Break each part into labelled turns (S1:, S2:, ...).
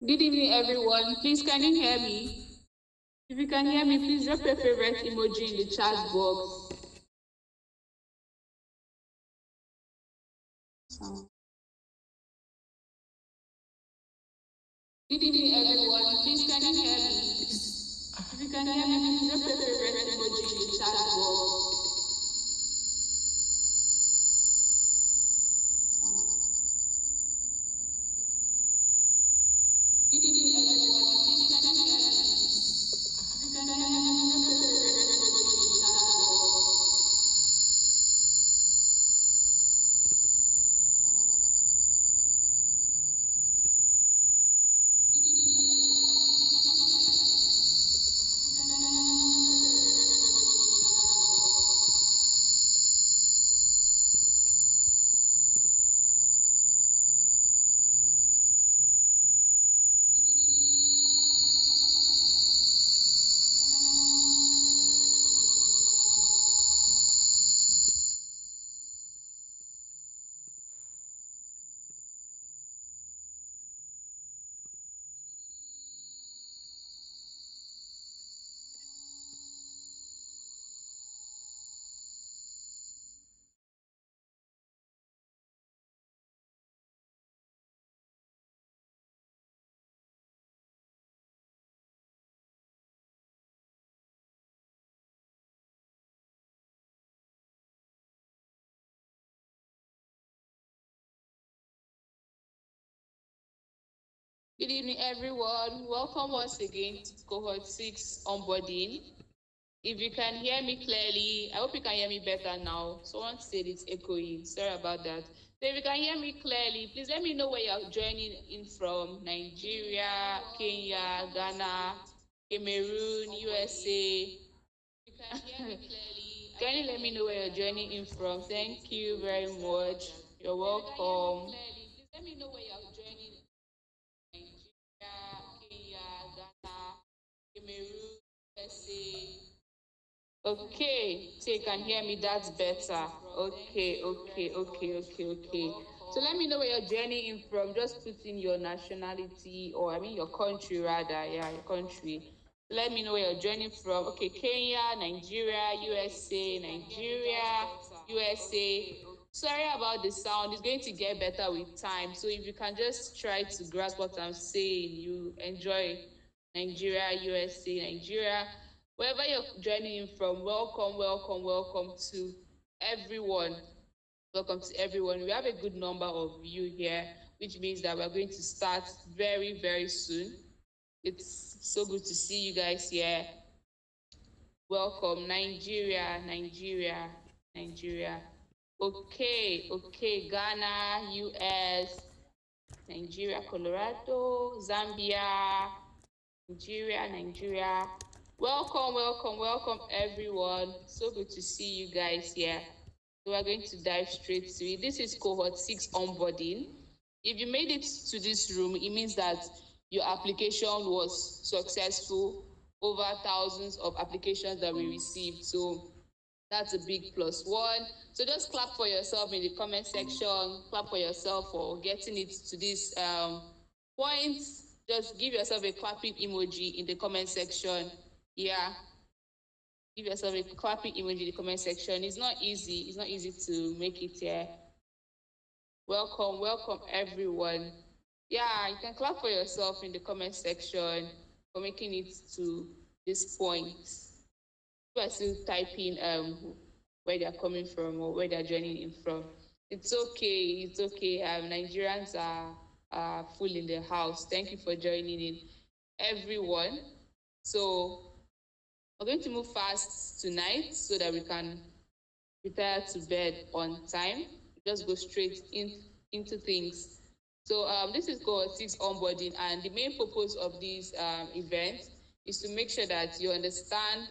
S1: Good evening, everyone. Please, can you hear me? If you can hear me, please drop your favorite emoji in the chat box. Good evening, everyone. Please, can you hear me? If you can hear me, please drop your favorite emoji in the chat box. Good evening, everyone. Please, can you hear me? If you can hear me, please drop your favorite emoji in the chat box. Good evening, everyone. Please, can you hear me? If you can hear me, please drop your favorite emoji in the chat box. Good evening, everyone. Welcome once again to Cohort 6 Onboarding. If you can hear me clearly, I hope you can hear me better now. Someone said it's echoing. Sorry about that. So if you can hear me clearly, please let me know where you're joining in from. Nigeria, Kenya, Ghana, Cameroon, USA. You can hear me clearly. Can you let me know where you're joining in from? Thank you very much. You're welcome. Please let me know where you're joining. Nigeria, Kenya, Ghana, Cameroon, USA. Okay, so you can hear me, that's better. Okay. So let me know where you're joining in from. Just put in your nationality, or I mean your country rather. Yeah, your country. Let me know where you're joining from. Okay, Kenya, Nigeria, USA, Nigeria, USA. Sorry about the sound. It's going to get better with time. So if you can just try to grasp what I'm saying, you enjoy Nigeria, USA, Nigeria. Wherever you're joining in from, welcome to everyone. Welcome to everyone. We have a good number of you here, which means that we're going to start very, very soon. It's so good to see you guys here. Welcome, Nigeria. Okay, Ghana, US, Nigeria, Colorado, Zambia, Nigeria. Welcome, everyone. So good to see you guys here. So we're going to dive straight to it. This is Cohort 6 Onboarding. If you made it to this room, it means that your application was successful, over thousands of applications that we received. So that's a big plus one. So just clap for yourself in the comment section. Clap for yourself for getting it to this point. Just give yourself a clapping emoji in the comment section. Yeah. Give yourself a clapping emoji in the comment section. It's not easy. It's not easy to make it here. Welcome everyone. Yeah, you can clap for yourself in the comment section for making it to this point. People are still typing where they're coming from or where they're joining in from. It's okay. Nigerians are full in the house. Thank you for joining in, everyone. So we're going to move fast tonight so that we can retire to bed on time. Just go straight into things. So this is Cohort 6 Onboarding, and the main purpose of this event is to make sure that you understand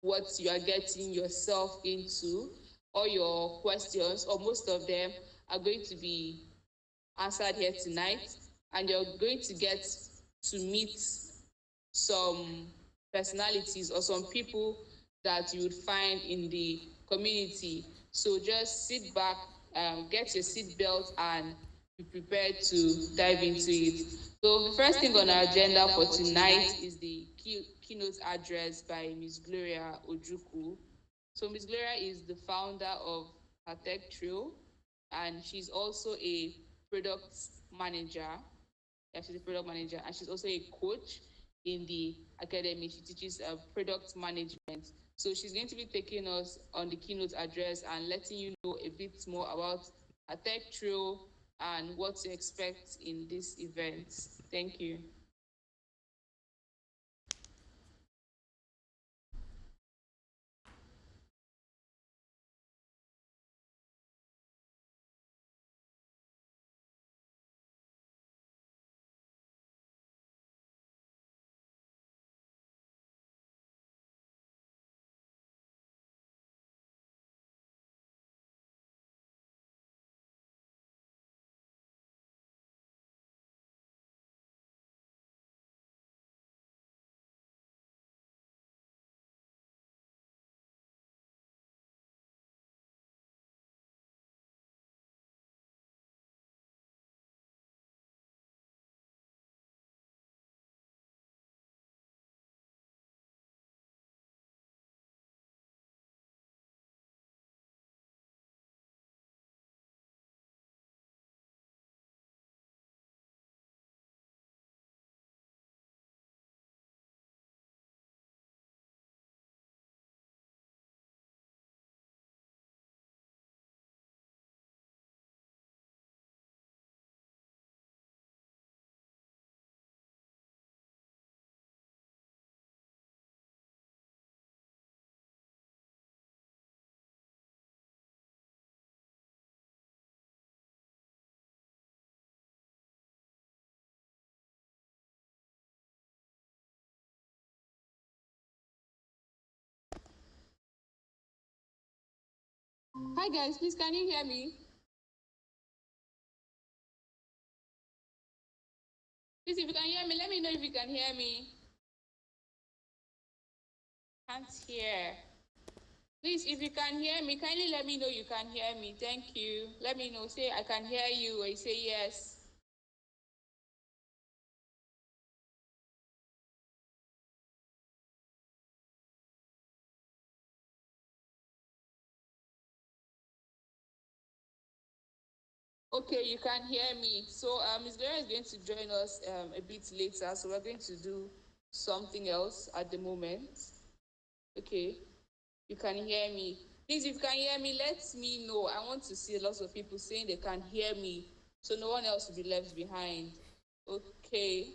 S1: what you are getting yourself into. All your questions, or most of them, are going to be answered here tonight, and you're going to get to meet some personalities or some people that you would find in the community. So just sit back, get your seatbelt, and be prepared to dive into it. So the first thing on our agenda for tonight is the keynote address by Ms. Gloria Ojukwu. So Ms. Gloria is the founder of HerTechTrail, and she's also a product manager. Yeah, she's a product manager, and she's also a coach in the academy. She teaches product management. So she's going to be taking us on the keynote address and letting you know a bit more about HerTechTrail and what to expect in this event. Thank you. Hi guys, please can you hear me? Please, if you can hear me, let me know if you can hear me. Can't hear. Please, if you can hear me, kindly let me know you can hear me. Thank you. Let me know. Say I can hear you, or you say yes. Okay, you can hear me. So Ms. Gloria is going to join us a bit later. So we're going to do something else at the moment. Okay, you can hear me. Please, if you can hear me, let me know. I want to see lots of people saying they can hear me, so no one else will be left behind. Okay.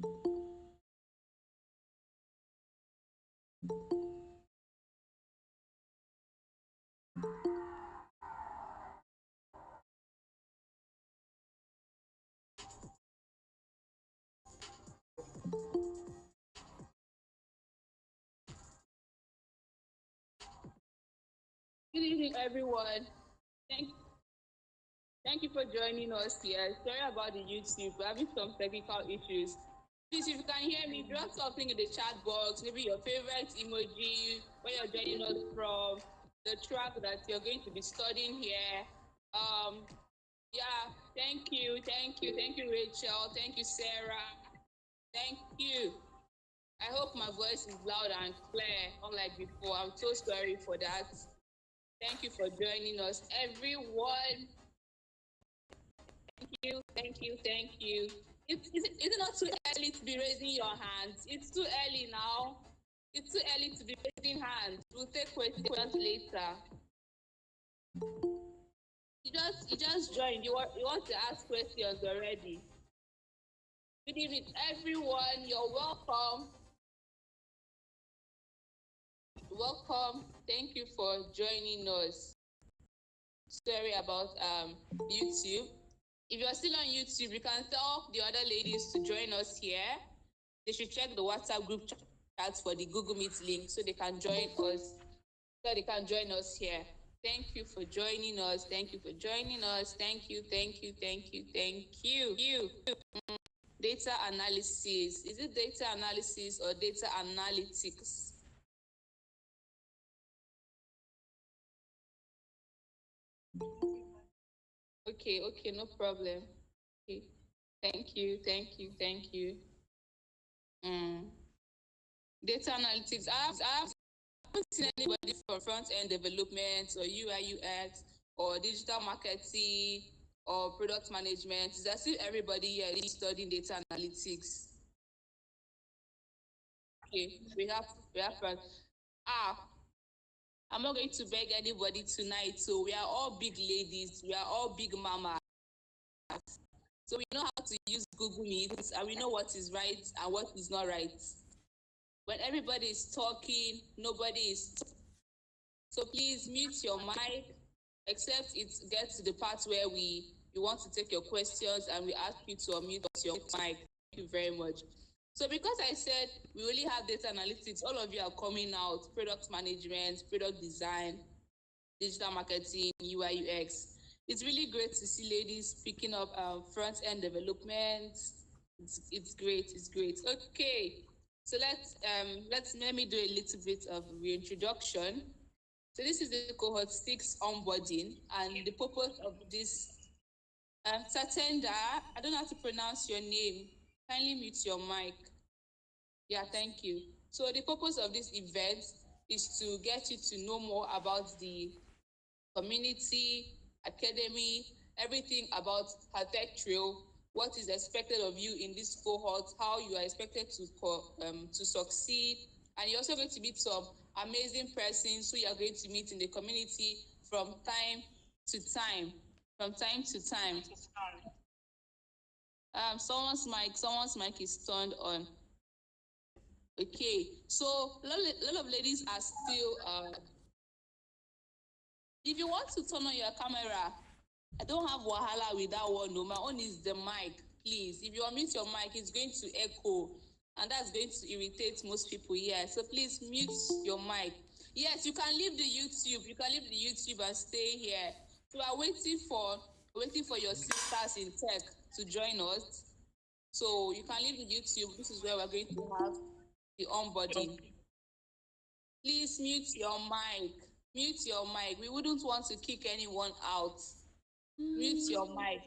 S1: Good evening, everyone. Thank, thank you for joining us here. Sorry about the YouTube. We're having some technical issues. Please, if you can hear me, drop something in the chat box. Maybe your favorite emoji, where you're joining us from, the track that you're going to be studying here. Yeah, thank you, Rachel. Thank you, Sarah. Thank you. I hope my voice is loud and clear, unlike before. I'm so sorry for that. Thank you for joining us, everyone. Thank you. Is it not too early to be raising your hands? It's too early now. It's too early to be raising hands. We'll take questions later. You just joined. You want to ask questions already. Good evening, everyone. You're welcome. Welcome. Thank you for joining us. Sorry about YouTube. If you're still on YouTube, you can tell the other ladies to join us here. They should check the WhatsApp group chat for the Google Meet link so they can join us. Here. Thank you for joining us. Thank you for joining us. Thank you. Data analysis. Is it data analysis or data analytics? Okay, no problem. Okay. Thank you. Data analytics. I haven't seen anybody from front-end development or UI UX or digital marketing or product management. Is as if everybody here is studying data analytics. Okay, we have I'm not going to beg anybody tonight. So we are all big ladies, we are all big mamas. So we know how to use Google Meet and we know what is right and what is not right. When everybody is talking, nobody is so please mute your mic, except it gets to the part where you want to take your questions and we ask you to unmute your mic. Thank you very much. So because I said we only have data analytics, all of you are coming out, product management, product design, digital marketing, UI UX. It's really great to see ladies picking up front-end development. It's great. Okay, so let me do a little bit of reintroduction. So this is the cohort 6 onboarding, and the purpose of this Satenda, I don't know how to pronounce your name. Kindly mute your mic. Yeah, thank you. So the purpose of this event is to get you to know more about the community, academy, everything about HerTechTrail, what is expected of you in this cohort, how you are expected to succeed, and you're also going to meet some amazing persons who you are going to meet in the community from time to time. Someone's mic is turned on. Okay, so a lot of ladies are still if you want to turn on your camera, I don't have wahala with that one. No, my own is the mic. Please, if you unmute your mic, it's going to echo, and that's going to irritate most people here. So please mute your mic. Yes, you can leave the YouTube. And stay here. So we're waiting for your sisters in tech to join us. So you can leave the YouTube. This is where we're going to have the onboarding. Please mute your mic. We wouldn't want to kick anyone out. Mute your mic.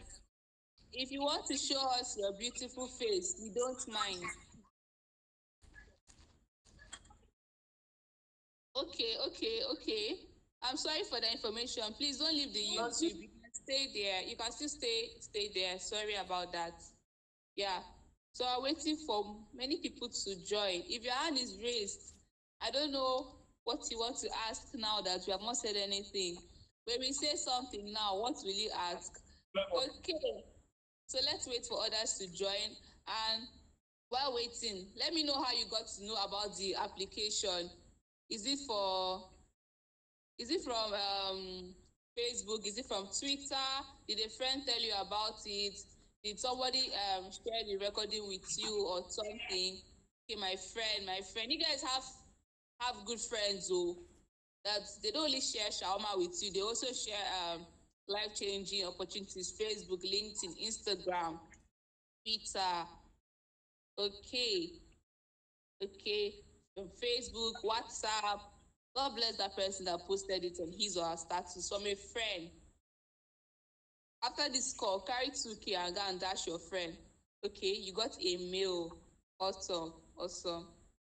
S1: If you want to show us your beautiful face, we don't mind. Okay. I'm sorry for the information. Please don't leave the YouTube. You can stay there. You can still stay there. Sorry about that. Yeah. So I'm waiting for many people to join. If your hand is raised, I don't know what you want to ask now that we have not said anything. When we say something now, what will you ask? Okay. So let's wait for others to join. And While waiting, let me know how you got to know about the application. Is it from Facebook? Is it from Twitter? Did a friend tell you about it? Did somebody share the recording with you or something? Okay, my friend. You guys have good friends, oh, that they don't only share shawarma with you, they also share life-changing opportunities: Facebook, LinkedIn, Instagram, Twitter. Okay, okay, from Facebook, WhatsApp. God bless that person that posted it on his or her status. From a friend. After this call, carry 2K and go and dash your friend. Okay, you got a mail. Awesome, awesome.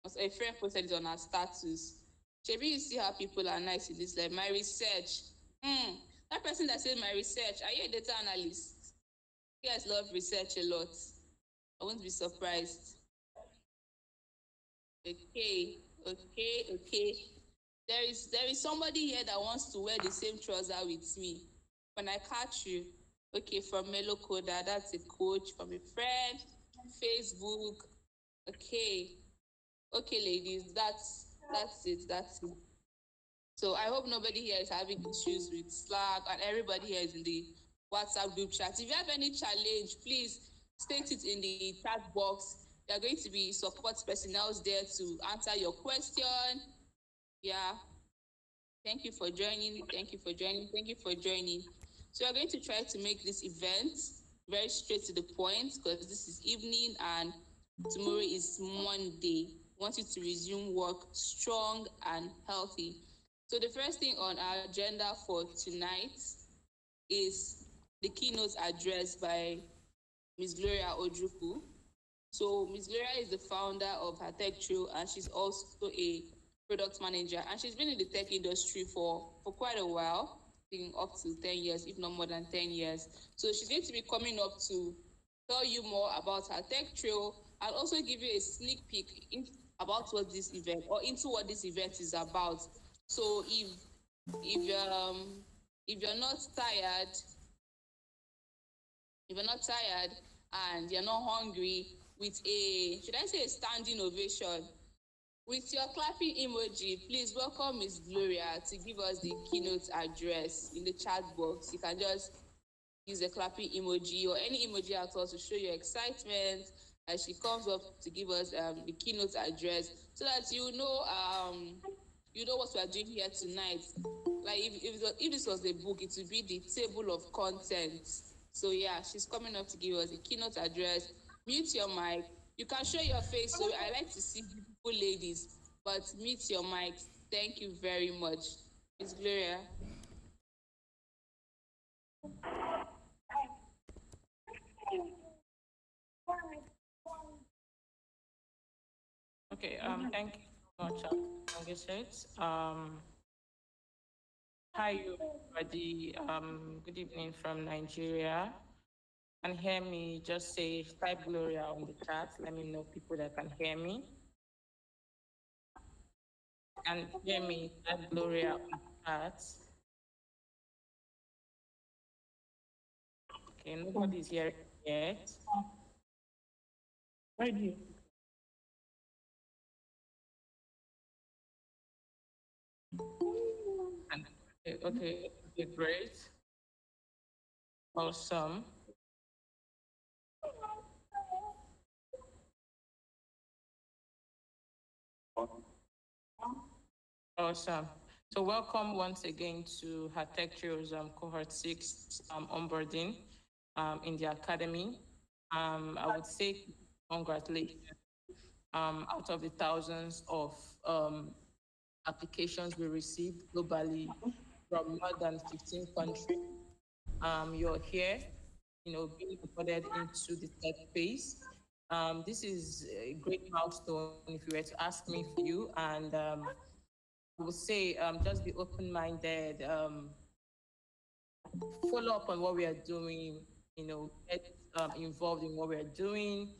S1: A friend posted it on her status. Shebi, you see how people are nice in this life. My research. That person that said my research, are you a data analyst? You guys love research a lot. I won't be surprised. Okay. There is somebody here that wants to wear the same trouser with me. When I catch you, okay, from Melo Coda, that's a coach. From a friend, Facebook. Okay, ladies, that's it. So I hope nobody here is having issues with Slack, and everybody here is in the WhatsApp group chat. If you have any challenge, please state it in the chat box. There are going to be support personnel there to answer your question. Yeah. Thank you for joining. So we're going to try to make this event very straight to the point, because this is evening and tomorrow is Monday. We want you to resume work strong and healthy. So the first thing on our agenda for tonight is the keynote address by Ms. Gloria Ojukwu. So Ms. Gloria is the founder of HerTechTrail, and she's also a product manager. And she's been in the tech industry for quite a while, I think up to 10 years, if not more than 10 years. So she's going to be coming up to tell you more about HerTechTrail and also give you a sneak peek about what this event, or into what this event is about. So if you're not tired, and you're not hungry, with should I say a standing ovation, with your clapping emoji, please welcome Miss Gloria to give us the keynote address in the chat box. You can just use a clapping emoji or any emoji at all to show your excitement as she comes up to give us the keynote address, so that you know what we are doing here tonight. Like if this was a book, it would be the table of contents. So yeah, she's coming up to give us a keynote address. Mute your mic. You can show your face. So I like to see beautiful ladies, but mute your mic. Thank you very much, Miss Gloria.
S2: Okay, thank you so much, hi, everybody. Good evening from Nigeria. Can hear me? Just say type Gloria on the chat. Let me know people that can hear me. Can hear me? Type Gloria on the chat. Okay, nobody's here yet. Ready. Okay, great. Awesome. Awesome. So welcome once again to HerTechTrail's Cohort 6 onboarding in the academy. I would say congratulations. Out of the thousands of applications we received globally from more than 15 countries, you're here, being recorded into the tech space. This is a great milestone if you were to ask me for you, and I would say just be open-minded, follow up on what we are doing, get involved in what we are doing,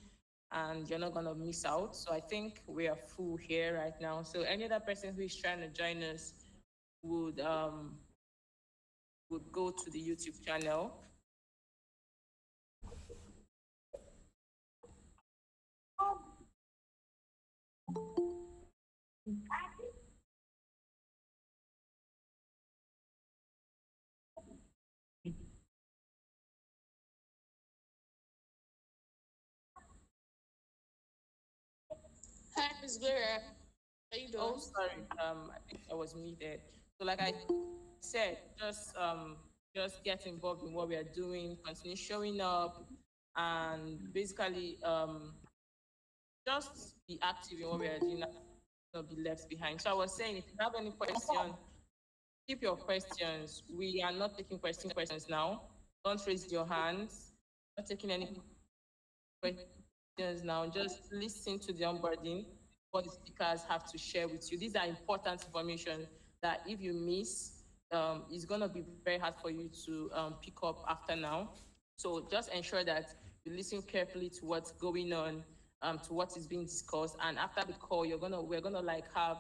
S2: and you're not going to miss out. So I think we are full here right now. So any other person who is trying to join us would go to the YouTube channel.
S1: Hi, Miss Gloria. How you
S2: Oh,
S1: doing?
S2: sorry. I think I was muted. So, like I said, just get involved in what we are doing, continue showing up, and basically just be active in what we are doing. Not be left behind. So I was saying, if you have any question, keep your questions. We are not taking questions now. Don't raise your hands. Not taking any questions now. Just listen to the onboarding, what the speakers have to share with you. These are important information that if you miss, it's going to be very hard for you to pick up after now. So just ensure that you listen carefully to what's going on, to what is being discussed. And after the call, we're gonna like have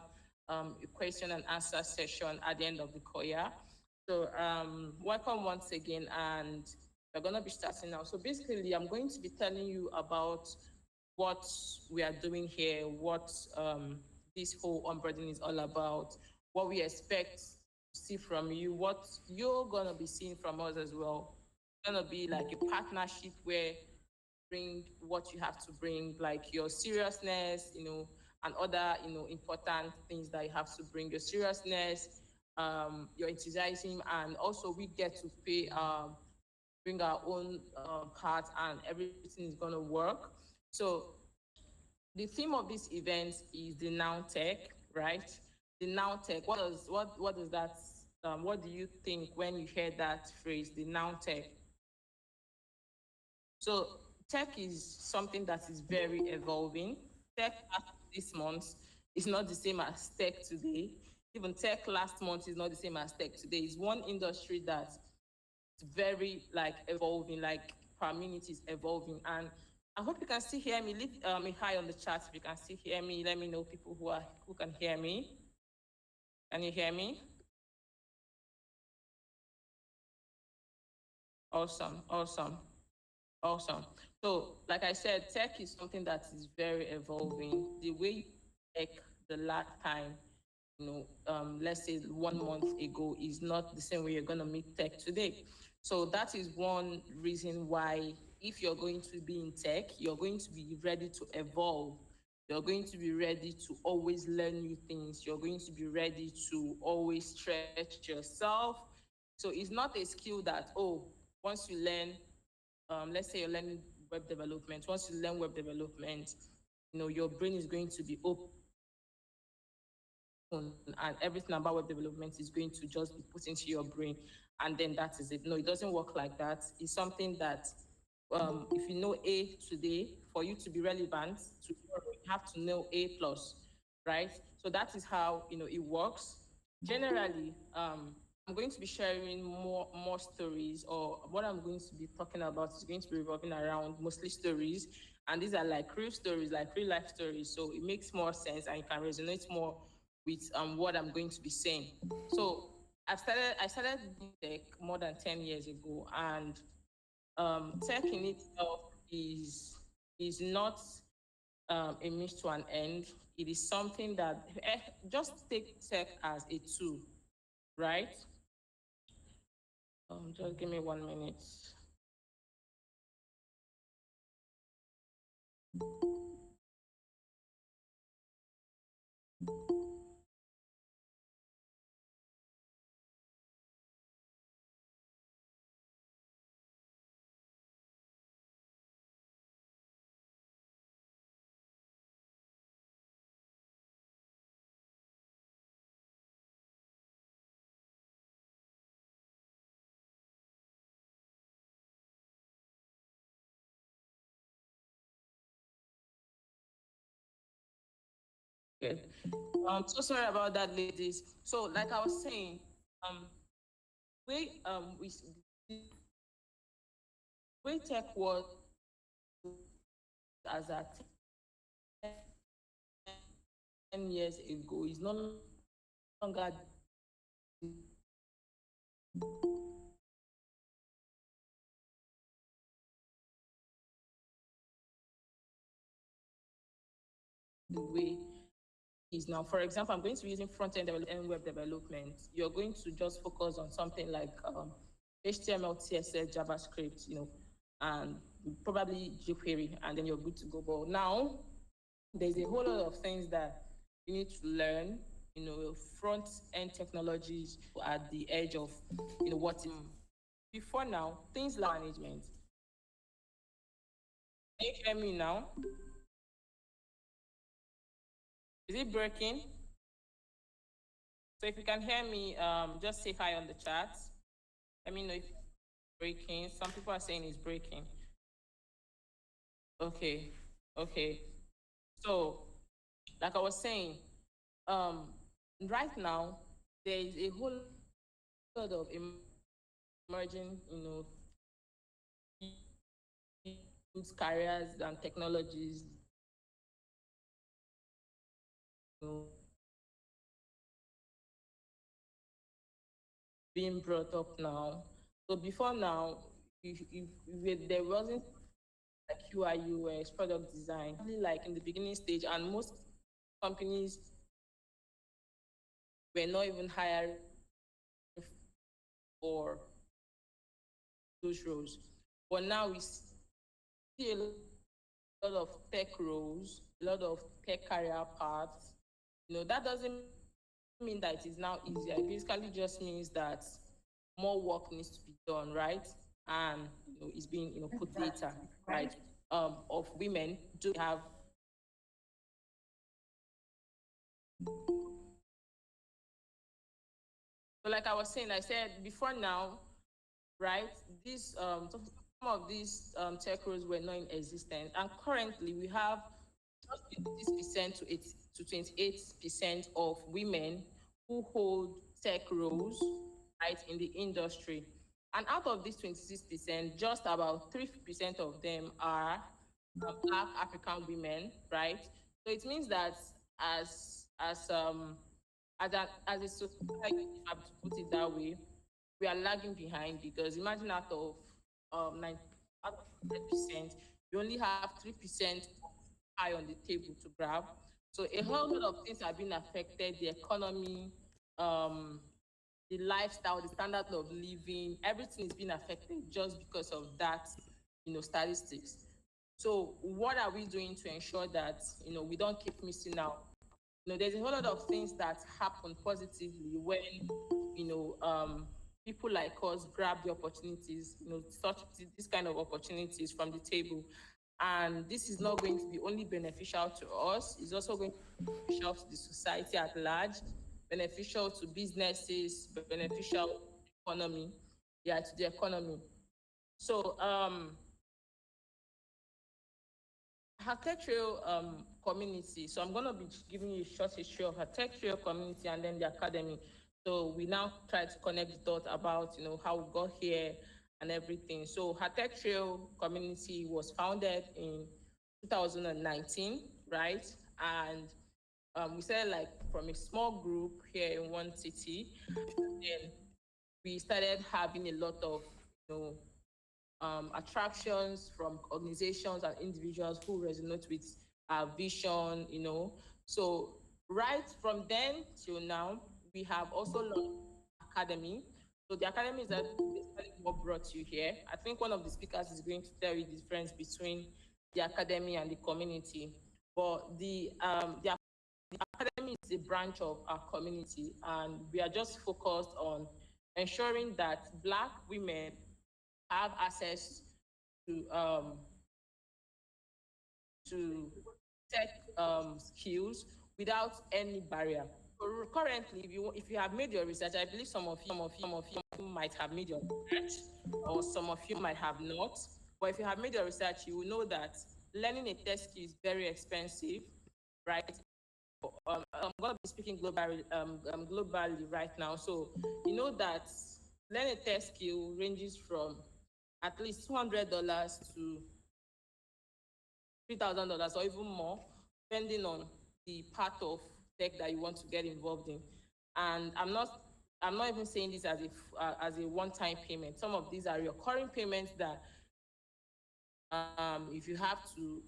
S2: a question and answer session at the end of the call. Yeah. So welcome once again, and we're going to be starting now. So basically, I'm going to be telling you about what we are doing here, what this whole onboarding is all about, what we expect to see from you, what you're going to be seeing from us as well. It's going to be like a partnership where bring what you have to bring, like your seriousness, and other, important things that you have to bring, your seriousness, your enthusiasm, and also we get to pay, bring our own part, and everything is going to work. So the theme of this event is the now tech, right? The now tech. What does that? What do you think when you hear that phrase, the now tech? So tech is something that is very evolving. Tech this month is not the same as tech today. Even tech last month is not the same as tech today. It's one industry that very like evolving, like per minute is evolving. And I hope you can still hear me. Leave a hi on the chat if you can still hear me. Let me know people who can hear me. Can you hear me? Awesome, awesome, awesome. So, like I said, tech is something that is very evolving. The way you tech the last time, let's say 1 month ago, is not the same way you're going to meet tech today. So that is one reason why, if you're going to be in tech, you're going to be ready to evolve. You're going to be ready to always learn new things. You're going to be ready to always stretch yourself. So it's not a skill that, once you learn, let's say you're learning web development. Once you learn web development, your brain is going to be open, and everything about web development is going to just be put into your brain, and then that is it. No, it doesn't work like that. It's something that, if you know A today, for you to be relevant tomorrow, you have to know A plus, right? So that is how it works. Generally, I'm going to be sharing more stories, or what I'm going to be talking about is going to be revolving around mostly stories, and these are like real stories, like real life stories. So it makes more sense and it can resonate more with what I'm going to be saying. So I started tech more than 10 years ago, and tech in itself is not a means to an end. It is something that, just take tech as a tool, right? Just give me 1 minute. Good. So sorry about that, ladies. So like I was saying, we way tech was as at 10 years ago is no longer the way is now. For example, I'm going to be using front-end development and web development. You're going to just focus on something like HTML, CSS, JavaScript, and probably jQuery, and then you're good to go. But now there's a whole lot of things that you need to learn, front end technologies at the edge of, what before now, things like management. Can you hear me now? Is it breaking? So if you can hear me, just say hi on the chat. Let me know if it's breaking. Some people are saying it's breaking. Okay, okay. So, like I was saying, right now there is a whole lot of emerging, careers and technologies, you know, being brought up now. So before now, if there wasn't like UI UX product design, only like in the beginning stage, and most companies were not even hiring for those roles. But now we see a lot of tech roles, a lot of tech career paths. That doesn't mean that it is now easier. It basically just means that more work needs to be done, right? And it's being put later, right? Of women do have. So like I was saying, I said before now, right? These some of these tech roles were not in existence, and currently we have just 56% to 28% of women who hold tech roles, right, in the industry. And out of these 26%, just about 3% of them are Black African women, right? So it means that as as um as a society, if I have to put it that way, we are lagging behind, because imagine out of 100%, you only have 3% high on the table to grab. So a whole lot of things have been affected: the economy, um, the lifestyle, the standard of living, everything is being affected just because of that, statistics. So what are we doing to ensure that, we don't keep missing out? There's a whole lot of things that happen positively when, people like us grab the opportunities, such this kind of opportunities from the table. And this is not going to be only beneficial to us, it's also going to be beneficial to the society at large, beneficial to businesses, beneficial to the economy, to the economy. So HerTechTrail community. So I'm going to be giving you a short history of HerTechTrail community and then the academy. So we now try to connect the dots about, how we got here and everything. So HerTechTrail community was founded in 2019, right? And we started like from a small group here in one city. And then we started having a lot of, attractions from organizations and individuals who resonate with our vision, So right from then till now, we have also launched academy. So the academy is basically what brought you here. I think one of the speakers is going to tell you the difference between the academy and the community. But the academy is a branch of our community, and we are just focused on ensuring that Black women have access to to tech skills without any barrier. So currently, if you have made your research, I believe some of you might have made your research, or some of you might have not. But if you have made your research, you will know that learning a tech skill is very expensive, right? I'm going to be speaking globally right now. So you know that learning a tech skill ranges from at least $200 to $3,000 or even more, depending on the part of tech that you want to get involved in. And I'm not even saying this as a one-time payment. Some of these are recurring payments that if you have to,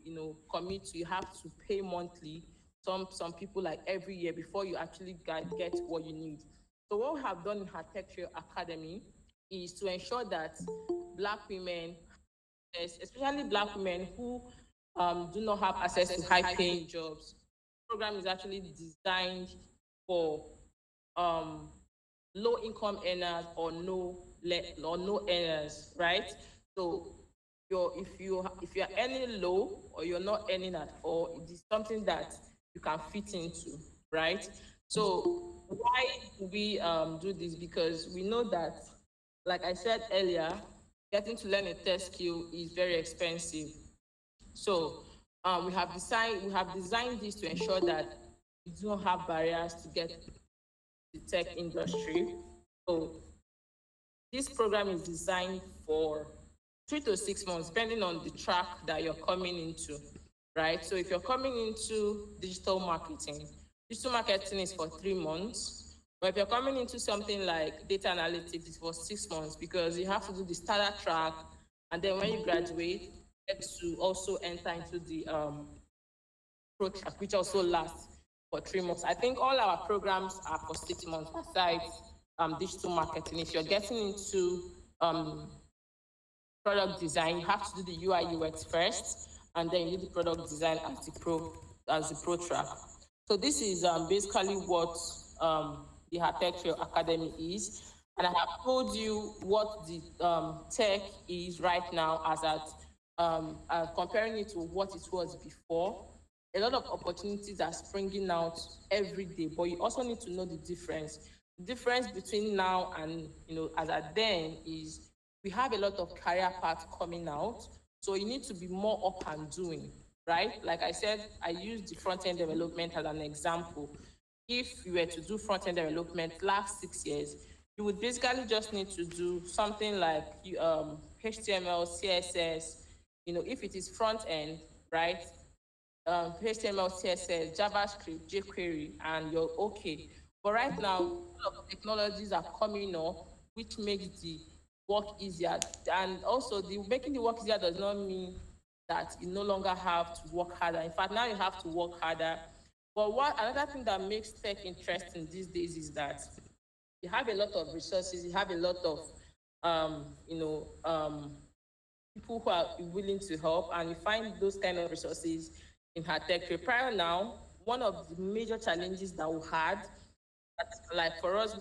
S2: commit to, you have to pay monthly. Some people like every year before you actually get what you need. So what we have done in HerTechTrail Academy is to ensure that Black women, especially Black women who do not have access to high-paying jobs. The program is actually designed for low-income earners or no earners, right? So if you're earning low or you're not earning at all, it is something that you can fit into, right? So why do we do this? Because we know that, like I said earlier, getting to learn a tech skill is very expensive. So we have designed this to ensure that we don't have barriers to get the tech industry. So this program is designed for 3 to 6 months, depending on the track that you're coming into, right? So if you're coming into digital marketing is for 3 months. But if you're coming into something like data analytics, it's for 6 months, because you have to do the starter track, and then when you graduate, you get to also enter into the pro track, which also lasts for 3 months. I think all our programs are for 6 months, aside digital marketing. If you're getting into product design, you have to do the UI UX first, and then you do the product design as the pro track. So this is basically what the HerTechTrail Academy is. And I have told you what the tech is right now, as at comparing it to what it was before. A lot of opportunities are springing out every day, but you also need to know the difference. The difference between now and, as at then, is we have a lot of career paths coming out. So you need to be more up and doing, right? Like I said, I used the front-end development as an example. If you were to do front-end development last 6 years, you would basically just need to do something like HTML, CSS. If it is front-end, right? HTML, CSS, JavaScript, jQuery, and you're okay. But right now, a lot of technologies are coming up, which makes the work easier. And also, making the work easier does not mean that you no longer have to work harder. In fact, now you have to work harder. But another thing that makes tech interesting these days is that you have a lot of resources, you have a lot of people who are willing to help, and you find those kind of resources in HerTechTrail. Prior now, one of the major challenges that we had, like for us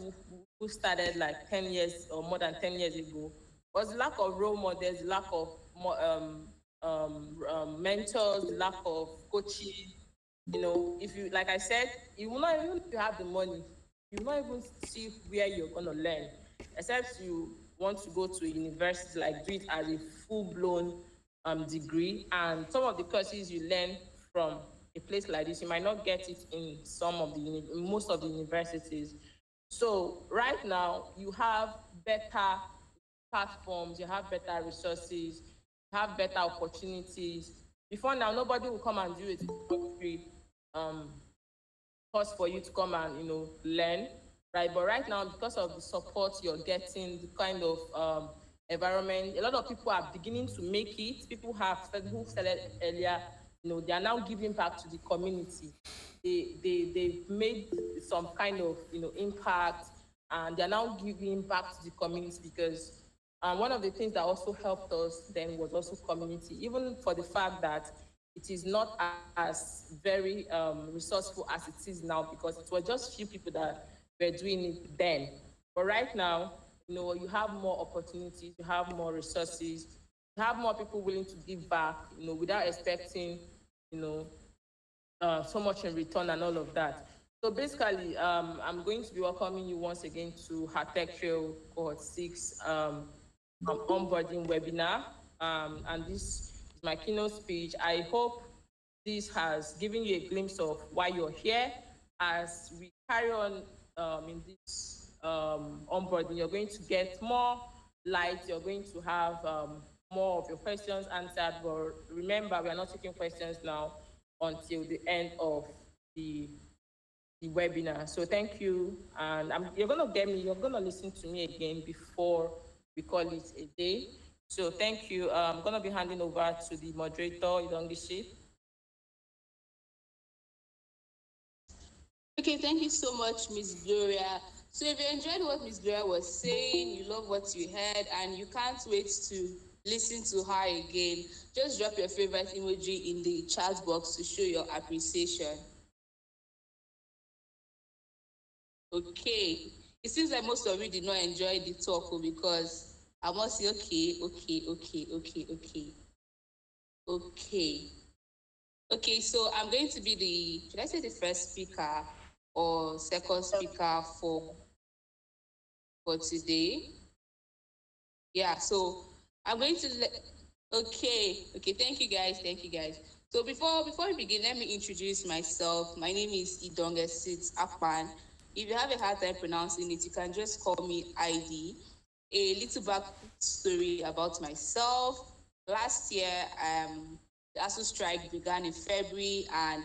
S2: who started like 10 years or more than 10 years ago, was the lack of role models, the lack of mentors, the lack of coaching. If you, like I said, you will not, even if you have the money, you will not even see where you're going to learn, except you want to go to a university, like do it as a full-blown degree. And some of the courses you learn from a place like this, you might not get it in most of the universities. So right now, you have better platforms, you have better resources, you have better opportunities. Before now, nobody will come and do it for free. Course for you to come and learn, right? But right now, because of the support you're getting, the kind of environment, a lot of people are beginning to make it. People who started earlier, they are now giving back to the community. They've made some kind of impact, and they're now giving back to the community, because one of the things that also helped us then was also community, even for the fact that it is not as very resourceful as it is now, because it was just few people that were doing it then. But right now, you have more opportunities, you have more resources, you have more people willing to give back, without expecting, so much in return and all of that. So basically, I'm going to be welcoming you once again to HerTechTrail Cohort 6 onboarding webinar. And this is my keynote speech. I hope this has given you a glimpse of why you're here. As we carry on in this onboarding, you're going to get more light, you're going to have more of your questions answered. But remember, we are not taking questions now until the end of the webinar. So thank you. And you're going to listen to me again before we call it a day. So thank you. I'm going to be handing over to the moderator, Idongishi.
S1: Okay, thank you so much, Ms. Gloria. So if you enjoyed what Ms. Gloria was saying, you love what you heard, and you can't wait to listen to her again, just drop your favorite emoji in the chat box to show your appreciation. Okay. It seems like most of you did not enjoy the talk because I must say, okay. Okay, so I'm going to be should I say the first speaker or second speaker for today? Yeah, so I'm going to okay, thank you guys. So before we begin, let me introduce myself. My name is Idongesit Akpan. If you have a hard time pronouncing it, you can just call me ID. A little backstory about myself. Last year, the ASU strike began in February, and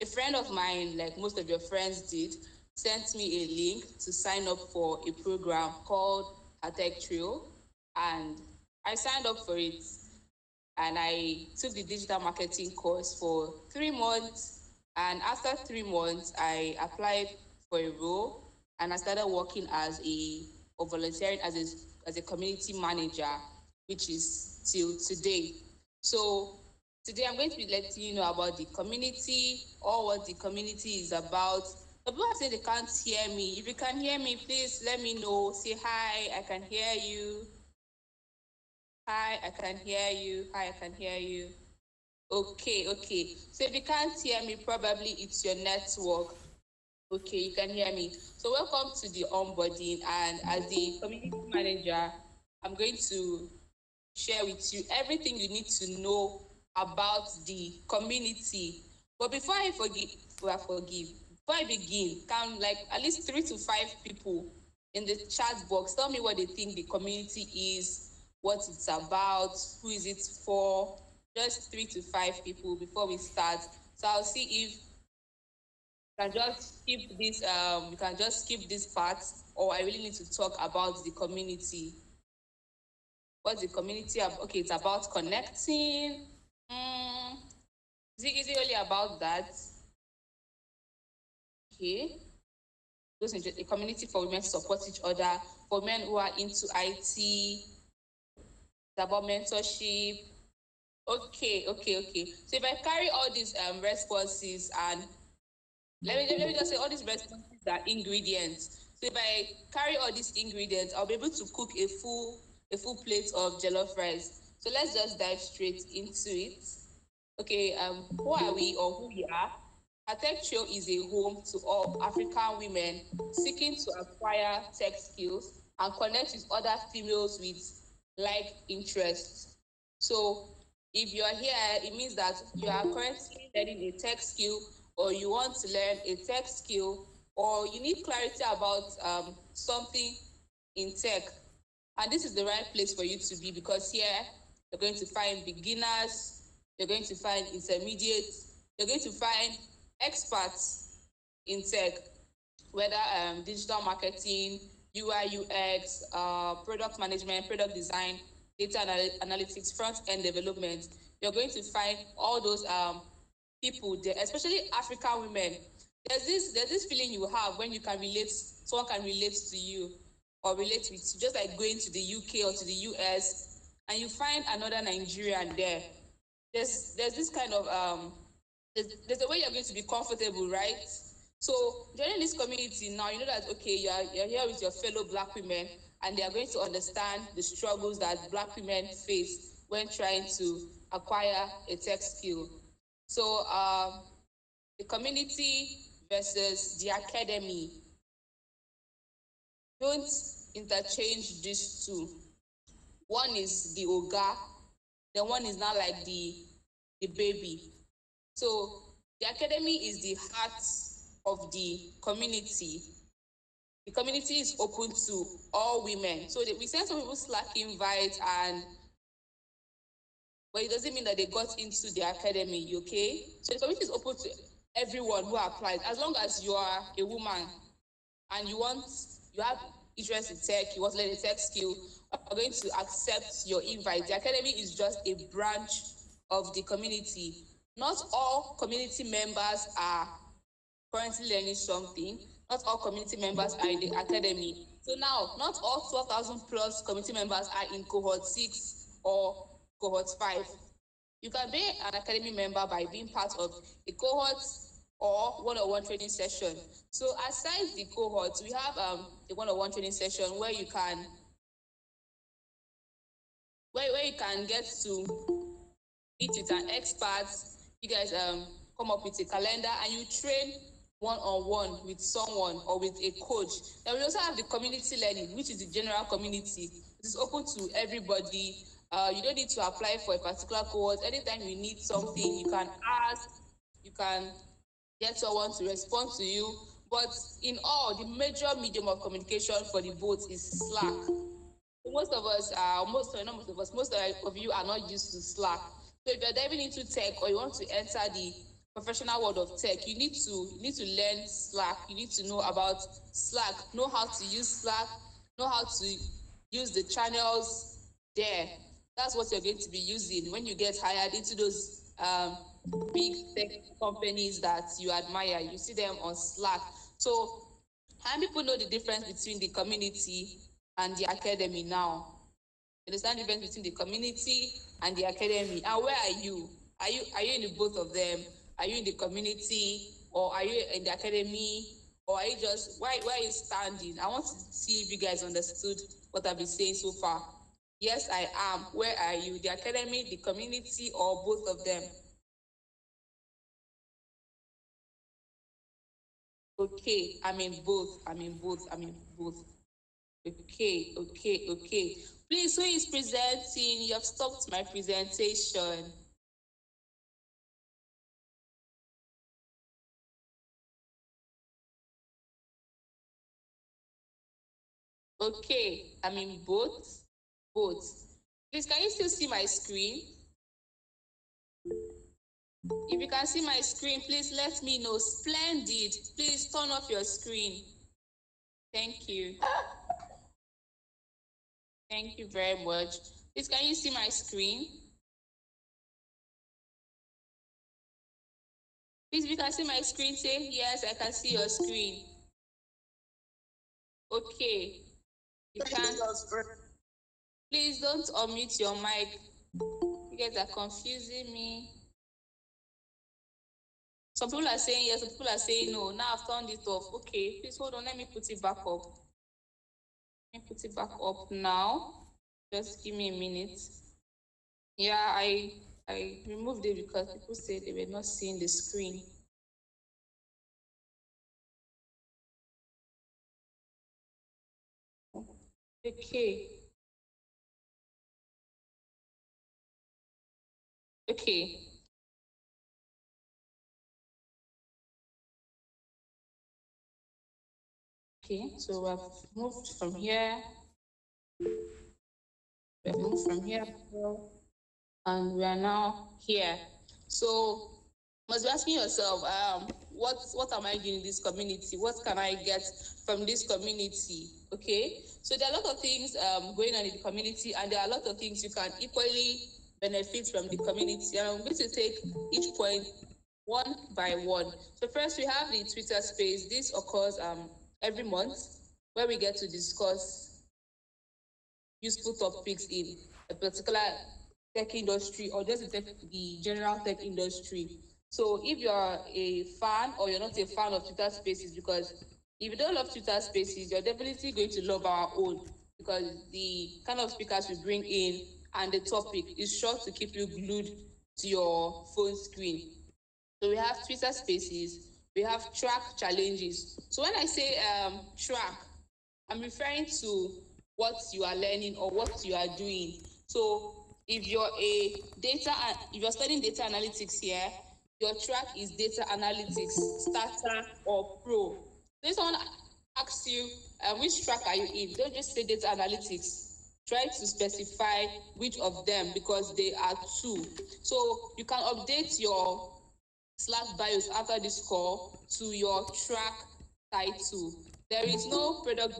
S1: a friend of mine, like most of your friends did, sent me a link to sign up for a program called HerTechTrail, and I signed up for it. And I took the digital marketing course for 3 months. And after 3 months, I applied for a role, and I started working or volunteering as a community manager, which is till today. So today I'm going to be letting you know about the community, or what the community is about. The people say they can't hear me. If you can hear me, please let me know. Say hi, I can hear you. Hi, I can hear you. Hi, I can hear you. Okay. So if you can't hear me, probably it's your network. Okay, you can hear me. So welcome to the onboarding. And as the community manager, I'm going to share with you everything you need to know about the community. But before I begin, can like at least 3 to 5 people in the chat box tell me what they think the community is, what it's about, who is it for? Just 3 to 5 people before we start. So I'll see if we can just skip this part, or I really need to talk about the community. What's the community about? Okay, it's about connecting. Is it only about that? Okay. A community for women to support each other, for men who are into IT, it's about mentorship. Okay. So if I carry all these responses, and let me just say all these responses are ingredients. So if I carry all these ingredients, I'll be able to cook a full plate of jollof rice. So let's just dive straight into it. Okay, who are we, or who we are? HerTechTrail is a home to all African women seeking to acquire tech skills and connect with other females with like interests. So if you're here, it means that you are currently learning a tech skill, or you want to learn a tech skill, or you need clarity about something in tech. And this is the right place for you to be, because here you're going to find beginners, you're going to find intermediates, you're going to find experts in tech, whether digital marketing, UI, UX, product management, product design, data analytics, front-end development. You're going to find all those people there, especially African women. There's this feeling you have when someone can relate to you or relate with you, just like going to the UK or to the US, and you find another Nigerian there. There's this kind of there's a way you're going to be comfortable, right? So joining this community now, you know that okay, you're here with your fellow Black women, and they are going to understand the struggles that Black women face when trying to acquire a tech skill. So the community versus the academy. Don't interchange these two. One is the Oga, then one is not like the baby. So the academy is the heart of the community. The community is open to all women. So we send some people Slack invites, but it doesn't mean that they got into the academy, okay? So the community is open to everyone who applies, as long as you are a woman and you have interest in tech, you want to learn a tech skill, we're going to accept your invite. The academy is just a branch of the community. Not all community members are currently learning something. Not all community members are in the academy. So now, not all 12,000 plus community members are in cohort 6 or Cohort 5. You can be an academy member by being part of a cohort or one-on-one training session. So aside the cohort, we have a one-on-one training session where you can get to meet with an expert. You guys come up with a calendar and you train one-on-one with someone or with a coach. Then we also have the community learning, which is the general community. It is open to everybody. You don't need to apply for a particular cohort. Anytime you need something, you can ask, you can get someone to respond to you. But in all, the major medium of communication for the both is Slack. Most of you are not used to Slack. So if you're diving into tech or you want to enter the professional world of tech, you need to learn Slack. You need to know about Slack, know how to use Slack, know how to use the channels there. That's what you're going to be using when you get hired into those big tech companies that you admire. You see them on Slack. So how many people know the difference between the community and the academy now? You understand the difference between the community and the academy? And where are you? Are you in the both of them? Are you in the community or are you in the academy? Or are you just where are you standing? I want to see if you guys understood what I've been saying so far. Yes, I am. Where are you? The academy, the community, or both of them? Okay, I'm in both. Okay. Please, who is presenting? You have stopped my presentation. Okay, I'm in both. Please, can you still see my screen? If you can see my screen, please let me know. Splendid. Please turn off your screen. Thank you. Thank you very much. Please, can you see my screen? Please, if you can see my screen, say, yes, I can see your screen. Okay. You can. Please don't unmute your mic. You guys are confusing me. Some people are saying yes, some people are saying no. Now I've turned it off. Okay, please hold on. Let me put it back up. Let me put it back up now. Just give me a minute. Yeah, I removed it because people said they were not seeing the screen. Okay. Okay. Okay, so we've moved from here. And we are now here. So you must be asking yourself, what am I doing in this community? What can I get from this community? Okay, so there are a lot of things going on in the community, and there are a lot of things you can equally benefit from the community. And I'm going to take each point one by one. So first, we have the Twitter space. This occurs every month, where we get to discuss useful topics in a particular tech industry or just the general tech industry. So if you're a fan or you're not a fan of Twitter Spaces, because if you don't love Twitter Spaces, you're definitely going to love our own, because the kind of speakers we bring in and the topic is sure to keep you glued to your phone screen. So we have Twitter Spaces, we have track challenges. So when I say track, I'm referring to what you are learning or what you are doing. So if you're studying data analytics here, your track is data analytics, starter or pro. So if someone asks you, which track are you in? Don't just say data analytics. Try to specify which of them, because they are two. So you can update your Slack bios after this call to your track title. There is no product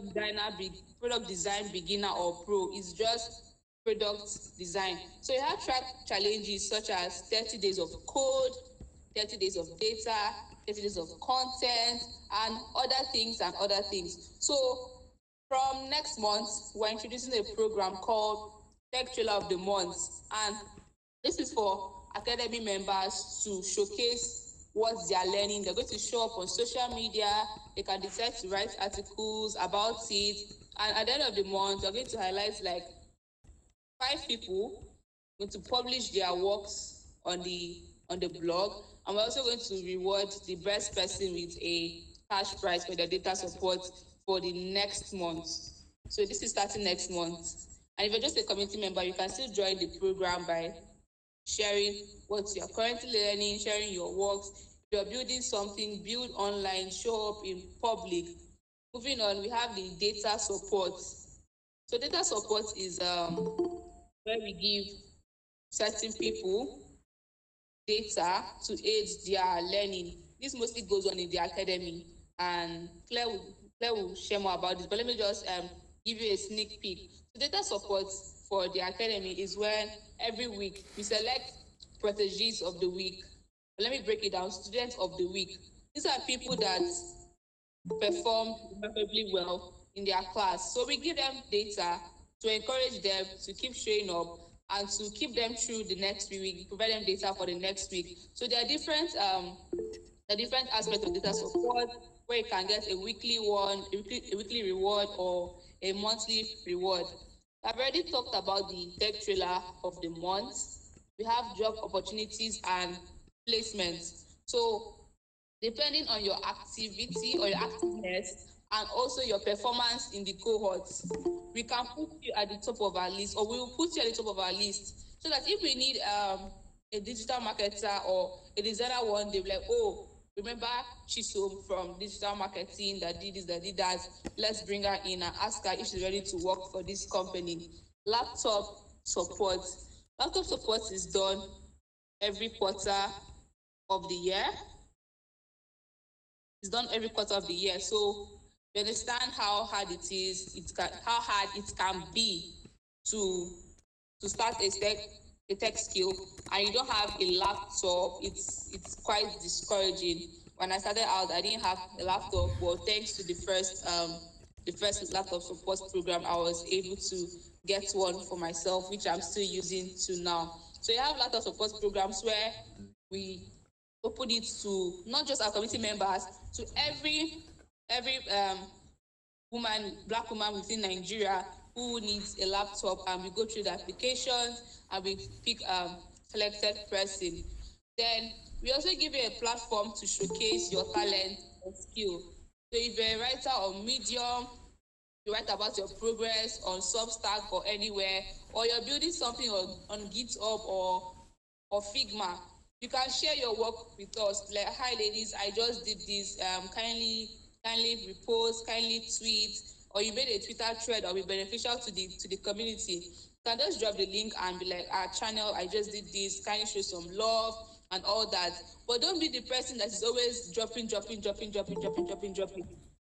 S1: design beginner or pro. It's just product design. So you have track challenges such as 30 days of code, 30 days of data, 30 days of content, and other things. So from next month, we're introducing a program called Tech Trailer of the Month. And this is for academy members to showcase what they are learning. They're going to show up on social media. They can decide to write articles about it. And at the end of the month, we're going to highlight like 5 people going to publish their works on the blog, and we're also going to reward the best person with a cash prize for their data support for the next month. So this is starting next month. And if you're just a community member, you can still join the program by sharing what you're currently learning, sharing your works. If you're building something, build online, show up in public. Moving on, we have the data support. So data support is where we give certain people data to aid their learning. This mostly goes on in the academy, and Claire will share more about this. But let me just give you a sneak peek. So data support for the academy is when every week we select proteges of the week. But let me break it down. Students of the week. These are people that performed remarkably well in their class. So we give them data to encourage them to keep showing up and to keep them through the next week. We provide them data for the next week. So there are different aspects of data support where you can get a weekly one, a weekly reward, or a monthly reward. I've already talked about the tech trailer of the month. We have job opportunities and placements. So depending on your activity or your activeness and also your performance in the cohorts, we can put you at the top of our list, or we will put you at the top of our list, so that if we need a digital marketer or a designer one, they'll be like, oh, remember Chisom from digital marketing that did this, that did that. Let's bring her in and ask her if she's ready to work for this company. Laptop support. Laptop support is done every quarter of the year. It's done every quarter of the year. So you understand how hard it is. How hard it can be to start a tech skill, and you don't have a laptop. It's quite discouraging. When I started out, I didn't have a laptop. Well, thanks to the first laptop support program, I was able to get one for myself, which I'm still using to now. So you have laptop support programs where we open it to not just our community members, to every black woman within Nigeria who needs a laptop, and we go through the applications and we pick selected person. Then we also give you a platform to showcase your talent and skill. So if you're a writer on Medium, you write about your progress on Substack or anywhere, or you're building something on GitHub or Figma, you can share your work with us. Like, hi ladies, I just did this. Kindly repost, kindly tweet, or you made a Twitter thread that will be beneficial to the community. You can just drop the link and be like, our channel, I just did this. Kindly show some love and all that. But don't be the person that is always dropping.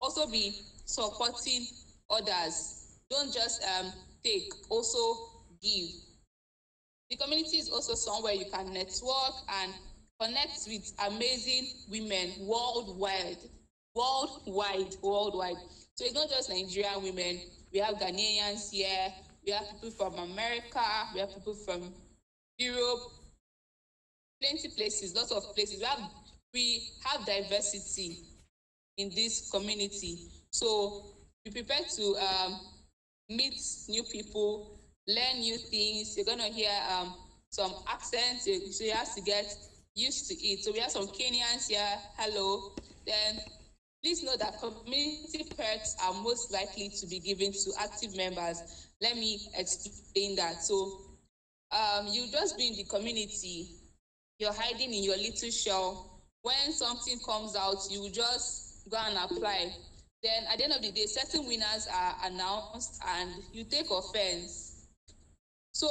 S1: Also be supporting others. Don't just take. Also give. The community is also somewhere you can network and connect with amazing women worldwide. So it's not just Nigerian women. We have Ghanaians here. We have people from America. We have people from Europe. Plenty places, lots of places. We have diversity in this community. So be prepared to meet new people, learn new things. You're gonna hear some accents, so you have to get used to it. So we have some Kenyans here. Hello. Then please know that community perks are most likely to be given to active members. Let me explain that. So you just be in the community, you're hiding in your little shell. When something comes out, you just go and apply. Then at the end of the day, certain winners are announced and you take offense. So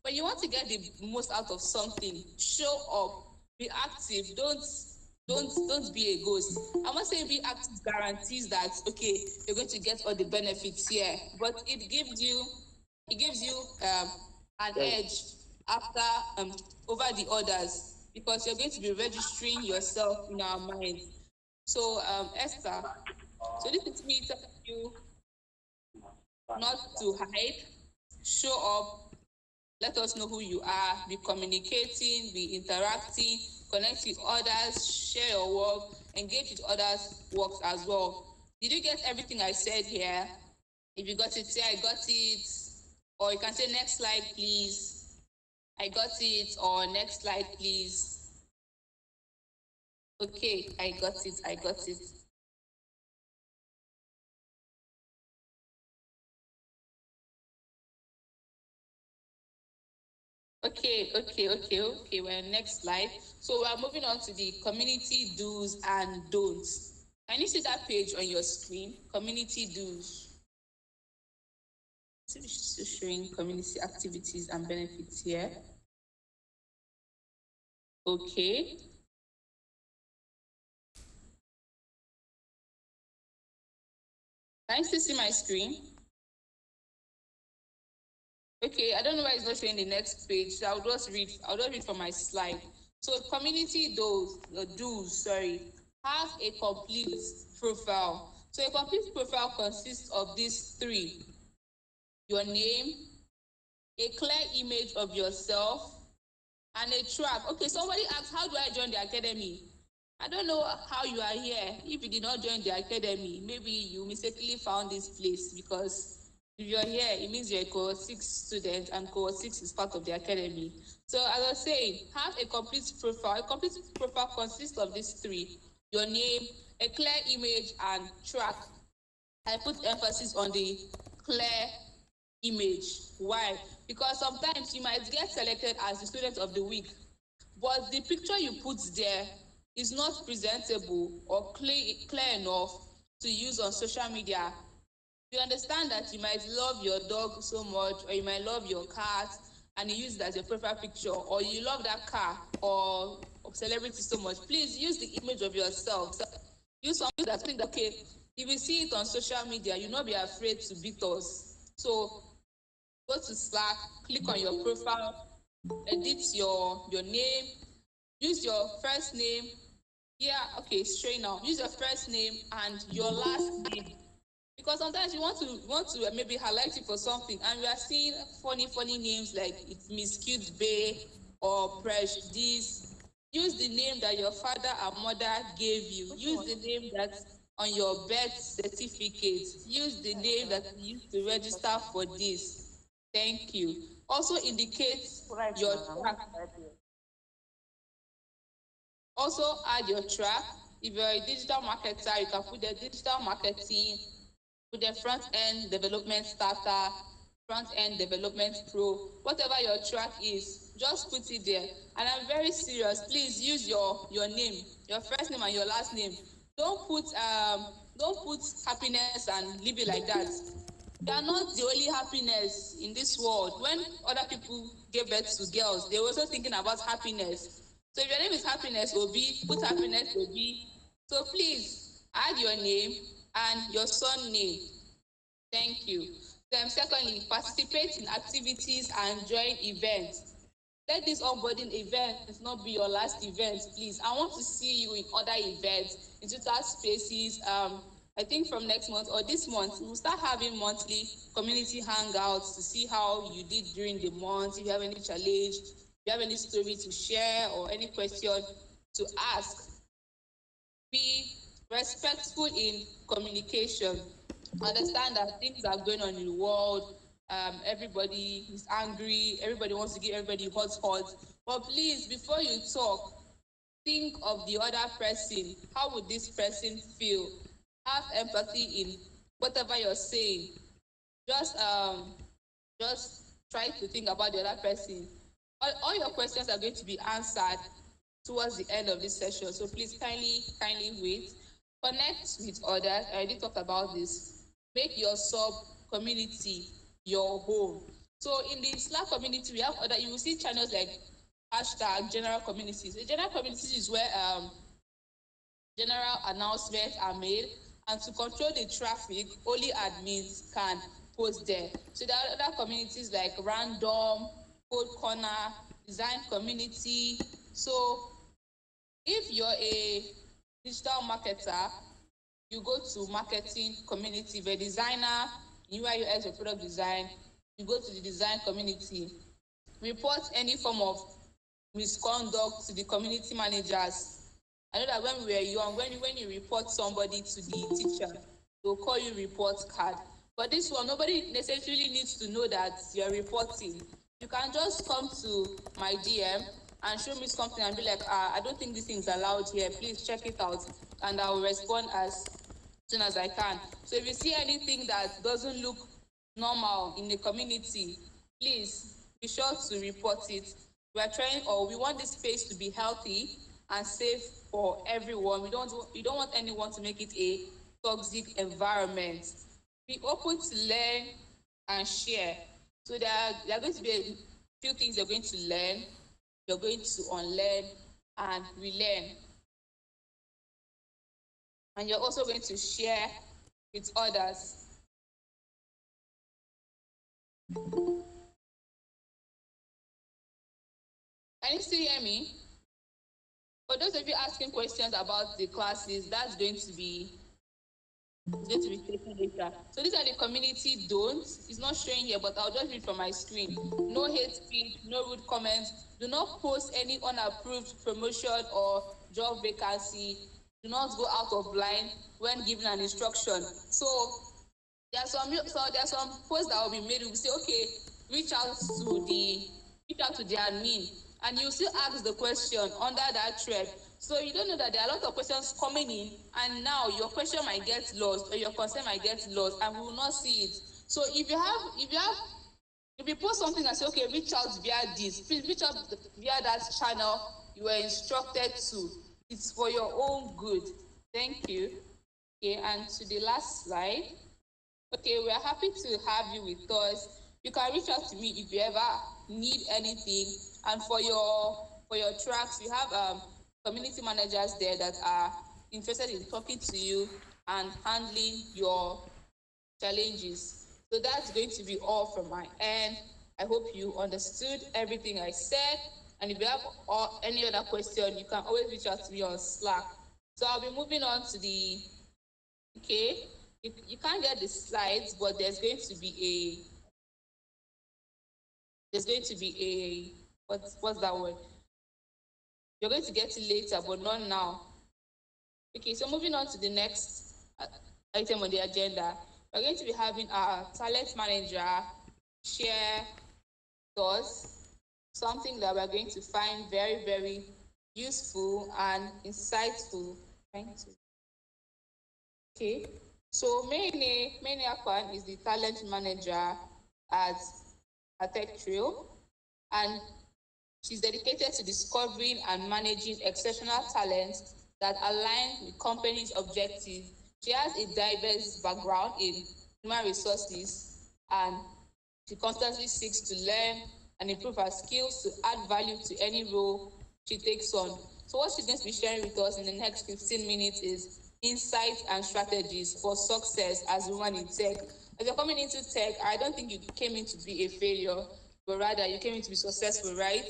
S1: when you want to get the most out of something, show up, be active. Don't be a ghost. I'm not saying be active guarantees that okay, you're going to get all the benefits here, but it gives you an edge after over the others, because you're going to be registering yourself in our minds. So Esther, so this is me telling you not to hide, show up, Let us know who you are. Be communicating, be interacting, connect with others, share your work, engage with others' works as well. Did you get everything I said here? If you got it, say I got it. Or you can say next slide, please. I got it. Or next slide, please. Okay, I got it. I got it. Okay. Well, next slide. So we are moving on to the community do's and don'ts. Can you see that page on your screen? Community do's. Still showing community activities and benefits here. Okay. Can you still see my screen? Okay, I don't know why it's not showing the next page. So I'll just read from my slide. So community do's, have a complete profile. So a complete profile consists of these three: your name, a clear image of yourself, and a track. Okay, somebody asked, how do I join the academy? I don't know how you are here. If you did not join the academy, maybe you mistakenly found this place, because if you're here, it means you're a Cohort 6 student, and Cohort 6 is part of the academy. So as I was saying, have a complete profile. A complete profile consists of these three: your name, a clear image, and track. I put emphasis on the clear image. Why? Because sometimes you might get selected as the student of the week, but the picture you put there is not presentable or clear enough to use on social media. You understand that you might love your dog so much, or you might love your cat, and you use it as your profile picture, or you love that car or celebrity so much. Please use the image of yourself. Use something that think, okay, if you see it on social media, you'll not be afraid to beat us. So go to Slack, click on your profile, edit your name, use your first name. Yeah, okay, straight now. Use your first name and your last name. Because sometimes you want to maybe highlight it for something, and we are seeing funny names like it's Miss Cute Bay or Presh this. Use the name that your father and mother gave you. Use the name that's on your birth certificate. Use the name that you used to register for this. Thank you. Also indicate your track. Also add your track. If you're a digital marketer, you can put the digital marketing, put the front-end development starter, front-end development pro, whatever your track is, just put it there. And I'm very serious. Please use your name, your first name and your last name. Don't put happiness and leave it like that. You are not the only happiness in this world. When other people gave birth to girls, they were also thinking about happiness. So if your name is Happiness Obi, put Happiness Obi. So please add your name and your son name. Thank you. Then secondly, participate in activities and join events. Let this onboarding event not be your last event, please. I want to see you in other events, in digital spaces. I think from next month or this month, we'll start having monthly community hangouts to see how you did during the month. If you have any challenge, if you have any story to share or any question to ask. Be respectful in communication. Understand that things are going on in the world. Everybody is angry. Everybody wants to give everybody hot. But please, before you talk, think of the other person. How would this person feel? Have empathy in whatever you're saying. Just try to think about the other person. All your questions are going to be answered towards the end of this session. So please kindly wait. Connect with others. I already talked about this. Make your sub community your home. So in the Slack community, we have you will see channels like hashtag general communities. The general communities is where general announcements are made, and to control the traffic, only admins can post there. So there are other communities like Random, Code Corner, Design Community. So if you're a digital marketer, you go to marketing community. If you're a designer, UI UX or product design, you go to the design community. report any form of misconduct to the community managers. I know that when we were young, when you report somebody to the teacher, they'll call you report card. But this one, nobody necessarily needs to know that you're reporting. You can just come to my DM and show me something and be like, I don't think this thing is allowed here. Please check it out. And I will respond as soon as I can. So if you see anything that doesn't look normal in the community, please be sure to report it. We are trying, or we want this space to be healthy and safe for everyone. We don't want anyone to make it a toxic environment. Be open to learn and share. So there are going to be a few things you're going to learn, you're going to unlearn and relearn. And you're also going to share with others. Can you still hear me? For those of you asking questions about the classes, that's going to be taken later. So these are the community don'ts. It's not showing here, but I'll just read from my screen. No hate speech, no rude comments. Do not post any unapproved promotion or job vacancy. Do not go out of line when given an instruction. So there are some posts that will be made. We'll say, okay, reach out to the admin, and you still ask the question under that thread. So you don't know that there are a lot of questions coming in, and now your question might get lost or your concern might get lost, and we will not see it. So if you post something and say, okay, reach out via this, please reach out via that channel you were instructed to. It's for your own good. Thank you. Okay, and to the last slide. Okay, we are happy to have you with us. You can reach out to me if you ever need anything. And for your tracks, we have community managers there that are interested in talking to you and handling your challenges. So that's going to be all from my end. I hope you understood everything I said. And if you have any other question, you can always reach out to me on Slack. So I'll be moving on to the, okay, you can't get the slides, but there's going to be a, what's that word? You're going to get it later, but not now. Okay, so moving on to the next item on the agenda, we're going to be having our talent manager share with us something that we're going to find very, very useful and insightful. Okay, so Mene Akwan is the talent manager at HerTechTrail, and she's dedicated to discovering and managing exceptional talent that align with company's objectives. She has a diverse background in human resources, and she constantly seeks to learn and improve her skills to add value to any role she takes on. So what she's going to be sharing with us in the next 15 minutes is insights and strategies for success as a woman in tech. As you're coming into tech, I don't think you came in to be a failure, but rather you came in to be successful, right?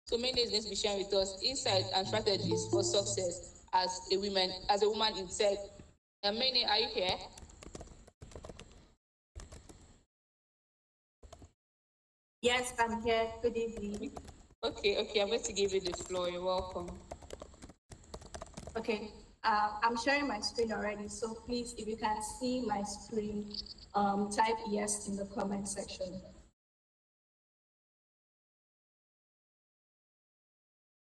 S1: So Mene is going to be sharing with us insights and strategies for success as a woman in tech. And Mene, are you here?
S3: Yes, I'm here. Good evening.
S1: Okay, I'm going to give you the floor. You're welcome.
S3: Okay, I'm sharing my screen already, so please, if you can see my screen, type yes in the comment section.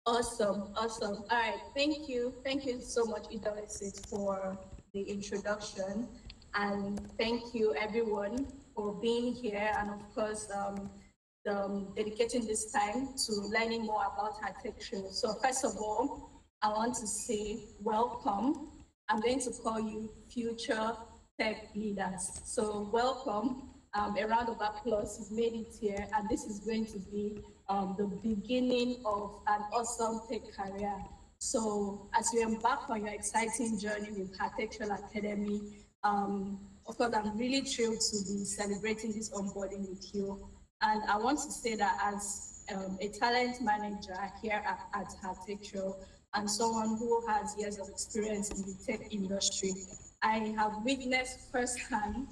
S3: Awesome. All right, thank you so much, Idoisit, for the introduction, and thank you everyone for being here, and of course, dedicating this time to learning more about HerTechTrail. So first of all, I want to say welcome. I'm going to call you future tech leaders. So welcome. A round of applause. You've made it here, and this is going to be the beginning of an awesome tech career. So as you embark on your exciting journey with HerTechTrail Academy, of course, I'm really thrilled to be celebrating this onboarding with you. And I want to say that as a talent manager here at HerTechTrail and someone who has years of experience in the tech industry, I have witnessed firsthand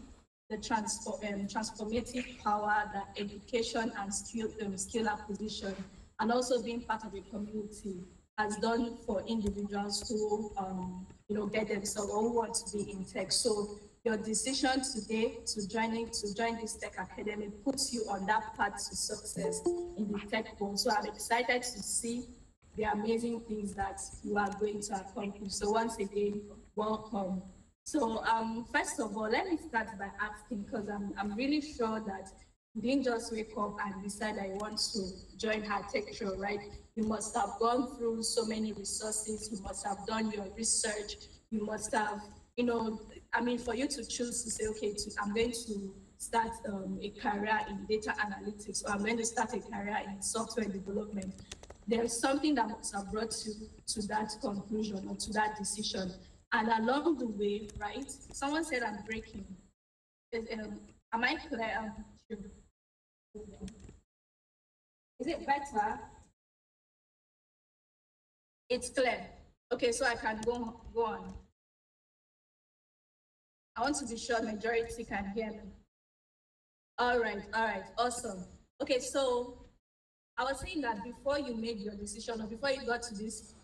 S3: the transformative power that education and skill acquisition, and also being part of a community has done for individuals who get themselves or who want to be in tech. So your decision today to join this tech academy puts you on that path to success in the tech world. So I'm excited to see the amazing things that you are going to accomplish. So once again, welcome. So first of all, let me start by asking, because I'm really sure that you didn't just wake up and decide I want to join HerTechTrail, right? You must have gone through so many resources. You must have done your research. You must have, for you to choose to say, okay, I'm going to start a career in data analytics, or I'm going to start a career in software development. There's something that must have brought you to that conclusion or to that decision. And along the way, right? Someone said I'm breaking. Am I clear? Is it better? It's clear. Okay, so I can go on. I want to be sure majority can hear me. All right, awesome. Okay, so I was saying that before you made your decision, or before you got to this,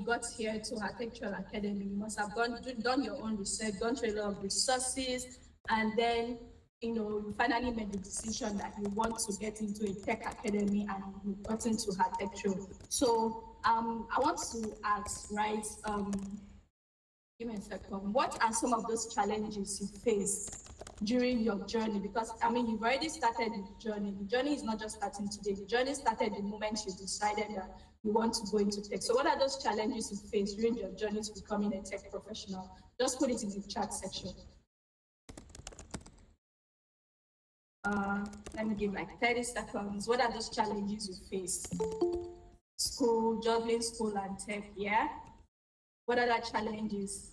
S3: got here to HerTechTrail Academy, you must have done your own research, gone through a lot of resources, and then you finally made the decision that you want to get into a tech academy, and you got into HerTechTrail. So I want to ask, right? Give me a second. What are some of those challenges you faced during your journey? Because you've already started the journey. The journey is not just starting today. The journey started the moment you decided that you want to go into tech. So what are those challenges you faced during your journey to becoming a tech professional? Just put it in the chat section. Let me give like 30 seconds. What are those challenges you faced? School, juggling school and tech, yeah? What are the challenges?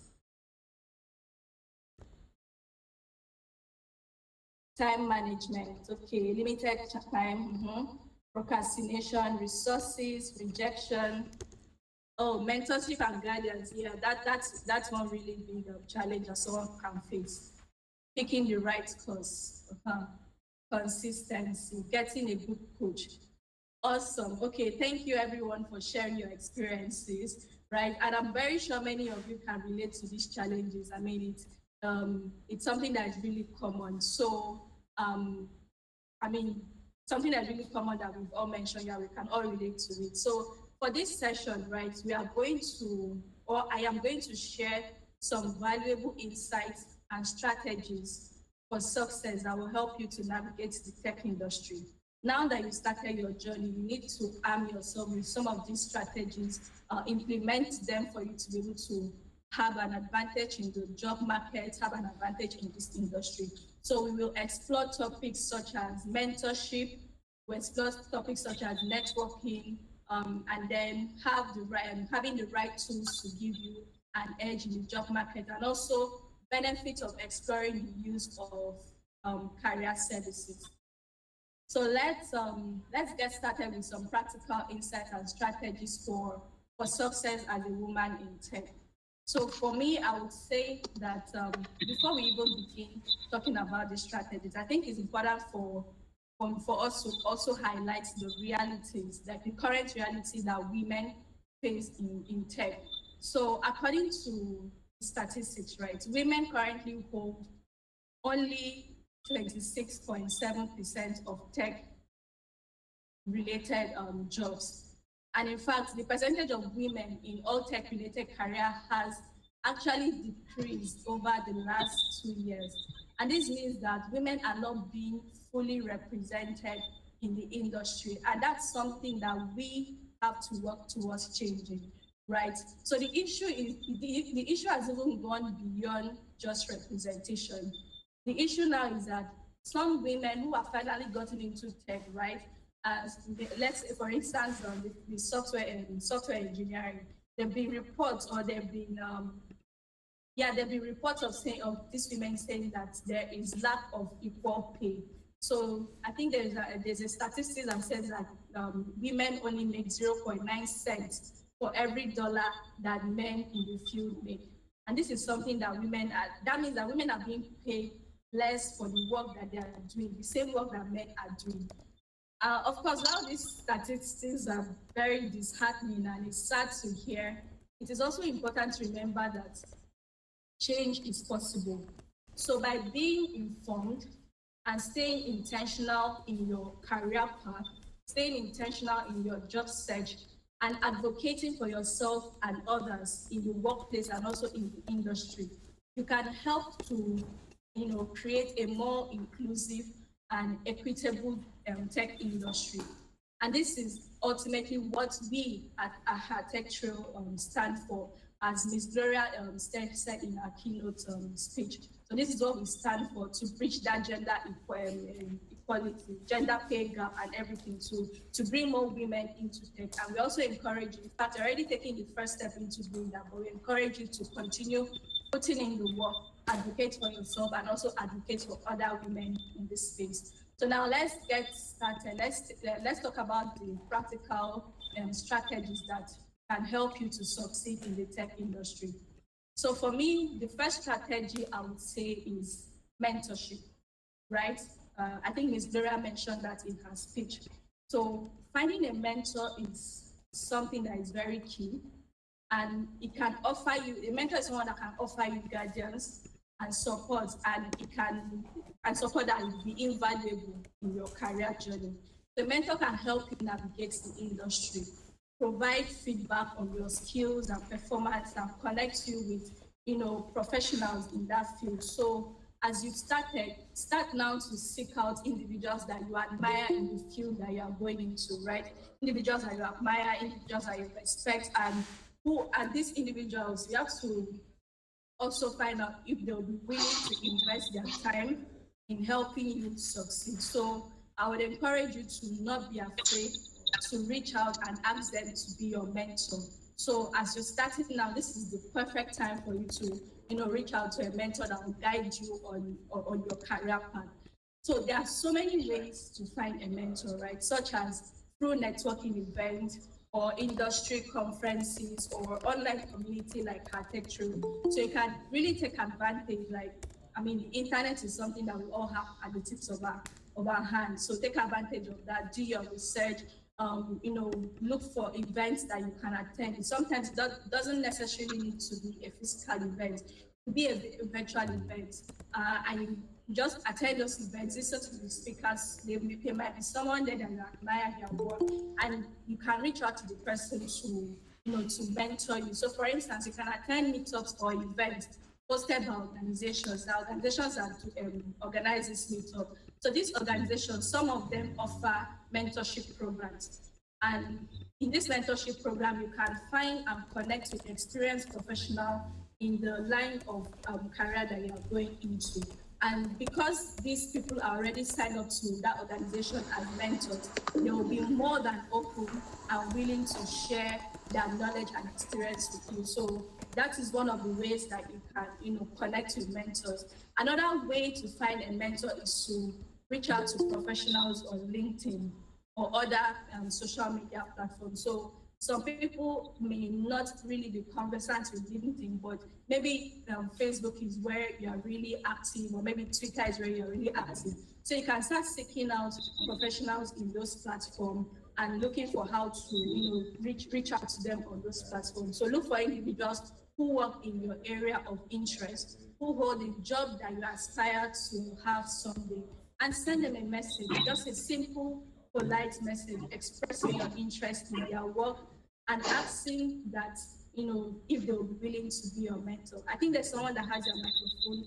S3: Time management, okay, limited time, procrastination, resources, rejection. Oh, mentorship and guidance, yeah, that's one really big challenge that someone can face. Picking the right course, consistency, getting a good coach. Awesome. Okay, thank you everyone for sharing your experiences, right? And I'm very sure many of you can relate to these challenges. It's something that is really common. So, something that's really common that we've all mentioned, yeah, we can all relate to it. So for this session, right, I am going to share some valuable insights and strategies for success that will help you to navigate the tech industry. Now that you started your journey, you need to arm yourself with some of these strategies, implement them for you to be able to have an advantage in the job market, have an advantage in this industry. So we will explore topics such as mentorship, we'll explore topics such as networking, and then having the right tools to give you an edge in the job market, and also benefits of exploring the use of career services. So let's get started with some practical insights and strategies for success as a woman in tech. So for me, I would say that before we even begin talking about the strategies, I think it's important for us to also highlight the realities, like the current reality that women face in tech. So according to statistics, right, women currently hold only 26.7% of tech-related jobs. And in fact, the percentage of women in all tech-related career has actually decreased over the last 2 years. And this means that women are not being fully represented in the industry. And that's something that we have to work towards changing, right? So the issue has even gone beyond just representation. The issue now is that some women who have finally gotten into tech, right? Let's say, for instance, the software engineering, there've been reports, or there've been reports of these women saying that there is lack of equal pay. So I think there's a statistic that says that women only make 0.9 cents for every dollar that men in the field make. And this is something that that means that women are being paid less for the work that they are doing, the same work that men are doing. Of course, while these statistics are very disheartening and it's sad to hear, it is also important to remember that change is possible. So by being informed and staying intentional in your career path, staying intentional in your job search, and advocating for yourself and others in the workplace and also in the industry, you can help to, create a more inclusive and equitable tech industry. And this is ultimately what we at HerTechTrail stand for, as Ms. Gloria said in our keynote speech. So this is what we stand for, to bridge that gender equality, gender pay gap and everything, to bring more women into tech. And we also encourage you, in fact, already taking the first step into doing that, but we encourage you to continue putting in the work, advocate for yourself, and also advocate for other women in this space. So now let's get started. Let's talk about the practical strategies that can help you to succeed in the tech industry. So for me, the first strategy I would say is mentorship, right? I think Ms. Gloria mentioned that in her speech. So finding a mentor is something that is very key, and it can offer you, a mentor is someone that can offer you guidance and support, and support that will be invaluable in your career journey. The mentor can help you navigate the industry, provide feedback on your skills and performance, and connect you with, professionals in that field. So as you've started, start now to seek out individuals that you admire in the field that you are going into, right? Individuals that you admire, individuals that you respect, and these individuals, you have to also find out if they'll be willing to invest their time in helping you succeed. So I would encourage you to not be afraid to reach out and ask them to be your mentor. So as you're starting now, this is the perfect time for you to, reach out to a mentor that will guide you on your career path. So there are so many ways to find a mentor, right? Such as through networking events or industry conferences or online community like HerTechTrail. So you can really take advantage, the internet is something that we all have at the tips of our hands. So take advantage of that, do your research, look for events that you can attend. Sometimes that doesn't necessarily need to be a physical event. It could be a virtual event. And you just attend those events, listen to the speakers. There might be someone there that you admire their work, and you can reach out to the person to mentor you. So for instance, you can attend meetups or events hosted by organizations that organize this meetup. So these organizations, some of them offer mentorship programs. And in this mentorship program, you can find and connect with experienced professionals in the line of career that you are going into. And because these people are already signed up to that organization as mentors, they will be more than open and willing to share their knowledge and experience with you. So that is one of the ways that you can, connect with mentors. Another way to find a mentor is to reach out to professionals on LinkedIn or other social media platforms. So some people may not really be conversant with LinkedIn, but maybe Facebook is where you're really active, or maybe Twitter is where you're really active. So you can start seeking out professionals in those platforms and looking for how to, reach out to them on those platforms. So look for individuals who work in your area of interest, who hold a job that you aspire to have someday, and send them a message, just a simple, polite message expressing your interest in their work and asking that, if they will be willing to be your mentor. I think there's someone that has their microphone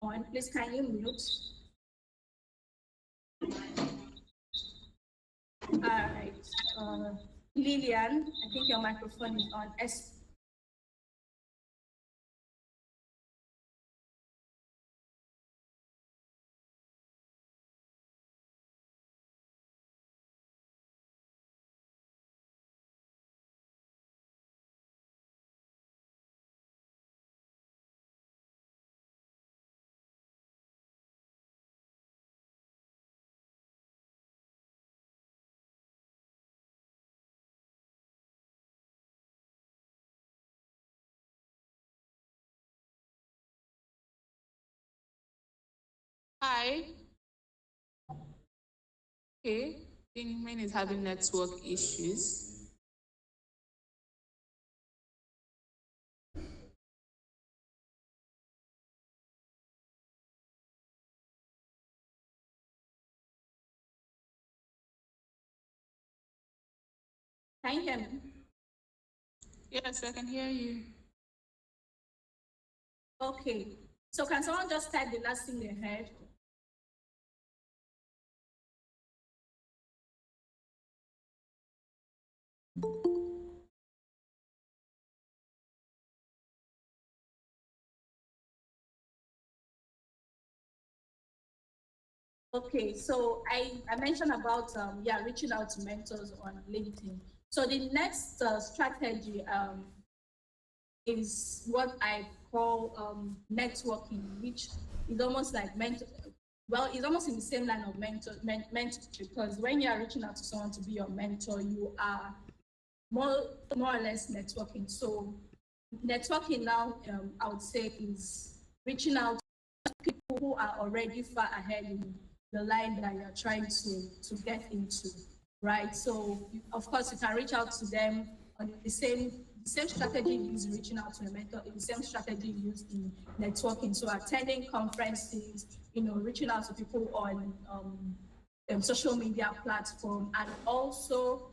S3: on. Please, can you mute? All right. Lillian, I think your microphone is on.
S1: Hi. Okay. I think mine is having network issues.
S3: Can you hear me?
S1: Yes, I can hear you.
S3: Okay. So can someone just type the last thing they heard? Okay, so I mentioned about reaching out to mentors on LinkedIn. So the next strategy is what I call networking, which is almost like mentor. Well, it's almost in the same line of mentorship, because when you are reaching out to someone to be your mentor, you are more or less networking. So networking now, I would say, is reaching out to people who are already far ahead in the line that you're trying to get into, right? So of course you can reach out to them on the same strategy used reaching out to a mentor is the same strategy used in networking. So attending conferences, reaching out to people on social media platform, and also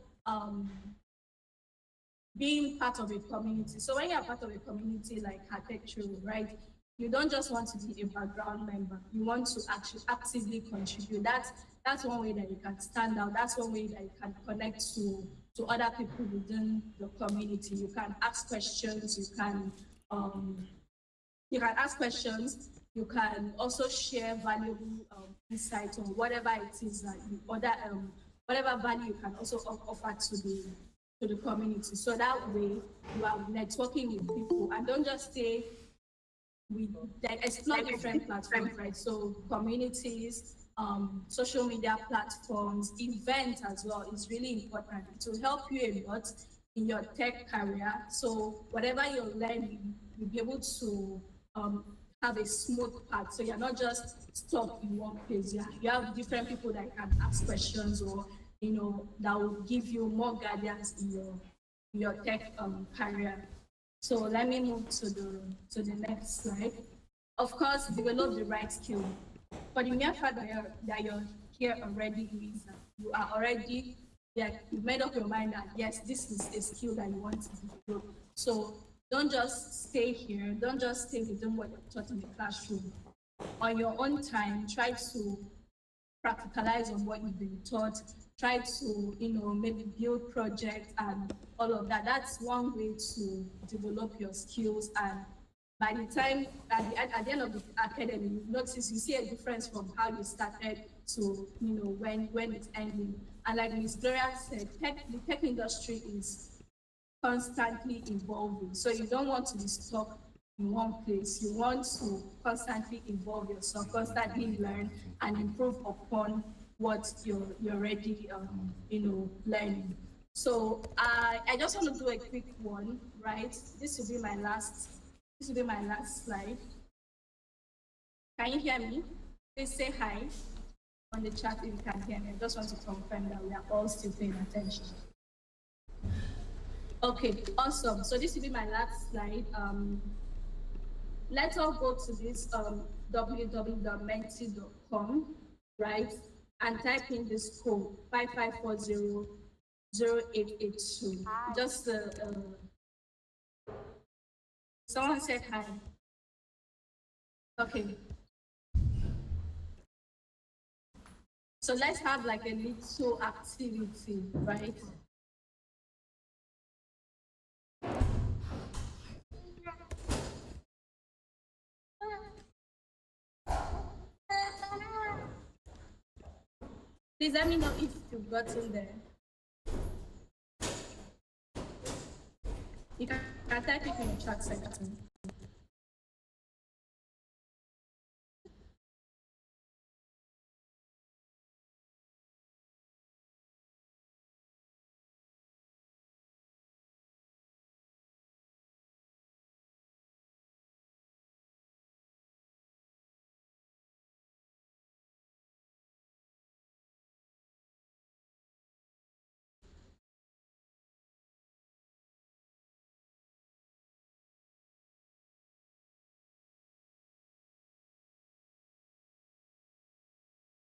S3: being part of a community. So when you're part of a community like HerTechTrail, right, you don't just want to be a background member. You want to actually actively contribute. That's one way that you can stand out. That's one way that you can connect to other people within the community. You can ask questions. You can ask questions. You can also share valuable insights on whatever it is that whatever value you can also offer to the community. So that way you are networking with people, and don't just stay with, like, explore different platforms, right? So communities, social media platforms, events as well is really important. It will help you a lot in your tech career. So whatever you're learning, you'll be able to have a smooth path. So you're not just stuck in one place. You have different people that can ask questions, or that will give you more guidance in your tech career. So let me move to the next slide. Of course, develop the right skill. For the mere fact that you're here already means that you are already, you've made up your mind that yes, this is a skill that you want to develop. So don't just stay here. Don't just stay within what you're taught in the classroom. On your own time, try to practicalize on what you've been taught, try to, maybe build projects and all of that. That's one way to develop your skills. And by the time, at the end of the academy, you notice, you see a difference from how you started to, when it's ending. And like Ms. Gloria said, the tech industry is constantly evolving. So you don't want to be stuck in one place. You want to constantly evolve yourself, constantly learn and improve upon what you're already learning. So I just want to do a quick one, right? This will be my last slide. Can you hear me? Please say hi on the chat if you can hear me. I just want to confirm that we are all still paying attention. Okay, awesome. So this will be my last slide. Let's all go to this www.menti.com, right? And type in this code 55400882. Just someone said hi. Okay. So let's have like a little activity, right? Please let me know if you've gotten there. You can type it in the chat section.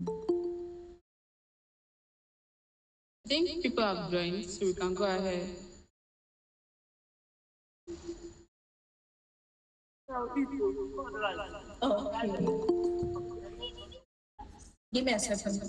S1: I think people have joined, so we can go ahead.
S3: Okay. Give me a second.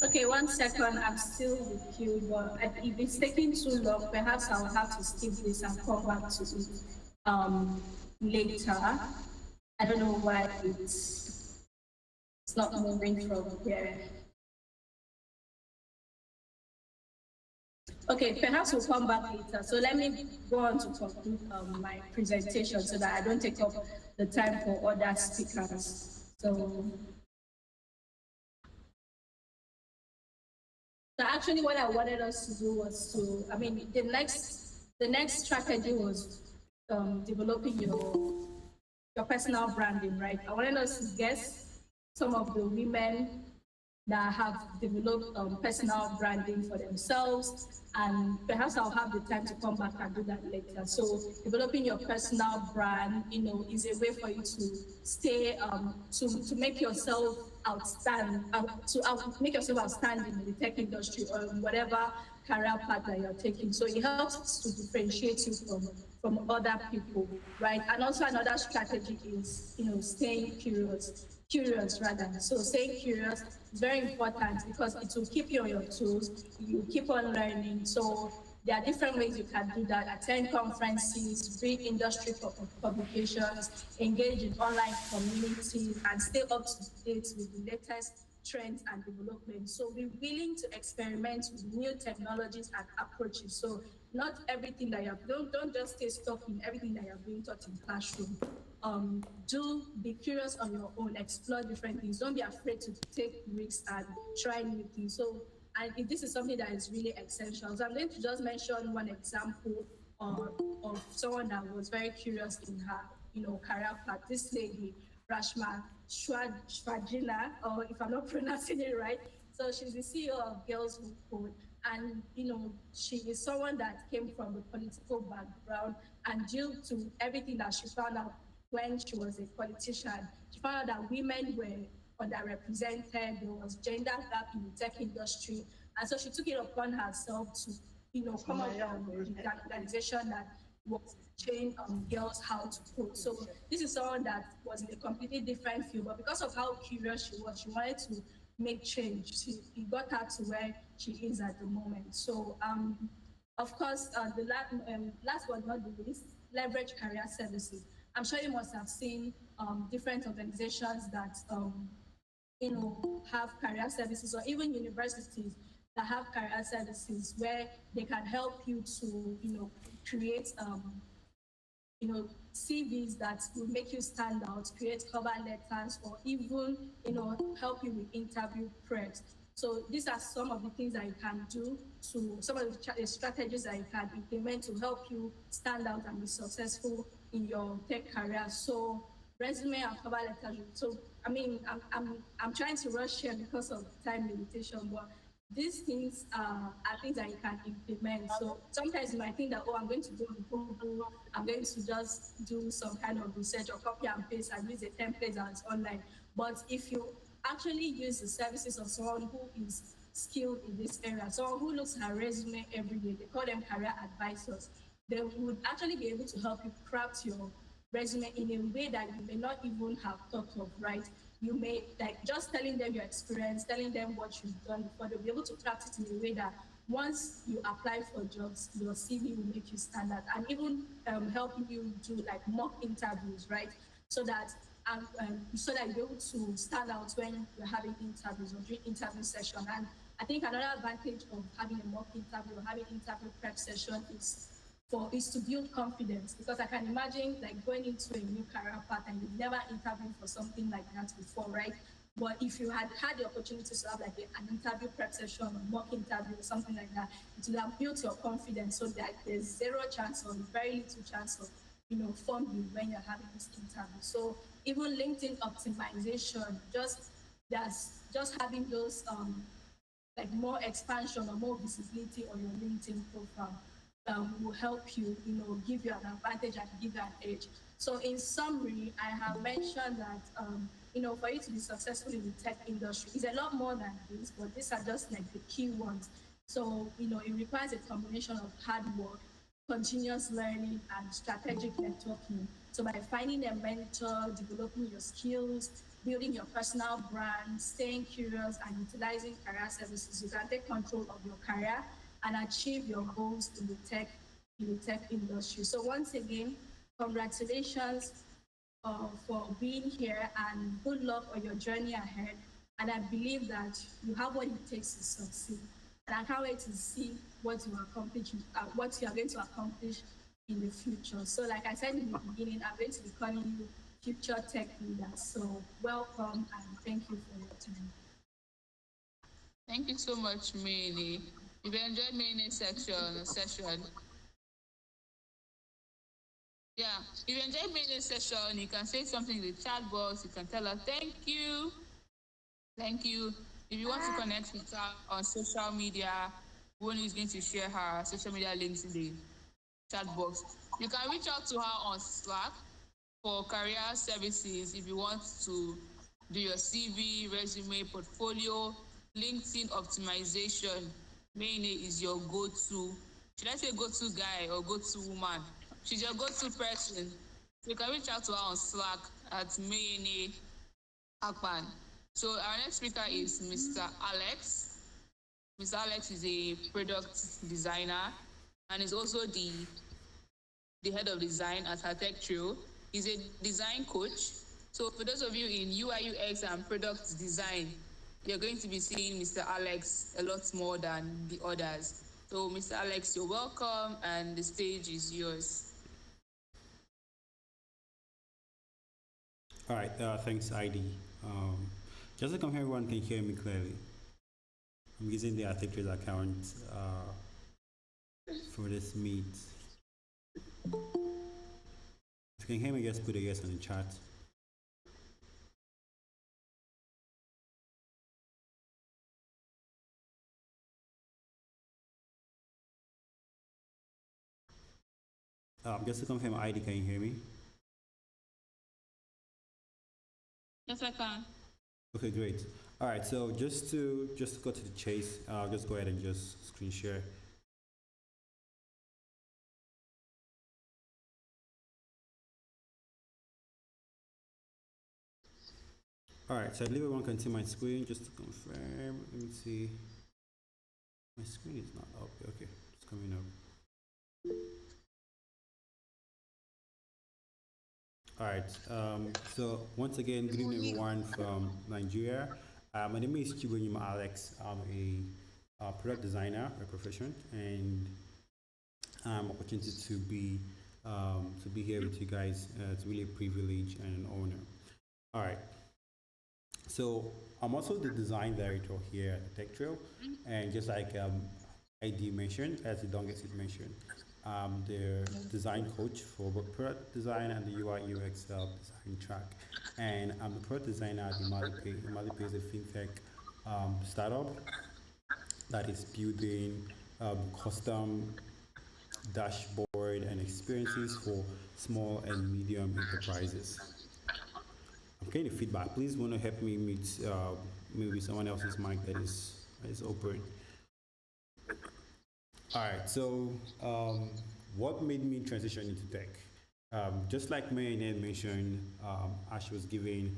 S3: Okay, 1 second. I'm still with you, but if it's taking too long, perhaps I'll have to skip this and come back to it later. I don't know why it's not moving from here. Okay, perhaps we'll come back later. So let me go on to conclude my presentation so that I don't take up the time for other speakers. So actually what I wanted us to do was to, the next strategy was developing your personal branding, right? I wanted us to guess some of the women that have developed personal branding for themselves, and perhaps I'll have the time to come back and do that later. So developing your personal brand, is a way for you to stay, to make yourself outstanding, make yourself outstanding in the tech industry or whatever career path that you're taking. So it helps to differentiate you from other people, right? And also another strategy is, staying curious rather. So staying curious is very important because it will keep you on your toes. You keep on learning. So there are different ways you can do that. Attend conferences, read industry publications, engage in online communities, and stay up to date with the latest trends and developments. So be willing to experiment with new technologies and approaches. So not everything that don't just stay stuck in everything that you're being taught in classroom. Do be curious on your own, explore different things. Don't be afraid to take risks and try new things. So, and this is something that is really essential. So I'm going to just mention one example of someone that was very curious in her, career path. This lady, Rashma Shwajina, or if I'm not pronouncing it right. So she's the CEO of Girls Who Code. And, she is someone that came from a political background, and due to everything that she found out when she was a politician, she found out that women were underrepresented, there was gender gap in the tech industry. And so she took it upon herself to, come up with an organization that was train girls how to code. So this is someone that was in a completely different field, but because of how curious she was, she wanted to make change. It got her to where she is at the moment. So, of course, the last but not the least, leverage career services. I'm sure you must have seen different organizations that have career services, or even universities that have career services where they can help you to create CVs that will make you stand out, create cover letters, or even, help you with interview preps. So these are some of the things that you can do, to some of the strategies that you can implement to help you stand out and be successful in your tech career. So resume and cover letters. So I'm trying to rush here because of time limitation, but these things are things that you can implement. So sometimes you might think that, I'm going to go on Google, I'm going to just do some kind of research or copy and paste and use a template that's online. But if you actually use the services of someone who is skilled in this area, someone who looks at resume every day, they call them career advisors, they would actually be able to help you craft your resume in a way that you may not even have thought of, right? You may, like, just telling them your experience, telling them what you've done before, they'll be able to craft it in a way that once you apply for jobs, your CV will make you stand out, and even helping you do like mock interviews, right? So that you're able to stand out when you're having interviews or during interview session. And I think another advantage of having a mock interview or having interview prep session is to build confidence, because I can imagine like going into a new career path and you've never interviewed for something like that before, right? But if you had had the opportunity to have like an interview prep session or mock interview or something like that, it will have built your confidence so that there's zero chance or very little chance of fumbling when you're having this interview. So even LinkedIn optimization, just having those like more expansion or more visibility on your LinkedIn profile will help you, give you an advantage and give you an edge. So in summary, I have mentioned that, for you to be successful in the tech industry, it's a lot more than this, but these are just like the key ones. So, it requires a combination of hard work, continuous learning, and strategic networking. So by finding a mentor, developing your skills, building your personal brand, staying curious, and utilizing career services, you can take control of your career and achieve your goals in the tech industry. So once again, congratulations for being here and good luck on your journey ahead. And I believe that you have what it takes to succeed. And I can't wait to see what what you are going to accomplish in the future. So, like I said in the beginning, I'm going to be calling you future tech leader. So, welcome and thank you for your time.
S1: Thank you so much, Mini. If you enjoyed Mini's session, yeah. If you enjoyed Mini's session, you can say something in the chat box. You can tell her thank you. Thank you. If you want to connect with her on social media, one is going to share her social media links in the chat box. You can reach out to her on Slack for career services if you want to do your CV, resume, portfolio, LinkedIn optimization. Mayne is your go-to. Should I say go-to guy or go-to woman? She's your go-to person. So you can reach out to her on Slack at Mayne Akpan. So our next speaker is Mr. Alex. Mr. Alex is a product designer and is also the head of design at HerTechTrail. He's a design coach. So for those of you in UI UX and product design, you're going to be seeing Mr. Alex a lot more than the others. So Mr. Alex, you're welcome and the stage is yours.
S4: All right, thanks, ID. Just to confirm everyone can hear me clearly. I'm using the HerTechTrail account for this meet. If you can hear me, just put a yes in the chat. Just to confirm, ID, can you hear me?
S1: Yes, I can.
S4: Okay, great. All right, so just to go to the chase, I'll just go ahead and just screen share. All right, so I believe everyone can see my screen. Just to confirm, let me see. My screen is not up. Okay, it's coming up. All right. So once again, good evening, everyone from Nigeria. My name is Chibunyima Alex. I'm a product designer by profession, and I'm opportunity to be here with you guys. It's really a privilege and an honor. All right. So I'm also the design director here at HerTechTrail, and just like ID mentioned, as the Dongus mentioned, the design coach for both product design and the UI UX design track. And I'm the product designer at Malipe. Malipe is a fintech startup that is building custom dashboard and experiences for small and medium enterprises. I'm getting feedback. Please want to help me mute maybe someone else's mic that is open. All right. So, what made me transition into tech? Just like Maynard mentioned, as she was giving,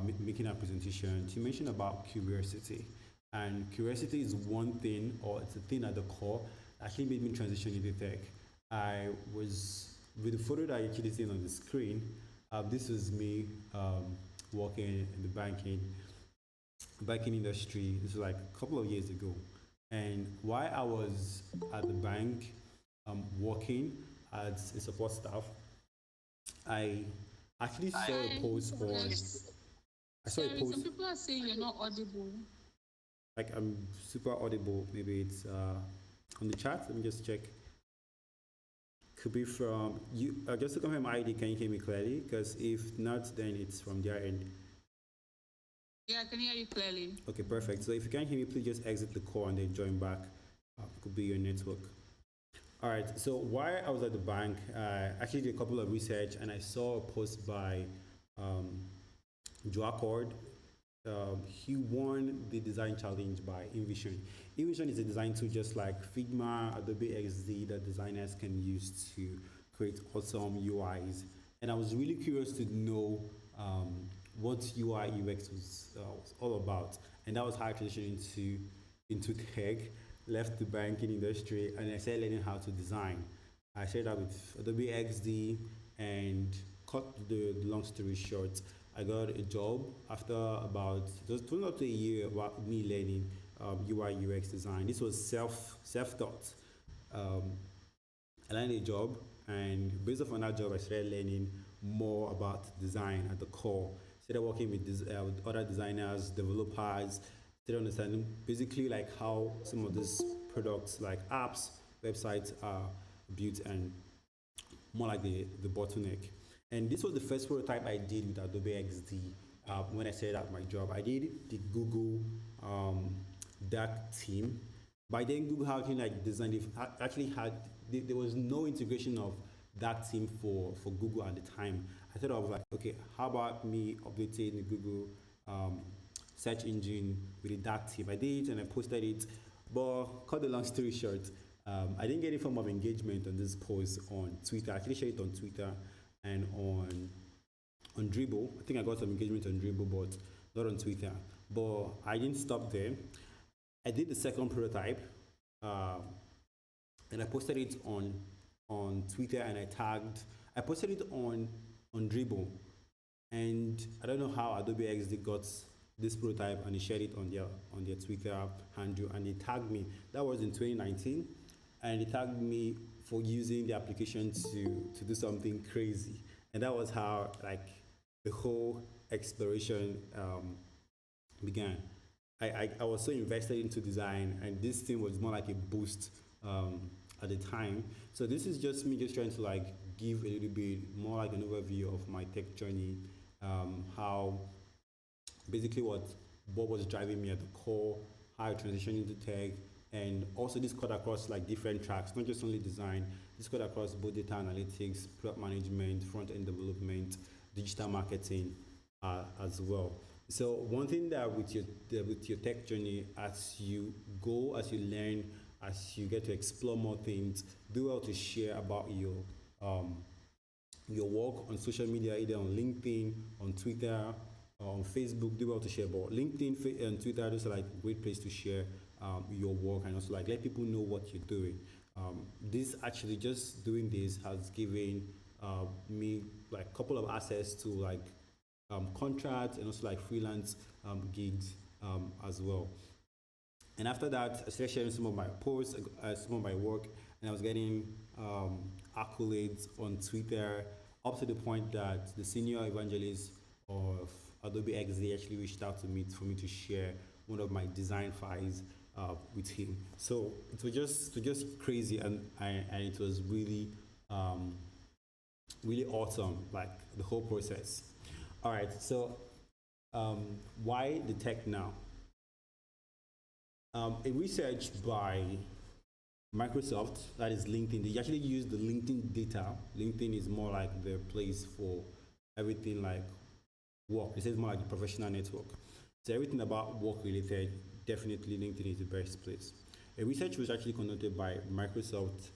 S4: making a presentation, she mentioned about curiosity. And curiosity is one thing, or it's a thing at the core, that actually made me transition into tech. I was, with the photo that you actually see on the screen, this was me working in the banking industry. This was like a couple of years ago. And while I was at the bank working as a support staff, I actually saw a post on I saw a
S1: Sorry, some
S4: post,
S1: people are saying you're not audible.
S4: like I'm super audible. Maybe it's on the chat. Let me just check. Could be from you. Just to confirm ID, can you hear me clearly? Because if not, then it's from their end.
S1: Yeah, I can hear you clearly.
S4: Okay, perfect. So if you can't hear me, please just exit the call and then join back. Could be your network. All right. So while I was at the bank, I actually did a couple of research and I saw a post by Joacord. He won the design challenge by InVision. InVision is a design tool just like Figma, Adobe XD that designers can use to create awesome UIs. And I was really curious to know what UI UX was all about. And that was how I transitioned into tech, left the banking industry, and I started learning how to design. I started out with Adobe XD and cut the long story short, I got a job after about it was not a year about me learning UI UX design. This was self taught. Um, I landed a job, and based off on that job, I started learning more about design at the core. Started working with other designers, developers, started understanding basically like how some of these products, like apps, websites, are built, and more like the bottleneck. And this was the first prototype I did with Adobe XD when I started at my job. I did the Google dark theme. By then, Google had like designed it, actually had there was no integration of that theme for Google at the time. I thought I was like, okay, how about me updating the Google search engine with a dark theme? I did it and I posted it, but cut the long story short, I didn't get any form of engagement on this post on Twitter. I actually shared it on Twitter and on Dribble. I think I got some engagement on Dribble, but not on Twitter. But I didn't stop there. I did the second prototype, and I posted it on Twitter, and I posted it on Dribble, and I don't know how Adobe XD got this prototype and they shared it on their Twitter handle, and they tagged me. That was in 2019, and they tagged me for using the application to do something crazy, and that was how like the whole exploration began. I was so invested into design, and this thing was more like a boost at the time. So this is just me just trying to like give a little bit more like an overview of my tech journey, how basically what was driving me at the core, how I transitioned into tech, and also this cut across like different tracks, not just only design. This cut across both data analytics, product management, front end development, digital marketing as well. So one thing that with your tech journey, as you go, as you learn, as you get to explore more things, do well to share about your work on social media, either on LinkedIn, on Twitter, or on Facebook. Do well to share. But LinkedIn and Twitter, those are like a great place to share your work, and also like let people know what you're doing. This actually just doing this has given me like a couple of access to like contracts and also like freelance gigs as well. And after that, I started sharing some of my posts, some of my work, and I was getting accolades on Twitter, up to the point that the senior evangelist of Adobe XD actually reached out to me for me to share one of my design files with him. So it was just crazy, and it was really really awesome, like the whole process. All right, so why the tech now? A research by Microsoft, that is LinkedIn, they actually use the LinkedIn data. LinkedIn is more like the place for everything like work. It says more like a professional network. So everything about work related, definitely LinkedIn is the best place. A research was actually conducted by Microsoft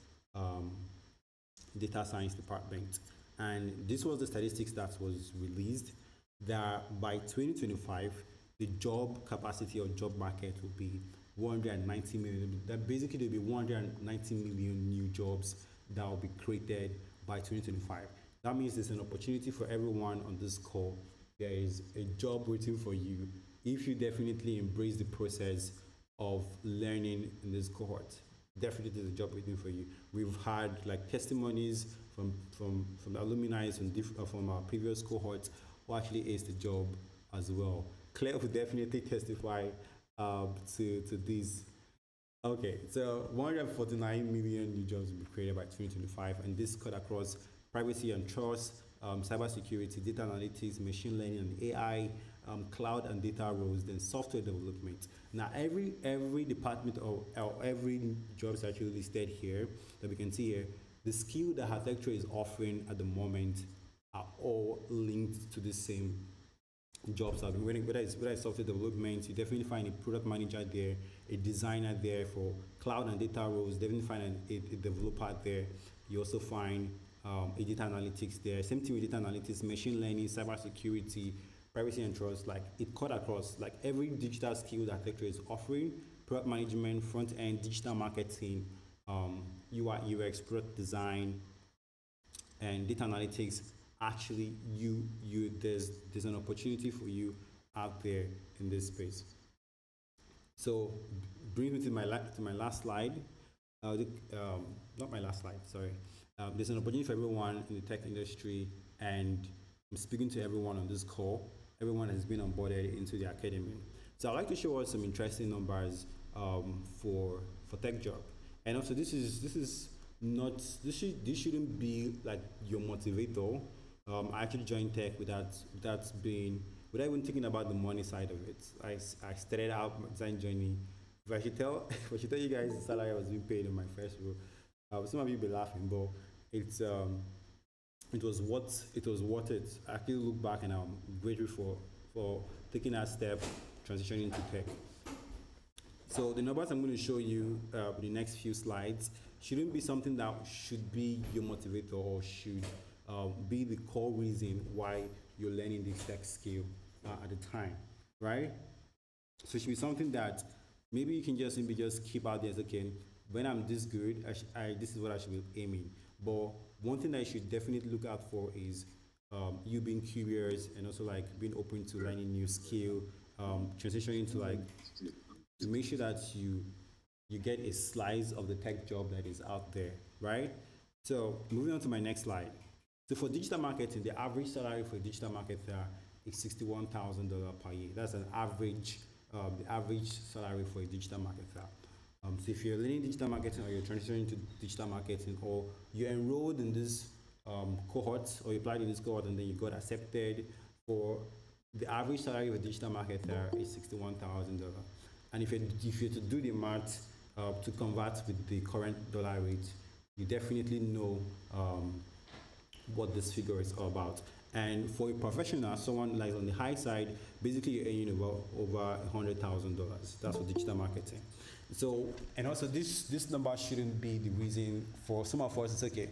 S4: data science department, and this was the statistics that was released that by 2025 the job capacity or job market will be 190 million. That basically there will be 190 million new jobs that will be created by 2025. That means there's an opportunity for everyone on this call. There is a job waiting for you if you definitely embrace the process of learning in this cohort. Definitely there's a job waiting for you. We've had like testimonies from the alumni from our previous cohorts who actually aced the job as well. Claire will definitely testify to this. Okay, so 149 million new jobs will be created by 2025, and this cut across privacy and trust, cybersecurity, data analytics, machine learning, and AI, cloud and data roles, then software development. Now, every department or every job is actually listed here that we can see here. The skill that HerTechTrail is offering at the moment are all linked to the same jobs. Whether it's software development, you definitely find a product manager there, a designer there for cloud and data roles. Definitely find a developer there. You also find a data analytics there. Same thing with data analytics, machine learning, cybersecurity, privacy and trust. Like it cut across like every digital skill that Vector is offering: product management, front end, digital marketing, UI, UX, product design, and data analytics. Actually, there's an opportunity for you out there in this space. So, bring me to my last slide. Not my last slide. Sorry. There's an opportunity for everyone in the tech industry, and I'm speaking to everyone on this call. Everyone has been onboarded into the academy. So I'd like to show us some interesting numbers for tech job. And also, this shouldn't be like your motivator. I actually joined tech without even thinking about the money side of it. I started out my design journey. If I should tell if I should tell you guys the salary I was being paid in my first role, some of you be laughing, but it's it was worth it. I actually look back and I'm grateful for taking that step, transitioning to tech. So the numbers I'm going to show you in the next few slides shouldn't be something that should be your motivator or should be the core reason why you're learning this tech skill at the time, right? So it should be something that maybe you can just keep out there as, okay, when I'm this good, this is what I should be aiming. But one thing that you should definitely look out for is you being curious and also like being open to learning new skill, transitioning to like to make sure that you get a slice of the tech job that is out there, right? So moving on to my next slide. So for digital marketing, the average salary for a digital marketer is $61,000 per year. That's the average salary for a digital marketer. So if you're learning digital marketing or you're transitioning to digital marketing or you're enrolled in this cohort or you applied in this cohort and then you got accepted, for the average salary of a digital marketer is $61,000. And if you're to do the math to convert with the current dollar rate, you definitely know what this figure is all about. And for a professional, someone like on the high side, basically you're earning about over $100,000. That's for digital marketing. So, and also this number shouldn't be the reason for some of us. It's okay.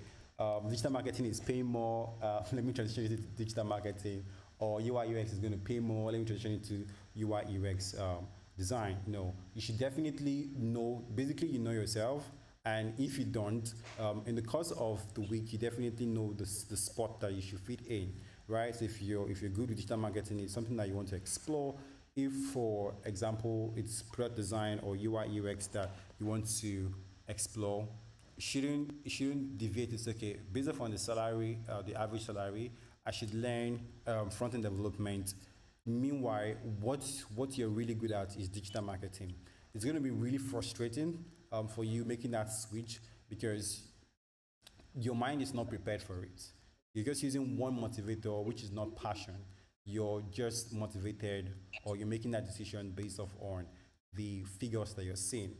S4: Digital marketing is paying more. Let me transition to digital marketing, or UI UX is going to pay more. Let me transition to UI UX design. No, you should definitely know. Basically, you know yourself. And if you don't, in the course of the week, you definitely know the spot that you should fit in, right? So if you're good with digital marketing, it's something that you want to explore. If, for example, it's product design or UI UX that you want to explore, it shouldn't deviate. It's okay. Based on the salary, the average salary, I should learn front-end development. Meanwhile, what you're really good at is digital marketing. It's going to be really frustrating for you making that switch because your mind is not prepared for it. You're just using one motivator, which is not passion. You're just motivated or you're making that decision based off on the figures that you're seeing.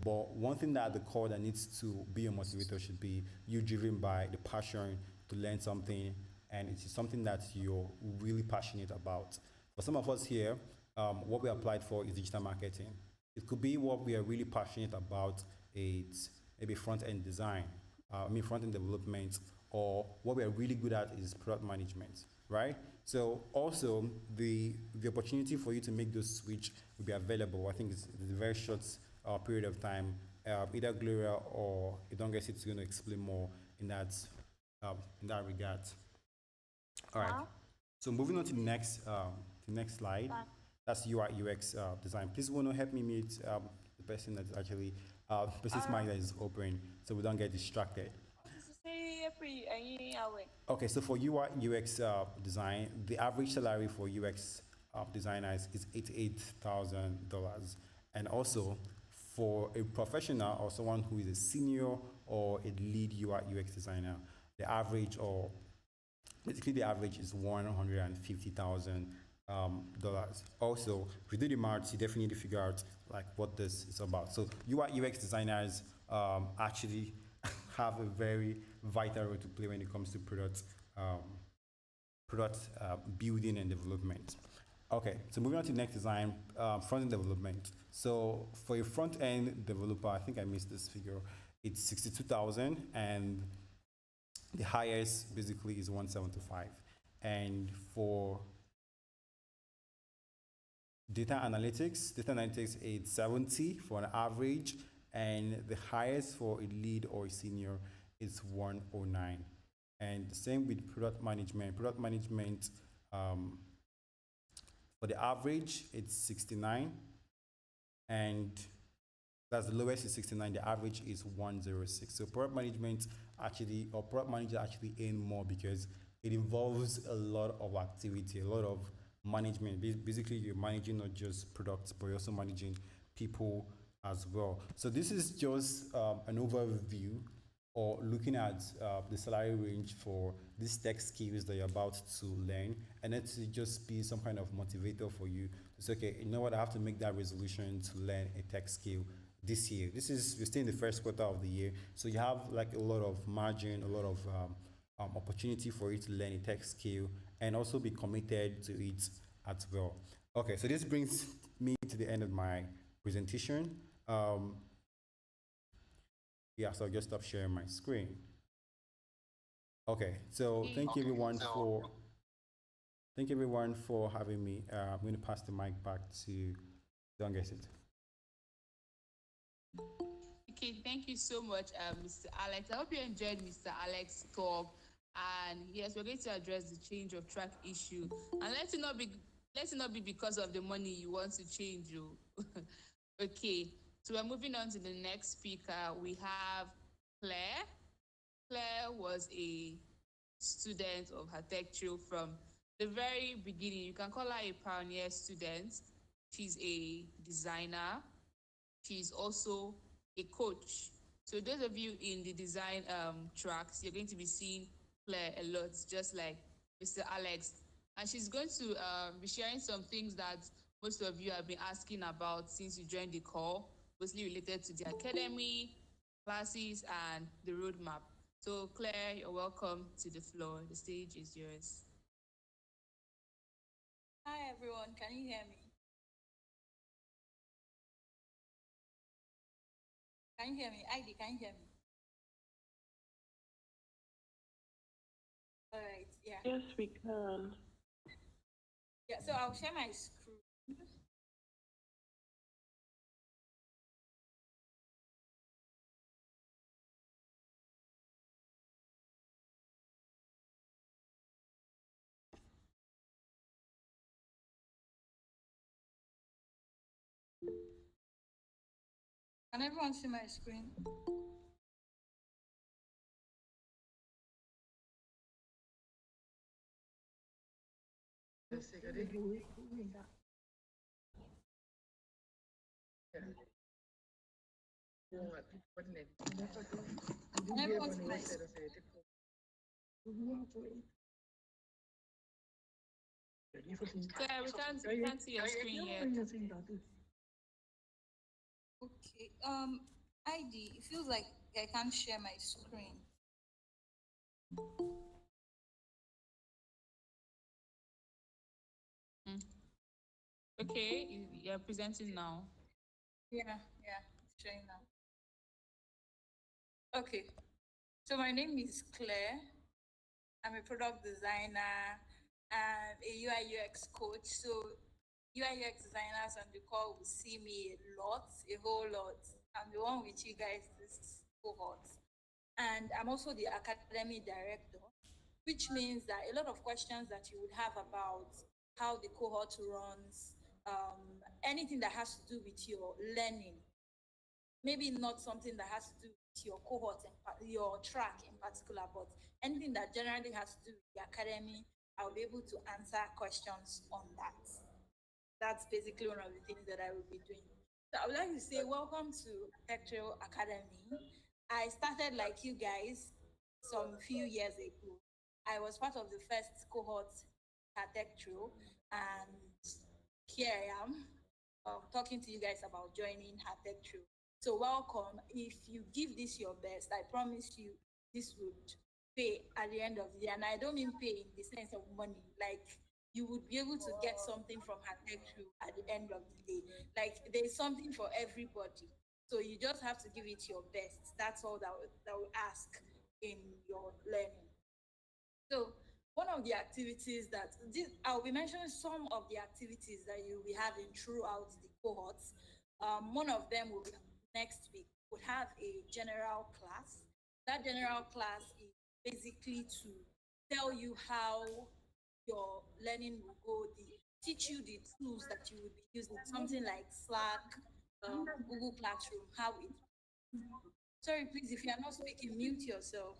S4: But one thing that at the core that needs to be a motivator should be you driven by the passion to learn something, and it's something that you're really passionate about. For some of us here, what we applied for is digital marketing. It could be what we are really passionate about. It's maybe front-end design, front-end development, or what we are really good at is product management, right? So also the opportunity for you to make those switch will be available. I think it's a very short period of time. Either Gloria or Idonges is going to explain more in that regard. All right. So moving on to the next slide. That's UI UX design. Please want to help me meet the person that's actually person's mind that is open, so we don't get distracted. Okay, so for UI UX design, the average salary for UX designer is $88,000. And also for a professional or someone who is a senior or a lead UI UX designer, the average or basically the average is $150,000. Also, if you do the maths, you definitely figure out like what this is about. So UI UX designers actually have a very vital role to play when it comes to product building and development. Okay, so moving on to the next design, front-end development. So for a front-end developer, I think I missed this figure. It's 62,000, and the highest basically is 175. And for data analytics is 70 for an average, and the highest for a lead or a senior is 109. And the same with product management. Product management, for the average, it's 69, and that's the lowest is 69. The average is 106. So product management actually, or product manager actually earn more because it involves a lot of activity, a lot of management. Basically, you're managing not just products, but you're also managing people as well. So this is just an overview or looking at the salary range for these tech skills that you're about to learn, and it to just be some kind of motivator for you to say, okay, you know what, I have to make that resolution to learn a tech skill this year. We're still in the first quarter of the year, so you have like a lot of margin, a lot of opportunity for you to learn a tech skill and also be committed to it as well. Okay, so this brings me to the end of my presentation. Yeah, so I'll just stop sharing my screen. Okay, so thank you everyone for having me. I'm going to pass the mic back to Don't Get It.
S1: Okay, thank you so much, Mr. Alex. I hope you enjoyed Mr. Alex's talk. And yes, we're going to address the change of track issue. And let it not be because of the money you want to change you. Okay, so we're moving on to the next speaker. We have Claire. Claire was a student of HerTechTrail from the very beginning. You can call her a pioneer student. She's a designer. She's also a coach. So those of you in the design tracks, you're going to be seeing Claire a lot, just like Mr. Alex. And she's going to be sharing some things that most of you have been asking about since you joined the call, mostly related to the academy, classes, and the roadmap. So Claire, you're welcome to the floor. The stage is yours.
S5: Hi everyone, can you hear me? Can you hear me? ID, can you hear me? All right, yeah.
S6: Yes, we can.
S5: Yeah, so I'll share my screen. Can everyone see my screen? Can everyone see my screen?
S1: Claire, we can't see your screen yet.
S5: Okay. ID, it feels like I can't share my screen.
S1: Okay, you're presenting now.
S5: Yeah, it's showing now. Okay. So my name is Claire. I'm a product designer and a UI UX coach. So UI UX designers on the call will see me a whole lot. I'm the one with you guys this cohort. And I'm also the academy director, which means that a lot of questions that you would have about how the cohort runs, anything that has to do with your learning, maybe not something that has to do with your cohort, your track in particular, but anything that generally has to do with the academy, I'll be able to answer questions on that. that's basically one of the things that I will be doing. So I would like to say welcome to HerTechTrail Academy. I started like you guys some few years ago. I was part of the first cohort at HerTechTrail, and here I am talking to you guys about joining HerTechTrail. So welcome. If you give this your best, I promise you this would pay at the end of the day. And I don't mean pay in the sense of money, like you would be able to get something from her tech crew at the end of the day. Like there's something for everybody. So you just have to give it your best. That's all that we ask in your learning. So one of the activities that I'll be mentioning some of the activities that you'll be having throughout the cohorts. One of them will be next week. We'll have a general class. That general class is basically to tell you how your learning will go, teach you the tools that you will be using, something like Slack, Google Classroom, how it. Sorry, please, if you are not speaking, mute yourself.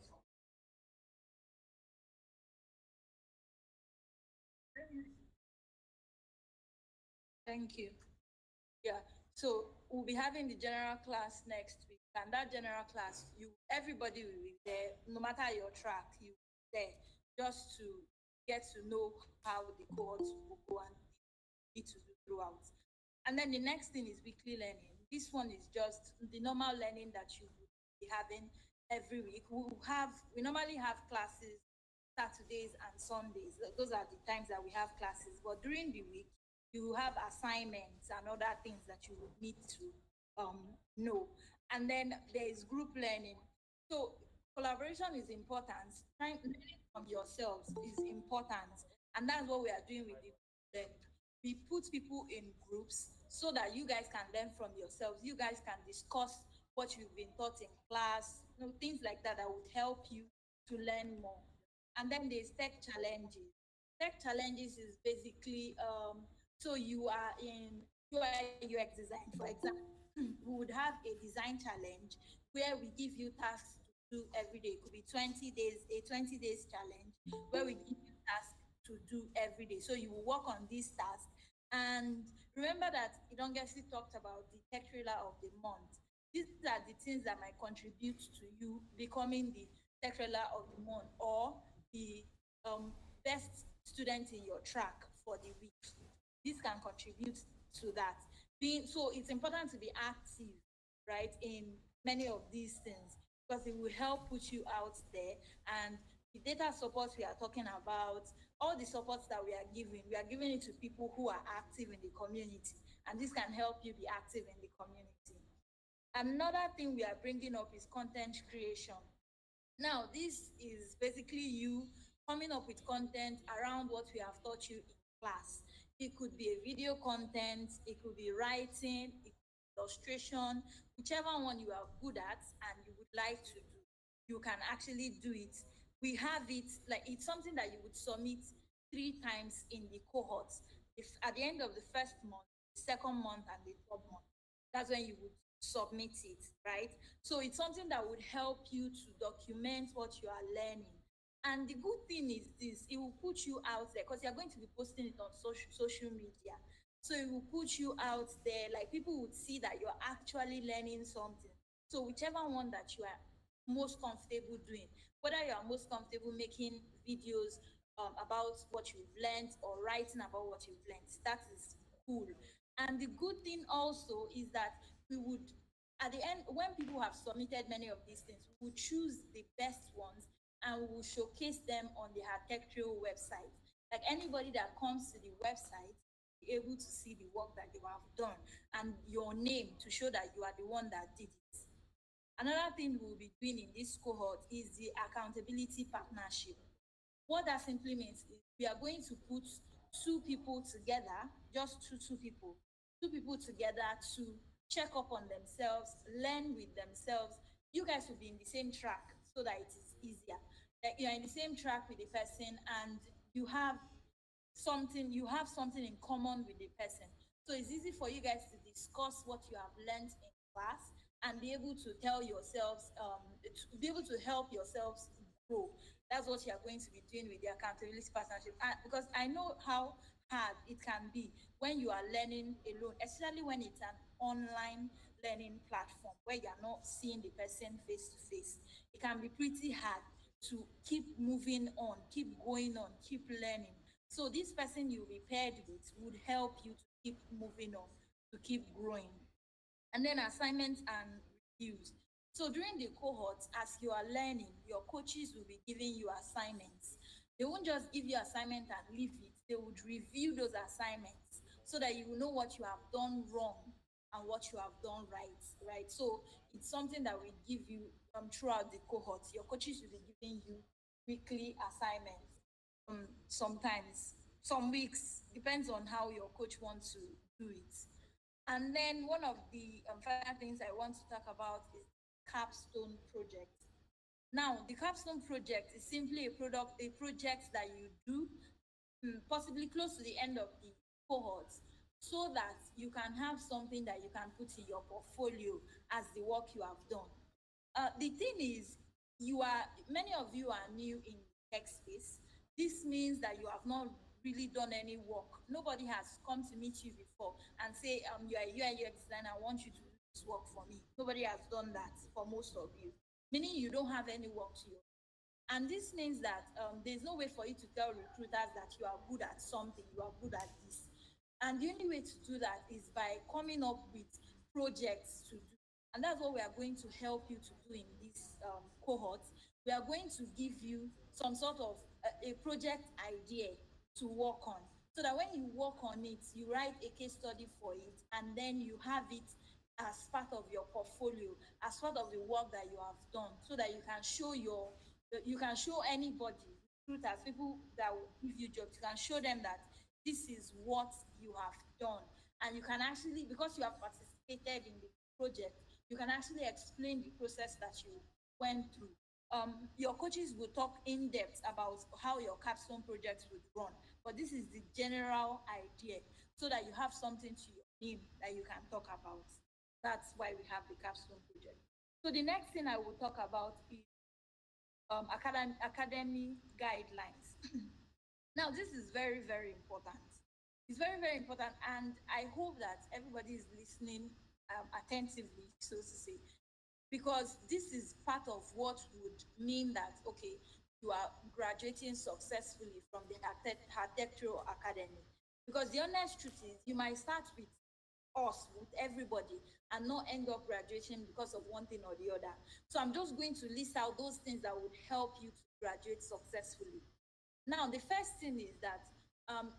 S5: Thank you. Yeah. So we'll be having the general class next week, and that general class, everybody will be there, no matter your track, you there just to get to know how the cohorts will go and need to do throughout. And then the next thing is weekly learning. This one is just the normal learning that you will be having every week. We normally have classes Saturdays and Sundays. Those are the times that we have classes. But during the week, you have assignments and other things that you would need to know. And then there is group learning. So collaboration is important. Learning from yourselves is important. And that's what we are doing with the learning. We put people in groups so that you guys can learn from yourselves. You guys can discuss what you've been taught in class, things like that that would help you to learn more. And then there's tech challenges. Tech challenges is basically so you are in UI UX design, for example, we would have a design challenge where we give you tasks to do every day. It could be 20 days, a 20 days challenge where we give you tasks to do every day. So you will work on these tasks. And remember that Idongesi talked about the tech trailer of the month. These are the things that might contribute to you becoming the tech trailer of the month or the best student in your track for the week. This can contribute to that. So it's important to be active, right, in many of these things because it will help put you out there. And the data support we are talking about, all the supports that we are giving it to people who are active in the community. And this can help you be active in the community. Another thing we are bringing up is content creation. Now, this is basically you coming up with content around what we have taught you in class. It could be a video content, it could be writing, it could be illustration, whichever one you are good at and you would like to do, you can actually do it. We have it, like it's something that you would submit 3 times in the cohorts. If at the end of the first month, the second month, and the third month, that's when you would submit it, right? So it's something that would help you to document what you are learning. And the good thing is this, it will put you out there because you're going to be posting it on social media. So it will put you out there, like people would see that you're actually learning something. So whichever one that you are most comfortable doing, whether you are most comfortable making videos about what you've learned or writing about what you've learned, that is cool. And the good thing also is that we would, at the end, when people have submitted many of these things, we will choose the best ones and we will showcase them on the HerTechTrail website. Like anybody that comes to the website, be able to see the work that you have done and your name to show that you are the one that did it. Another thing we'll be doing in this cohort is the accountability partnership. What that simply means is we are going to put 2 people together, just two people together to check up on themselves, learn with themselves. You guys will be in the same track so that it is easier. Like you're in the same track with the person and you have something in common with the person. So it's easy for you guys to discuss what you have learned in class and be able to tell yourselves, to be able to help yourselves grow. That's what you are going to be doing with the accountability partnership. Because I know how hard it can be when you are learning alone, especially when it's an online learning platform where you're not seeing the person face to face. It can be pretty hard to keep moving on, keep going on, keep learning. So this person you be paired with would help you to keep moving on, to keep growing. And then assignments and reviews. So during the cohorts, as you are learning, your coaches will be giving you assignments. They won't just give you assignment and leave it. They would review those assignments so that you will know what you have done wrong and what you have done right, right? So it's something that we give you throughout the cohorts. Your coaches will be giving you weekly assignments. Sometimes, some weeks, depends on how your coach wants to do it. And then one of the final things I want to talk about is capstone project. Now, the capstone project is simply a project that you do, possibly close to the end of the cohort, so that you can have something that you can put in your portfolio as the work you have done. The thing is, many of you are new in tech space. This means that you have not really done any work. Nobody has come to meet you before and say, you are a UI UX designer, I want you to do this work for me. Nobody has done that for most of you, meaning you don't have any work to you. And this means that there's no way for you to tell recruiters that you are good at something, you are good at this. And the only way to do that is by coming up with projects to do. And that's what we are going to help you to do in this cohort. We are going to give you some sort of a project idea to work on, so that when you work on it, you write a case study for it, and then you have it as part of your portfolio, as part of the work that you have done, so that you can show anybody, recruiters, people that will give you jobs, you can show them that this is what you have done. And you can actually, because you have participated in the project, you can actually explain the process that you went through. Your coaches will talk in depth about how your capstone project would run, but this is the general idea, so that you have something to your name that you can talk about. That's why we have the capstone project. So the next thing I will talk about is academy guidelines. Now, this is very, very important. It's very, very important, and I hope that everybody is listening attentively, so to say, because this is part of what would mean that, okay, you are graduating successfully from the HerTechTrail Academy. Because the honest truth is, you might start with us, with everybody, and not end up graduating because of one thing or the other. So I'm just going to list out those things that would help you to graduate successfully. Now, the first thing is that,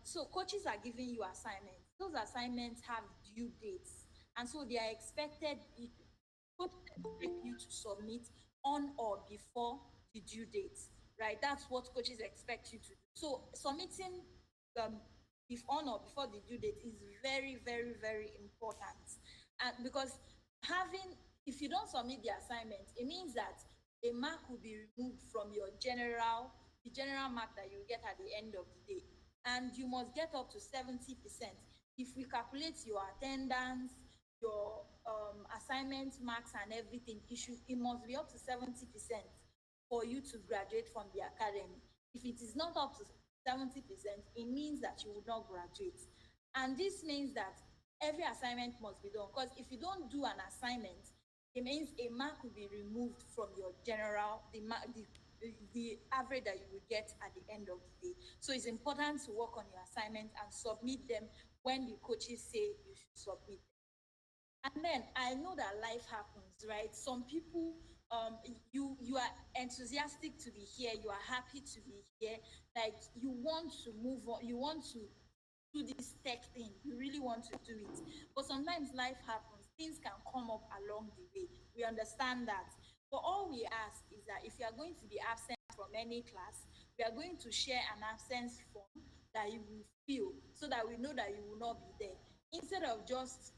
S5: so coaches are giving you assignments. Those assignments have due dates. And so they are expected, coaches expect you to submit on or before the due date, right? That's what coaches expect you to do. So submitting if on or before the due date is very, very, very important. And because if you don't submit the assignment, it means that a mark will be removed from the general mark that you get at the end of the day. And you must get up to 70%. If we calculate your attendance, your assignment marks and everything, it must be up to 70% for you to graduate from the academy. If it is not up to 70%, it means that you will not graduate. And this means that every assignment must be done, because if you don't do an assignment, it means a mark will be removed from your general, the average that you will get at the end of the day. So it's important to work on your assignment and submit them when the coaches say you should submit them. And then I know that life happens, right? Some people, you are enthusiastic to be here, you are happy to be here, like you want to move on, you want to do this tech thing, you really want to do it. But sometimes life happens, things can come up along the way. We understand that. But all we ask is that if you are going to be absent from any class, we are going to share an absence form that you will fill, so that we know that you will not be there. Instead of just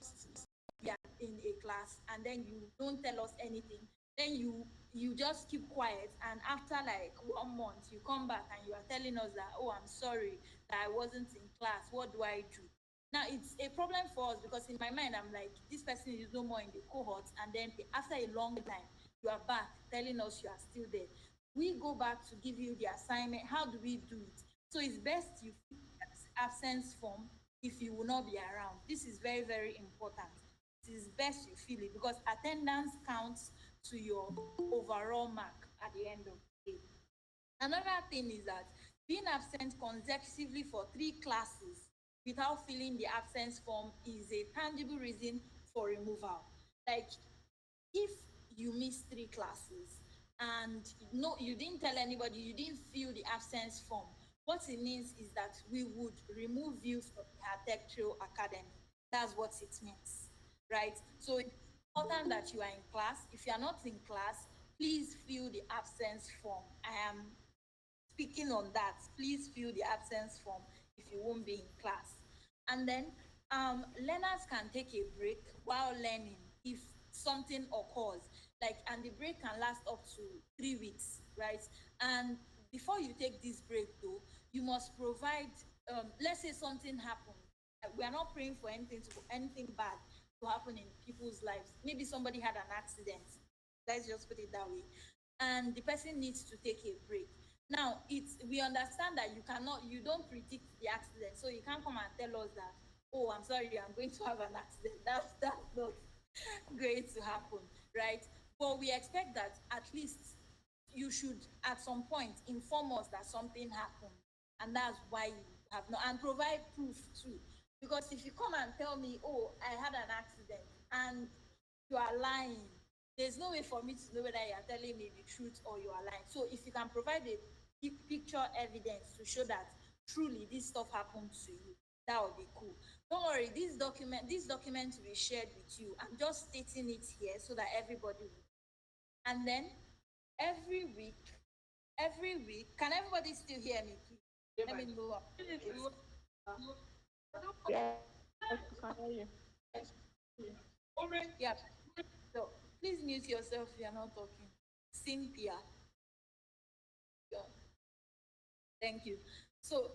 S5: we are in a class and then you don't tell us anything, then you just keep quiet, and after like 1 month you come back and you are telling us that, oh, I'm sorry that I wasn't in class, what do I do? Now it's a problem for us, because in my mind I'm like, this person is no more in the cohort, and then after a long time you are back telling us you are still there. We go back to give you the assignment. How do we do it? So it's best you absence form if you will not be around. This is very, very important. It is best you feel it because attendance counts to your overall mark at the end of the day. Another thing is that being absent consecutively for 3 classes without filling the absence form is a tangible reason for removal. Like if you miss 3 classes and no, you didn't tell anybody, you didn't fill the absence form, what it means is that we would remove you from the HerTechTrail Academy. That's what it means, right? So it's important that you are in class. If you are not in class, please fill the absence form. I am speaking on that. Please fill the absence form if you won't be in class. And then learners can take a break while learning if something occurs, like, and the break can last up to 3 weeks, right? And before you take this break though, you must provide, let's say something happened. We are not praying for anything bad to happen in people's lives. Maybe somebody had an accident. Let's just put it that way. And the person needs to take a break. Now, we understand that you don't predict the accident, so you can't come and tell us that, oh, I'm sorry, I'm going to have an accident. That's not going to happen, right? But we expect that at least you should, at some point, inform us that something happened, and that's why you have not, and provide proof too. Because if you come and tell me, oh, I had an accident, and you are lying, there's no way for me to know whether you are telling me the truth or you are lying. So if you can provide a picture evidence to show that truly this stuff happened to you, that would be cool. Don't worry, this document will be shared with you. I'm just stating it here so that everybody will. And then every week, can everybody still hear me, please? Let me know.
S1: Yeah, I can hear you.
S5: Yeah. So please mute yourself if you're not talking. Cynthia. Yeah. Thank you. So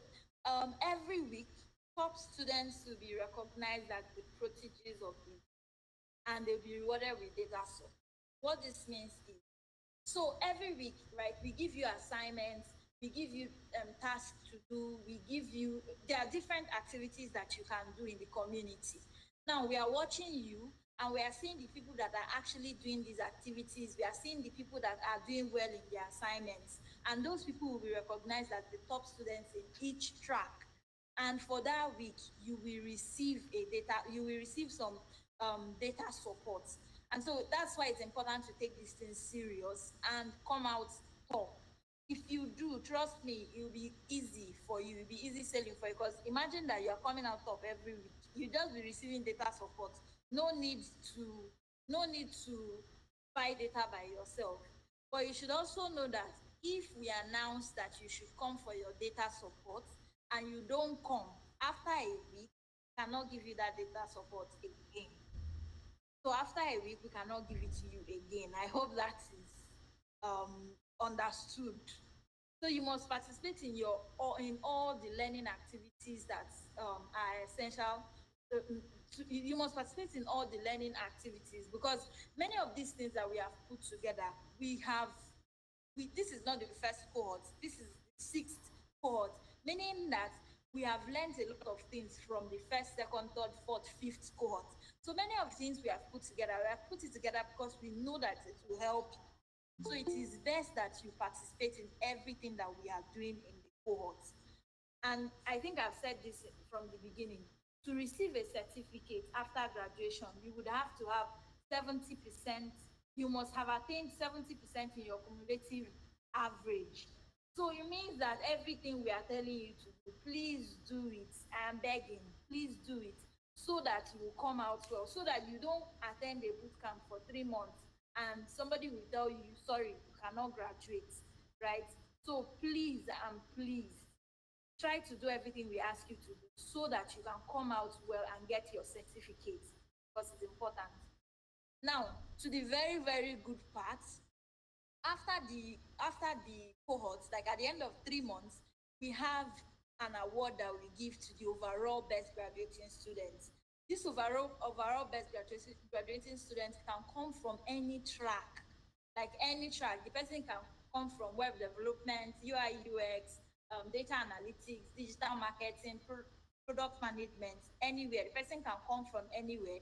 S5: every week, top students will be recognized as the proteges of the, and they'll be rewarded with data. So what this means is, so every week, right, we give you assignments, we give you tasks to do, there are different activities that you can do in the community. Now we are watching you and we are seeing the people that are actually doing these activities. We are seeing the people that are doing well in their assignments. And those people will be recognized as the top students in each track. And for that week, you will receive some data support. And so that's why it's important to take these things serious and come out top. If you do, trust me, it will be easy for you. It will be easy selling for you. Because imagine that you are coming out top every week. You just be receiving data support. No need to buy data by yourself. But you should also know that if we announce that you should come for your data support and you don't come, after a week, we cannot give you that data support again. So after a week, we cannot give it to you again. I hope that is understood. So you must participate in all the learning activities that are essential. You must participate in all the learning activities because many of these things that we have put together, this is not the first cohort, this is the 6th cohort, meaning that we have learned a lot of things from the first, second, third, fourth, 5th cohort. So many of the things we have put together, because we know that it will help. So it is best that you participate in everything that we are doing in the cohort. And I think I've said this from the beginning. To receive a certificate after graduation, you would have to have 70%, you must have attained 70% in your cumulative average. So it means that everything we are telling you to do, please do it. I am begging, please do it so that you will come out well, so that you don't attend a boot camp for 3 months and somebody will tell you, sorry, you cannot graduate, right? So please and please, try to do everything we ask you to do so that you can come out well and get your certificate because it's important. Now, to the very, very good part, after the cohorts, like at the end of 3 months, we have an award that we give to the overall best graduating students. This overall best graduating students can come from any track, like any track. The person can come from web development, UI UX, data analytics, digital marketing, product management, anywhere. The person can come from anywhere.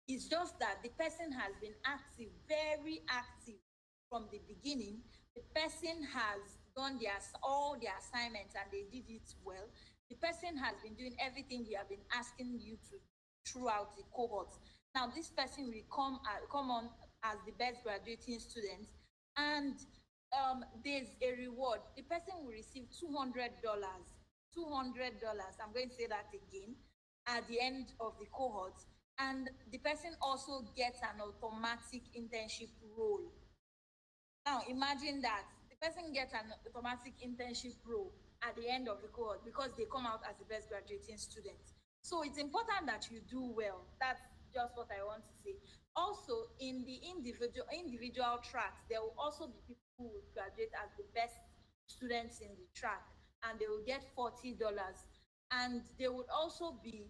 S5: It's just that the person has been active, very active from the beginning. The person has done all their assignments and they did it well. The person has been doing everything we have been asking you to throughout the cohort. Now, this person will come on as the best graduating student, and there's a reward. The person will receive $200. $200. I'm going to say that again at the end of the cohort. And the person also gets an automatic internship role. Now, imagine that the person gets an automatic internship role at the end of the cohort because they come out as the best graduating student. So it's important that you do well. That's just what I want to say. Also, in the individual tracks, there will also be people who will graduate as the best students in the track, and they will get $40. And there would also be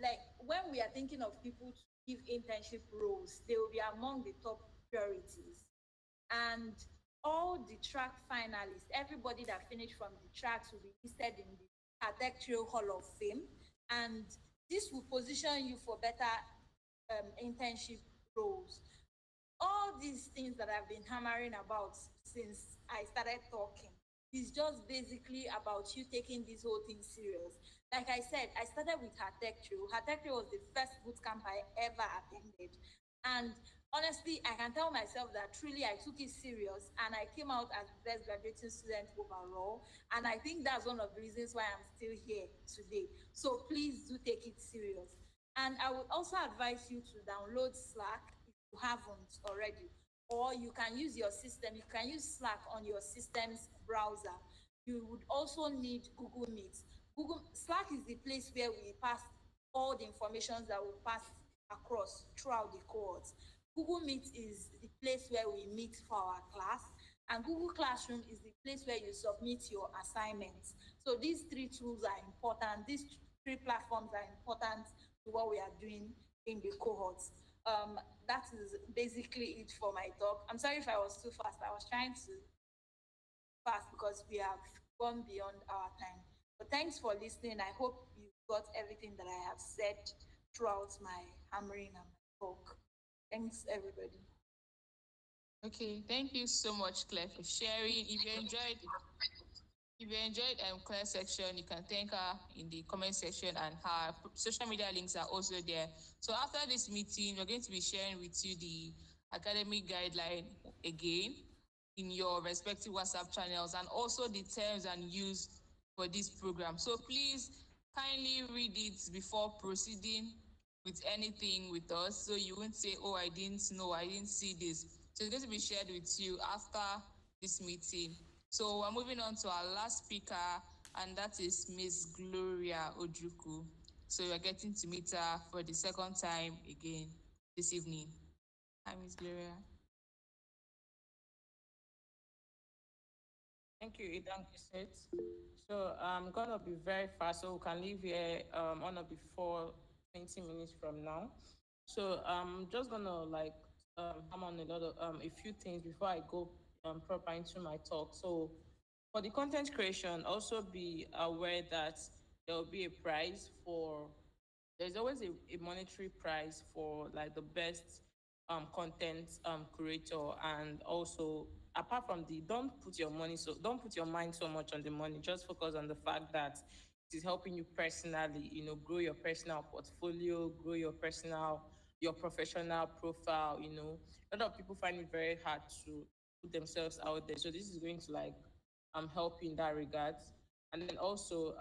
S5: like when we are thinking of people to give internship roles, they will be among the top priorities. And all the track finalists, everybody that finished from the tracks will be listed in the HerTechTrail Hall of Fame. And this will position you for better internship roles. All these things that I've been hammering about since I started talking is just basically about you taking this whole thing serious. Like I said, I started with HerTechTrail. HerTechTrail was the first bootcamp I ever attended. And honestly, I can tell myself that truly I took it serious and I came out as the best graduating student overall. And I think that's one of the reasons why I'm still here today. So please do take it serious. And I would also advise you to download Slack if you haven't already. Or you can use your system, you can use Slack on your system's browser. You would also need Google Meet. Slack is the place where we pass all the information that we pass across throughout the cohorts. Google Meet is the place where we meet for our class, and Google Classroom is the place where you submit your assignments. So these three tools are important. These three platforms are important to what we are doing in the cohorts. That is basically it for my talk. I'm sorry if I was too fast. I was trying to fast because we have gone beyond our time. But thanks for listening. I hope you got everything that I have said throughout my hammering and my talk. Thanks, everybody.
S1: Okay, thank you so much, Claire, for sharing. If you enjoyed Claire's section, you can thank her in the comment section, and her social media links are also there. So after this meeting, we're going to be sharing with you the academic guideline again in your respective WhatsApp channels, and also the terms and use for this program. So please kindly read it before proceeding with anything with us, so you won't say, oh, I didn't know, I didn't see this. So it's going to be shared with you after this meeting. So we're moving on to our last speaker, and that is Miss Gloria Ojuku. So you're getting to meet her for the second time again this evening. Hi, Miss Gloria.
S2: Thank you, Idan Kiset. So I'm gonna be very fast, so we can leave here on or before 20 minutes from now. So I'm just gonna like come on a few things before I go proper into my talk. So for the content creation, also be aware that there will be a prize for. There's always a monetary prize for like the best content creator, and also apart from the don't put your mind so much on the money. Just focus on the fact that it is helping you personally, grow your personal portfolio, grow your professional profile. A lot of people find it very hard to put themselves out there, so this is going to like help you in that regard. And then also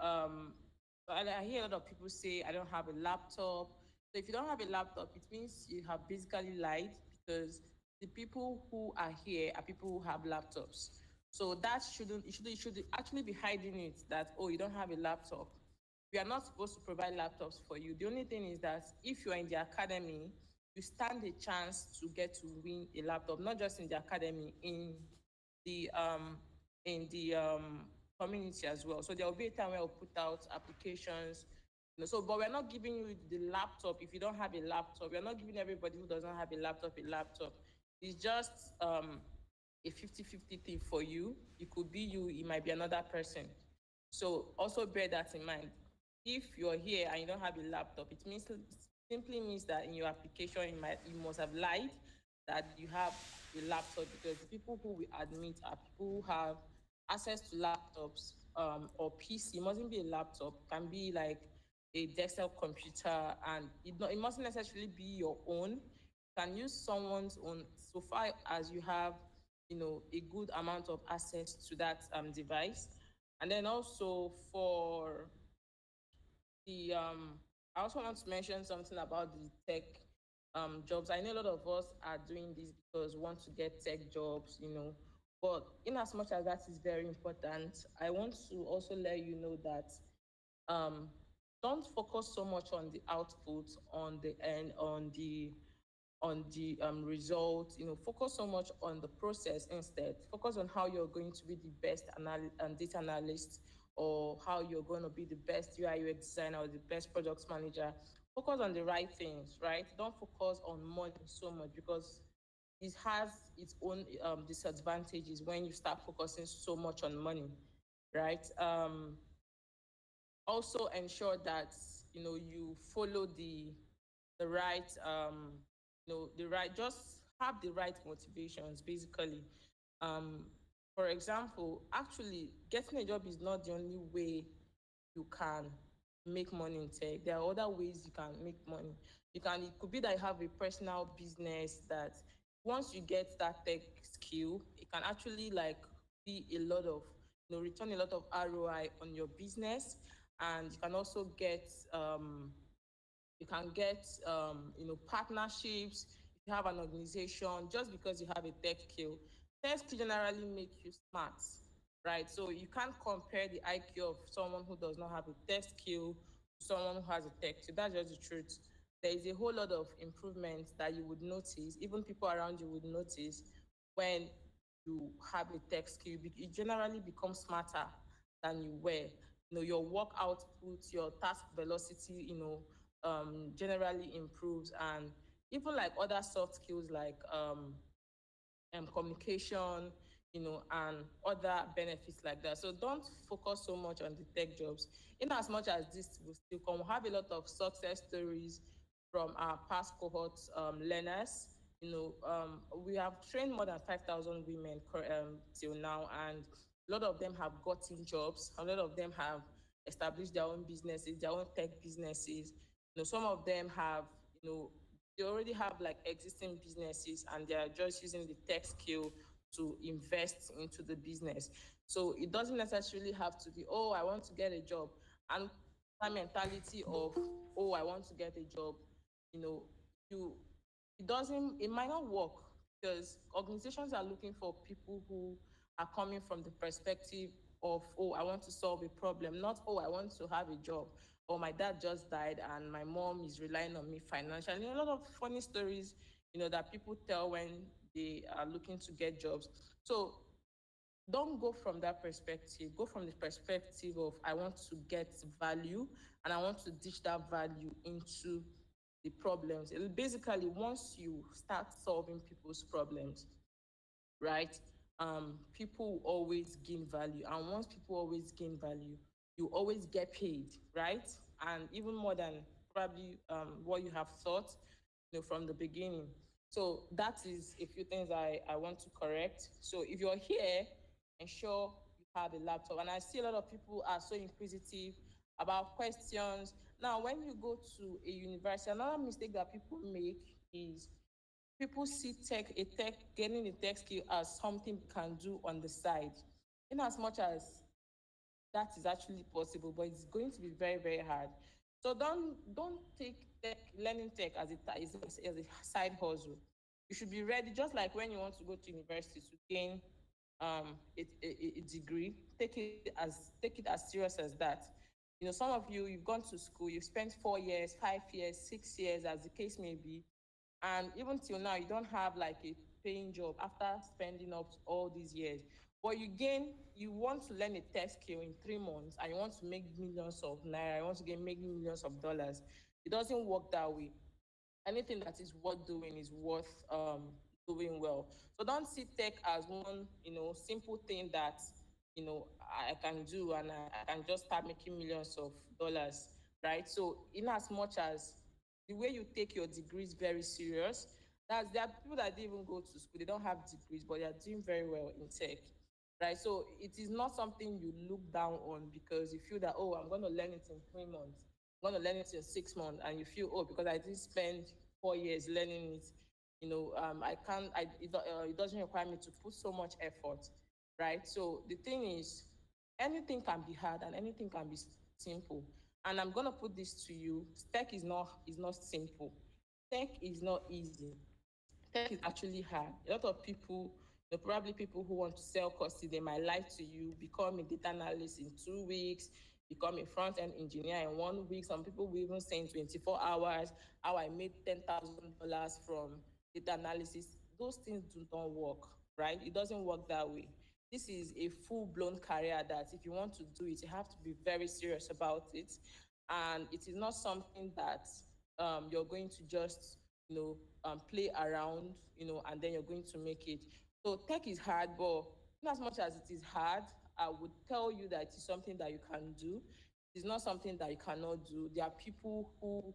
S2: I hear a lot of people say I don't have a laptop. So if you don't have a laptop, it means you have basically lied, because the people who are here are people who have laptops. So that you should actually be hiding it, that, oh, you don't have a laptop. We are not supposed to provide laptops for you. The only thing is that if you are in the academy, you stand a chance to get to win a laptop, not just in the academy, the um in the community as well. So there will be a time where we'll put out applications. But we're not giving you the laptop if you don't have a laptop. We're not giving everybody who doesn't have a laptop a laptop. It's just a 50-50 thing for you. It could be you, it might be another person. So also bear that in mind. If you're here and you don't have a laptop, simply means that in your application you must have lied that you have a laptop, because the people who we admit are people who have access to laptops, or PC. It mustn't be a laptop, it can be like a desktop computer, and it mustn't necessarily be your own. You can use someone's own so far as you have, a good amount of access to that device. And then also for the I also want to mention something about the tech jobs. I know a lot of us are doing this because we want to get tech jobs, but in as much as that is very important, I want to also let you know that um, don't focus so much on the output, on the end, on the results. Focus so much on the process instead. Focus on how you're going to be the best data analyst, or how you're going to be the best UI UX designer or the best product manager. Focus on the right things, right? Don't focus on money so much, because it has its own disadvantages when you start focusing so much on money, right? Also ensure that you follow the right the right just have the right motivations, basically. um for example, actually getting a job is not the only way you can make money in tech. There are other ways you can make money. It could be that you have a personal business that once you get that tech skill, it can actually like be a lot of, return a lot of ROI on your business. And you can get partnerships. If you have an organization, just because you have a tech skill generally make you smart, right? So you can't compare the IQ of someone who does not have a tech skill to someone who has a tech skill. That's just the truth. There is a whole lot of improvements that you would notice, even people around you would notice, when you have a tech skill. You generally become smarter than you were. Your work output, your task velocity, generally improves. And even like other soft skills like communication, and other benefits like that. So don't focus so much on the tech jobs. In as much as this will still come, we have a lot of success stories from our past cohorts learners. We have trained more than 5,000 women till now, and a lot of them have gotten jobs. A lot of them have established their own businesses, their own tech businesses. Some of them have, they already have like existing businesses, and they are just using the tech skill to invest into the business. So it doesn't necessarily have to be, oh, I want to get a job. And that mentality of, oh, I want to get a job, you know, you it might not work, because organizations are looking for people who are coming from the perspective of, oh, I want to solve a problem, not, oh, I want to have a job, or my dad just died and my mom is relying on me financially. A lot of funny stories, that people tell when they are looking to get jobs. So don't go from that perspective. Go from the perspective of, I want to get value, and I want to dish that value into the problems. Basically, once you start solving people's problems, right? People always gain value, and once people always gain value, you always get paid, right? And even more than probably what you have thought, from the beginning. So that is a few things I want to correct. So if you're here, ensure you have a laptop. And I see a lot of people are so inquisitive about questions. Now, when you go to a university, another mistake that people make is people see getting a tech skill as something you can do on the side. In as much as that is actually possible, but it's going to be very, very hard. So don't take learning tech as a side hustle. You should be ready, just like when you want to go to university to gain a degree. Take it as serious as that. Some of you've gone to school, you've spent 4 years, 5 years, 6 years, as the case may be, and even till now you don't have like a paying job after spending up all these years. But you want to learn a tech skill in 3 months, and you want to make millions of naira, you want to make millions of dollars. It doesn't work that way. Anything that is worth doing is worth doing well. So don't see tech as one simple thing that I can do, and I can just start making millions of dollars, right? So in as much as the way you take your degrees very serious, there are people that didn't even go to school, they don't have degrees, but they are doing very well in tech, right? So it is not something you look down on because you feel that, oh, I'm going to learn it in 3 months, I'm going to learn it in 6 months, and you feel, oh, because I didn't spend 4 years learning it, I can't, it doesn't require me to put so much effort, right? So the thing is, anything can be hard and anything can be simple. And I'm gonna put this to you: tech is not simple. Tech is not easy. Tech is actually hard. A lot of people, probably people who want to sell courses, they might lie to you, become a data analyst in 2 weeks, become a front-end engineer in 1 week. Some people will even say in 24 hours, how I made $10,000 from data analysis. Those things do not work, right? It doesn't work that way. This is a full-blown career that if you want to do it, you have to be very serious about it. And it is not something that you're going to just play around, and then you're going to make it. So tech is hard, but in as much as it is hard, I would tell you that it is something that you can do. It's not something that you cannot do. There are people who,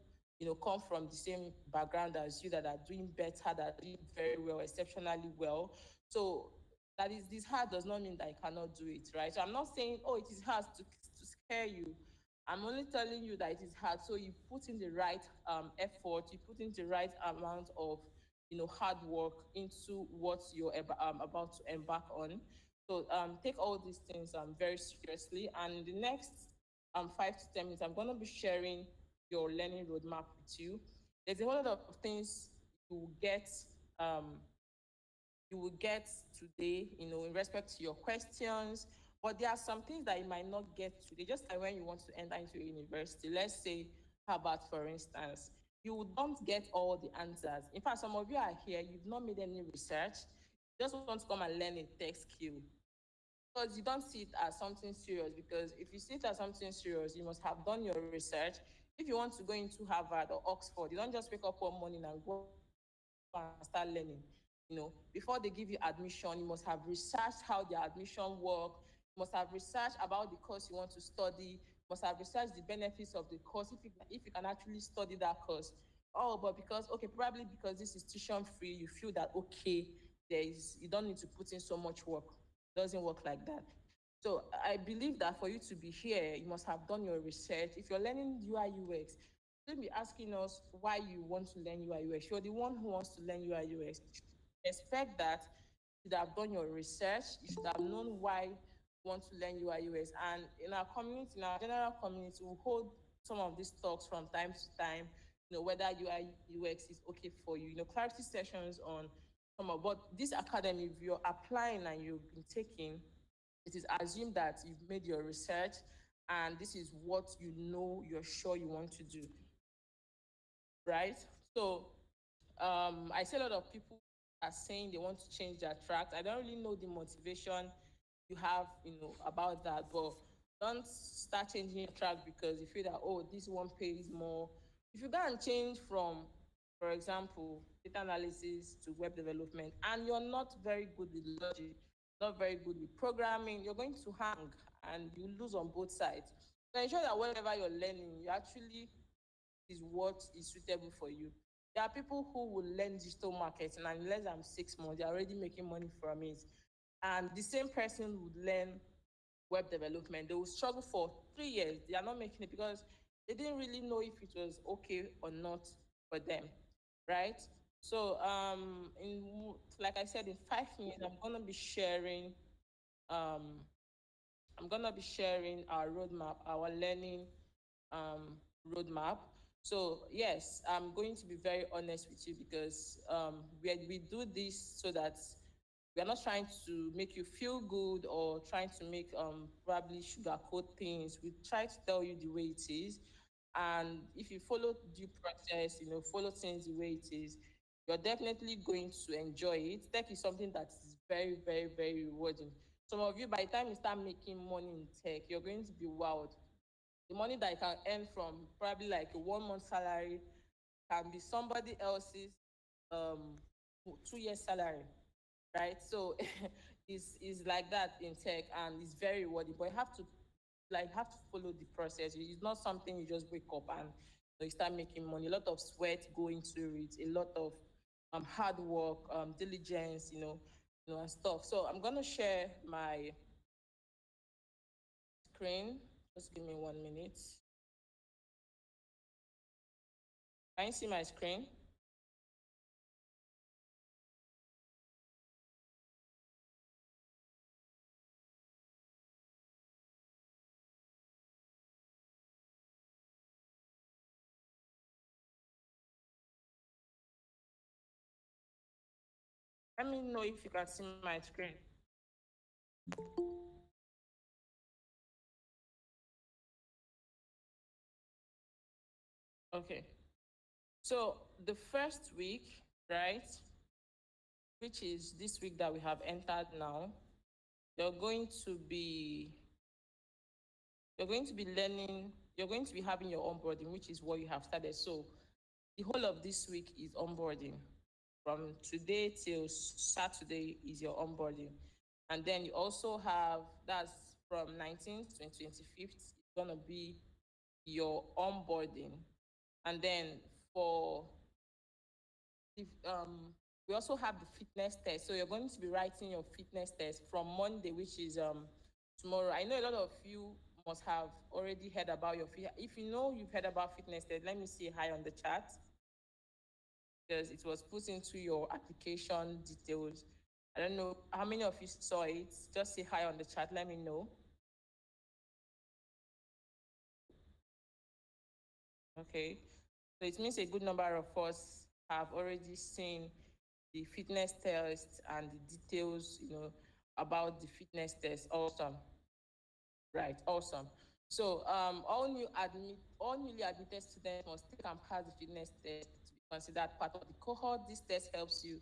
S2: come from the same background as you that are doing better, that are doing very well, exceptionally well. So that is this hard does not mean that you cannot do it, right? So I'm not saying, oh, it is hard to scare you. I'm only telling you that it is hard. So you put in the right effort, you put in the right amount of hard work into what you're about to embark on. So take all these things very seriously. And in the next 5 to 10 minutes, I'm going to be sharing your learning roadmap with you. There's a whole lot of things you will get um, you will get today, in respect to your questions. But there are some things that you might not get today, just like when you want to enter into a university. Let's say, how about, for instance, you don't get all the answers. In fact, some of you are here, you've not made any research, you just want to come and learn a tech skill. Because you don't see it as something serious, because if you see it as something serious, you must have done your research. If you want to go into Harvard or Oxford, you don't just wake up one morning and go and start learning. Before they give you admission, you must have researched how their admission work. You must have researched about the course you want to study. You must have researched the benefits of the course, if you can actually study that course. Oh, but because, okay, probably because this is tuition free, you feel that, okay, you don't need to put in so much work. It doesn't work like that. So I believe that for you to be here, you must have done your research. If you're learning UI UX, don't be asking us why you want to learn UI UX. You're the one who wants to learn UI UX. Expect that you should have done your research. You should have known why you want to learn UI UX. And in our community, in our general community, we hold some of these talks from time to time, whether UI UX is okay for you, clarity sessions on some of, but this academy, if you're applying and you've been taking, it is assumed that you've made your research and this is what you're sure you want to do, right? So I see a lot of people are saying they want to change their tracks. I don't really know the motivation you have, about that, but don't start changing your track because you feel that, oh, this one pays more. If you go and change from, for example, data analysis to web development, and you're not very good with logic, not very good with programming, you're going to hang and you lose on both sides. So ensure that whatever you're learning, you actually is what is suitable for you. There are people who will learn digital marketing and in less than 6 months, they're already making money from it. And the same person would learn web development. They will struggle for 3 years. They are not making it because they didn't really know if it was okay or not for them, right? So, like I said, in 5 minutes, um, I'm gonna be sharing our roadmap, our learning roadmap. So yes, I'm going to be very honest with you because we do this so that we are not trying to make you feel good or trying to make probably sugarcoat things. We try to tell you the way it is. And if you follow due process, follow things the way it is, you're definitely going to enjoy it. Tech is something that is very, very, very rewarding. Some of you, by the time you start making money in tech, you're going to be wowed. The money that you can earn from probably like a 1 month salary can be somebody else's um 2 years salary, right? So is like that in tech, and it's very rewarding. But you have to follow the process. It's not something you just wake up and you start making money. A lot of sweat go into it, a lot of hard work, diligence, and stuff. So I'm gonna share my screen. Just give me 1 minute. Can you see my screen? Let me know if you can see my screen. Okay. So the first week, right, which is this week that we have entered now, you're going to be learning, you're going to be having your onboarding, which is what you have started. So the whole of this week is onboarding. From today till Saturday is your onboarding. And then you also have, that's from 19th to 25th, it's going to be your onboarding. And then for we also have the fitness test. So you're going to be writing your fitness test from Monday, which is tomorrow. I know a lot of you must have already heard about your if you know you've heard about fitness test, let me see hi on the chat, because it was put into your application details. I don't know how many of you saw it. Just say hi on the chat, let me know. Okay, so it means a good number of us have already seen the fitness test and the details, about the fitness test. Awesome. Right, awesome. So all newly admitted students must take and pass the fitness test to be considered part of the cohort. This test helps you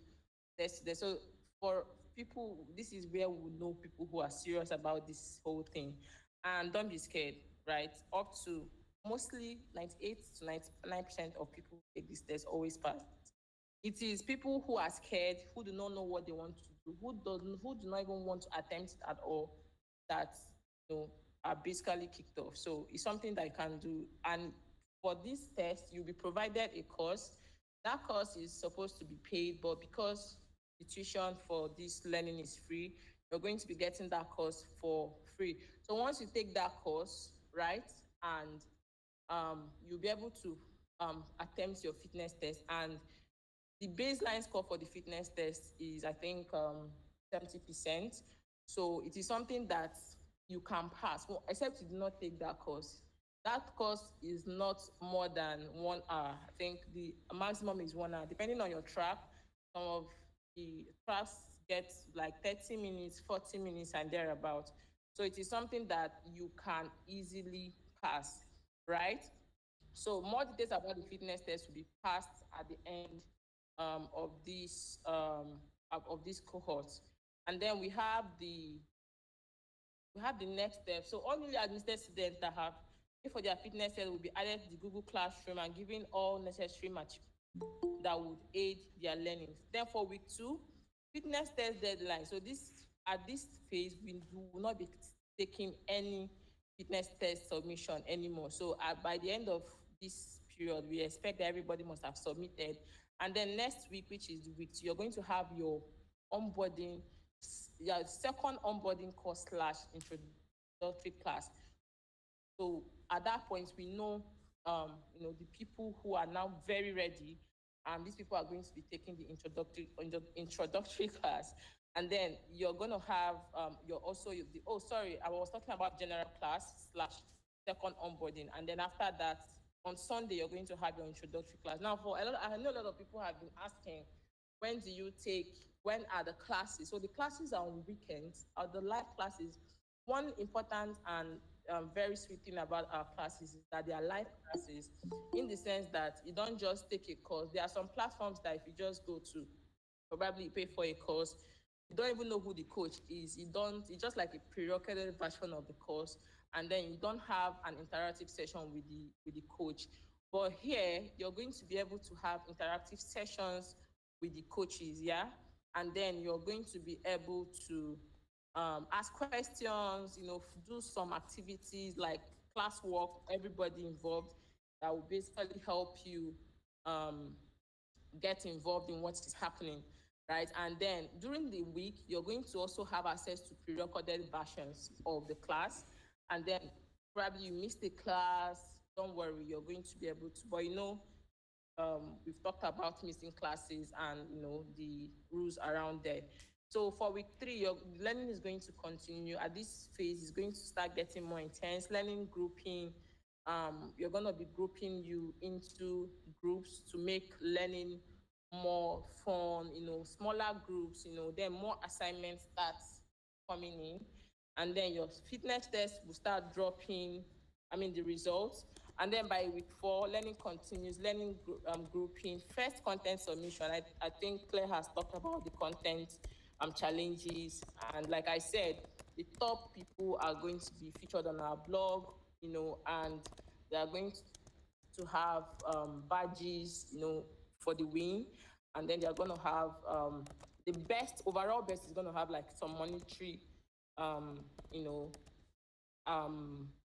S2: test this. So for people, this is where we know people who are serious about this whole thing. And don't be scared, right? Up to mostly 98 to 99% of people who take this test always pass. It is people who are scared, who do not know what they want to do, who do not even want to attempt it at all, that are basically kicked off. So it's something that you can do. And for this test, you'll be provided a course. That course is supposed to be paid, but because the tuition for this learning is free, you're going to be getting that course for free. So once you take that course, right, and you'll be able to attempt your fitness test. And the baseline score for the fitness test is, I think, 70%. So it is something that you can pass, well, except you do not take that course. That course is not more than 1 hour. I think the maximum is 1 hour, depending on your track. Some of the tracks get like 30 minutes, 40 minutes, and thereabout. So it is something that you can easily pass, right? So more details about the fitness test will be passed at the end of this cohort. And then we have the next step. So all newly admitted students that have paid for their fitness test will be added to the Google Classroom and given all necessary materials that would aid their learning. Then for week 2, fitness test deadline. So at this phase, we will not be taking any fitness test submission anymore. So by the end of this period, we expect that everybody must have submitted. And then next week, which is week 2, you're going to have your onboarding, your second onboarding course / introductory class. So at that point, we know, the people who are now very ready, and these people are going to be taking the introductory class. And then you're going to have I was talking about general class / second onboarding. And then after that, on Sunday, you're going to have your introductory class. Now, I know a lot of people have been asking, when are the classes? So the classes are on weekends, are the live classes. One important and very sweet thing about our classes is that they are live classes, in the sense that you don't just take a course. There are some platforms that if you just go to, probably pay for a course, you don't even know who the coach is. It's just like a pre-recorded version of the course, and then you don't have an interactive session with the coach. But here, you're going to be able to have interactive sessions with the coaches, yeah? And then you're going to be able to ask questions, do some activities like classwork, everybody involved, that will basically help you get involved in what is happening, right? And then during the week, you're going to also have access to pre-recorded versions of the class. And then probably you missed the class, don't worry, you're going to be able to. But we've talked about missing classes and the rules around there. So for week 3, your learning is going to continue. At this phase, it's going to start getting more intense. Learning grouping. You're going to be grouping you into groups to make learning more fun, smaller groups, then more assignments start coming in. And then your fitness test will start dropping, the results. And then by week 4, learning continues, learning grouping. First, content submission. I think Claire has talked about the content challenges. And like I said, the top people are going to be featured on our blog, and they are going to have badges, for the win. And then they're going to have the overall best is going to have like some monetary,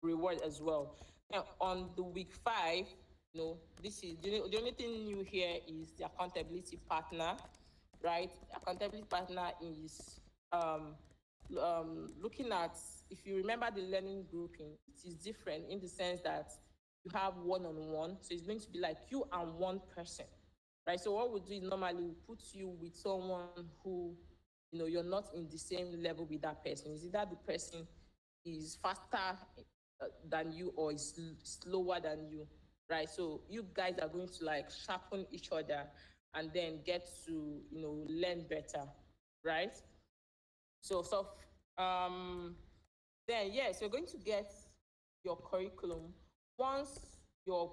S2: reward as well. Now, on the week 5, this is the only thing new here is the accountability partner, right? Accountability partner is looking at, if you remember the learning grouping, it is different in the sense that you have one-on-one. So it's going to be like you and one person, right? So what we'll do is normally we'll put you with someone who, you're not in the same level with that person. Is either the person is faster than you or is slower than you, right? So you guys are going to like sharpen each other and then get to, learn better, right? So then yes, you're going to get your curriculum. Once you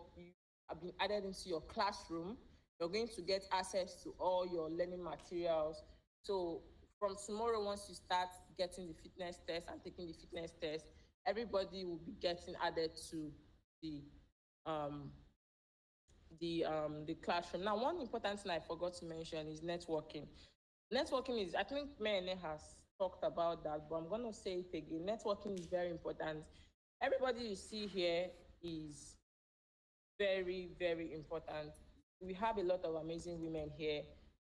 S2: have been added into your classroom, you're going to get access to all your learning materials. So from tomorrow, once you start getting the fitness test and taking the fitness test, everybody will be getting added to the classroom. Now, one important thing I forgot to mention is networking. Networking is, I think Mene has talked about that, but I'm going to say it again. Networking is very important. Everybody you see here is very, very important. We have a lot of amazing women here.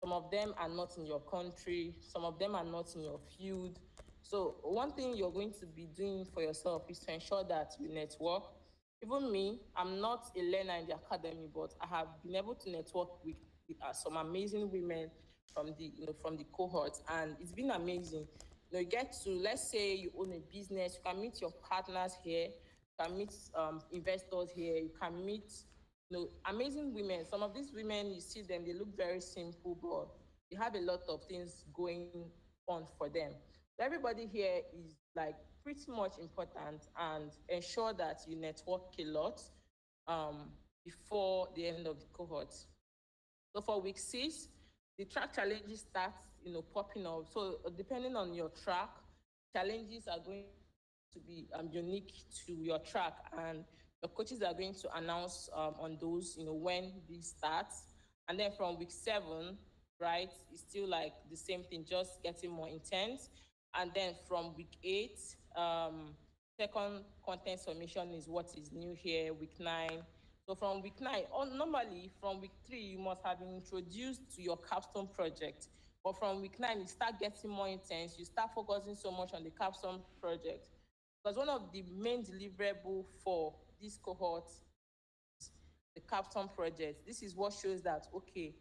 S2: Some of them are not in your country. Some of them are not in your field. So one thing you're going to be doing for yourself is to ensure that you network. Even me, I'm not a learner in the academy, but I have been able to network with some amazing women from the cohort, and it's been amazing. You get to, let's say you own a business, you can meet your partners here, you can meet investors here, you can meet amazing women. Some of these women, you see them, they look very simple, but they have a lot of things going on for them. Everybody here is like pretty much important, and ensure that you network a lot before the end of the cohort. So for week 6, the track challenges start, popping up. So depending on your track, challenges are going to be unique to your track, and the coaches are going to announce on those, when this starts. And then from week 7, right, it's still like the same thing, just getting more intense. And then from week 8, second content submission is what is new here. Week 9. So from week 9, normally from week 3, you must have been introduced to your capstone project. But from week 9, you start getting more intense. You start focusing so much on the capstone project. Because one of the main deliverables for this cohort is the capstone project. This is what shows that, okay,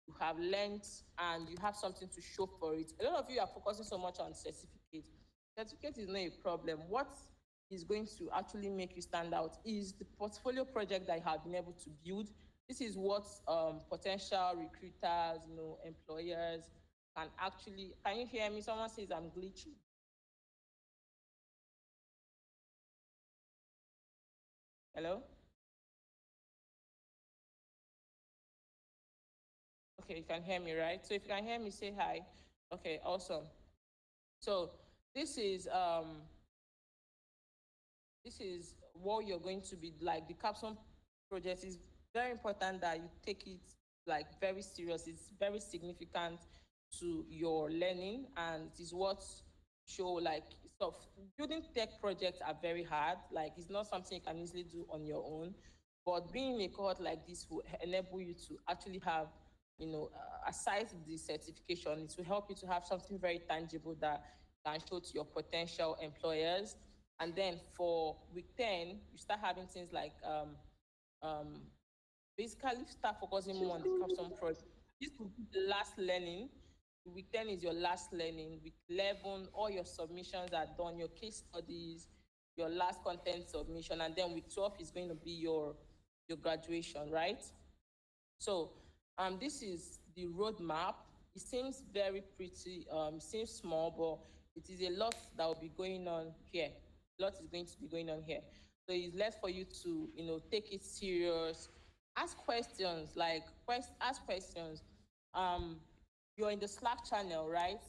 S2: you have learned and you have something to show for it. A lot of you are focusing so much on certificate. Certificate is not a problem. What is going to actually make you stand out is the portfolio project that you have been able to build. This is what potential recruiters, employers can actually, can you hear me? Someone says I'm glitching. Hello? Okay, you can hear me, right? So if you can hear me, say hi. Okay, awesome. So this is what you're going to be like. The capstone project is very important that you take it like very serious. It's very significant to your learning, and it is what show like stuff. Building tech projects are very hard. Like it's not something you can easily do on your own. But being in a cohort like this will enable you to actually have, aside the certification, it will help you to have something very tangible that can show to your potential employers. And then for week 10, you start having things like um, basically start focusing more on the custom project. This will be the last learning. Week 10 is your last learning. Week 11, all your submissions are done, your case studies, your last content submission, and then week 12 is going to be your graduation, right? So this is the roadmap. It seems very pretty, seems small, but it is a lot that will be going on here. A lot is going to be going on here. So it's less for you to, take it serious. Ask questions, ask questions. You're in the Slack channel, right?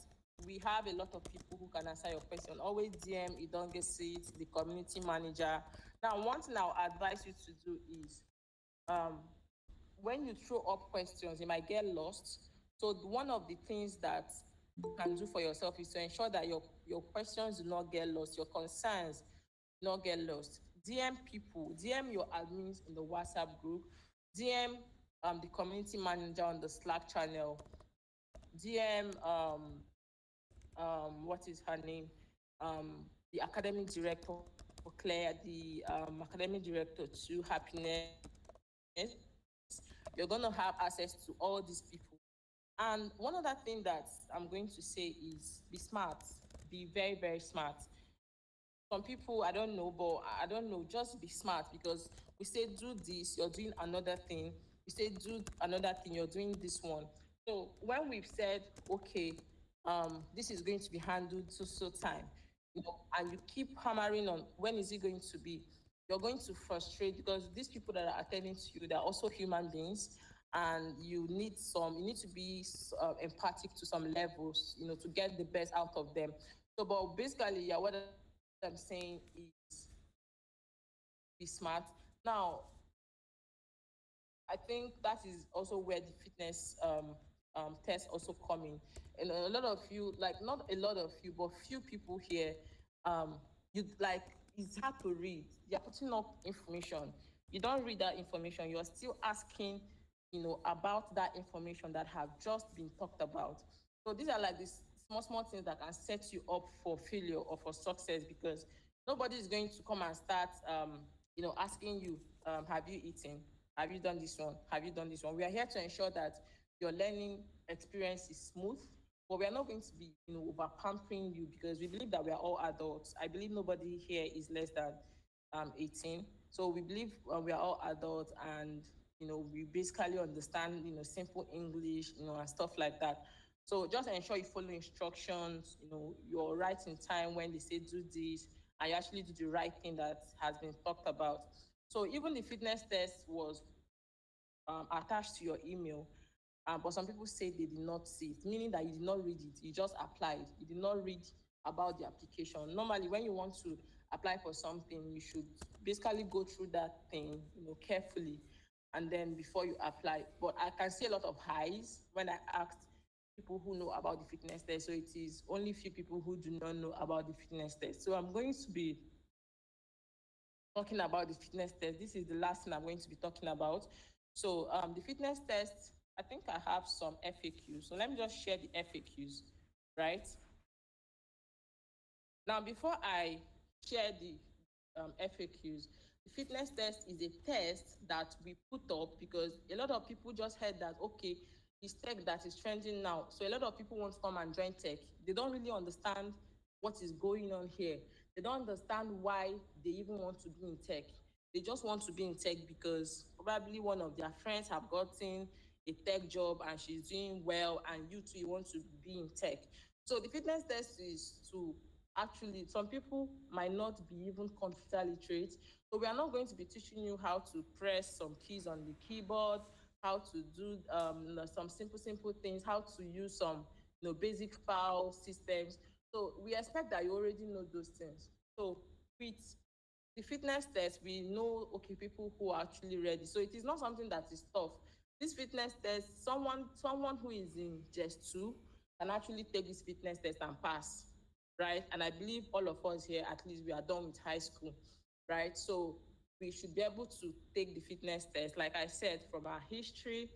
S2: We have a lot of people who can answer your question. Always DM Idongesit, the community manager. Now, one thing I'll advise you to do is when you throw up questions, you might get lost. So one of the things that you can do for yourself is to ensure that your questions do not get lost, your concerns do not get lost. DM people, DM your admins in the WhatsApp group, DM the community manager on the Slack channel, DM what is her name? The academic director Claire, the academic director to Happiness. You're going to have access to all these people. And one other thing that I'm going to say is be smart, be very, very smart. Some people, I don't know, but I don't know, just be smart, because we say do this, you're doing another thing. We say do another thing, you're doing this one. So when we've said, okay, this is going to be handled so time, and you keep hammering on when is it going to be, you're going to frustrate, because these people that are attending to you, they're also human beings, and you need to be empathic to some levels, to get the best out of them. So, but basically, yeah, what I'm saying is be smart. Now, I think that is also where the fitness test also come in. And a lot of you, like not a lot of you, but few people here, you like it's hard to read. You're putting up information. You don't read that information. You're still asking, about that information that have just been talked about. So these are like these small things that can set you up for failure or for success, because nobody is going to come and start, asking you, have you eaten? Have you done this one? Have you done this one? We are here to ensure that your learning experience is smooth, but we are not going to be, over pampering you, because we believe that we are all adults. I believe nobody here is less than 18. So we believe we are all adults, and we basically understand, simple English, and stuff like that. So just ensure you follow instructions, you're right in time when they say do this, and you actually do the right thing that has been talked about. So even the fitness test was attached to your email, but some people say they did not see it, meaning that you did not read it, you just applied. You did not read about the application. Normally, when you want to apply for something, you should basically go through that thing, carefully, and then before you apply. But I can see a lot of highs when I asked people who know about the fitness test. So it is only few people who do not know about the fitness test. So I'm going to be talking about the fitness test. This is the last thing I'm going to be talking about. So the fitness test, I think I have some FAQs. So let me just share the FAQs, right? Now, before I share the FAQs, the fitness test is a test that we put up because a lot of people just heard that, okay, it's tech that is trending now. So a lot of people want to come and join tech. They don't really understand what is going on here. They don't understand why they even want to be in tech. They just want to be in tech because probably one of their friends have gotten a tech job and she's doing well, and you too, you want to be in tech. So the fitness test is to actually, some people might not be even computer literate. So we are not going to be teaching you how to press some keys on the keyboard, how to do some simple things, how to use some basic file systems. So we expect that you already know those things. So with the fitness test, we know, okay, people who are actually ready. So it is not something that is tough. This fitness test, someone who is in just 2 can actually take this fitness test and pass. right? And I believe all of us here, at least we are done with high school, right? So we should be able to take the fitness test. Like I said, from our history,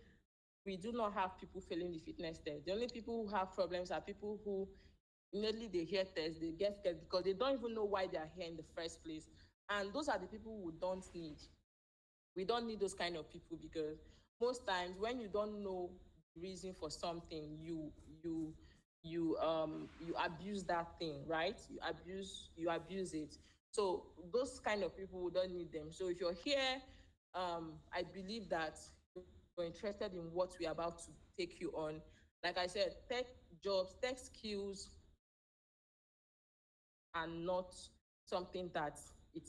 S2: we do not have people failing the fitness test. The only people who have problems are people who immediately they hear tests, they get scared because they don't even know why they are here in the first place. And those are the people we don't need. We don't need those kind of people because most times when you don't know the reason for something, you abuse that thing, right? You abuse it. So those kind of people, we don't need them. So if you're here, I believe that you're interested in what we're about to take you on. Like I said, tech jobs, tech skills are not something that it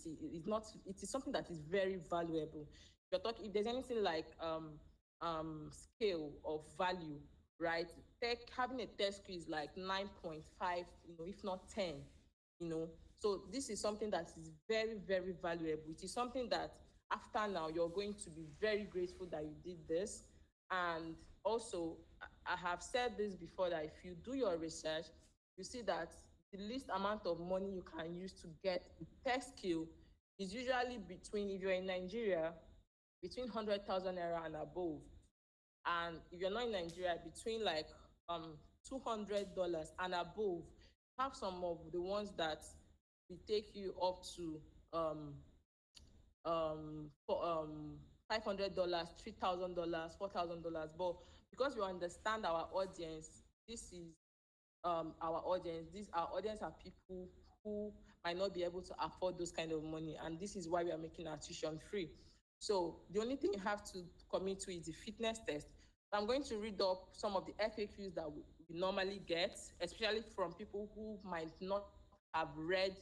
S2: is something that is very valuable. If there's anything like scale of value, right? Having a test skill is like 9.5, if not 10, So this is something that is very, very valuable. It is something that after now you're going to be very grateful that you did this. And also, I have said this before, that if you do your research, you see that the least amount of money you can use to get a tech skill is usually between, if you're in Nigeria, between 100,000 naira and above. And if you're not in Nigeria, between like $200 and above. Have some of the ones that will take you up to $500, $3,000, $4,000. But because we understand our audience, this is our audience. Our audience are people who might not be able to afford those kind of money, and this is why we are making our tuition free. So the only thing you have to commit to is the fitness test. I'm going to read up some of the FAQs that we normally get, especially from people who might not have read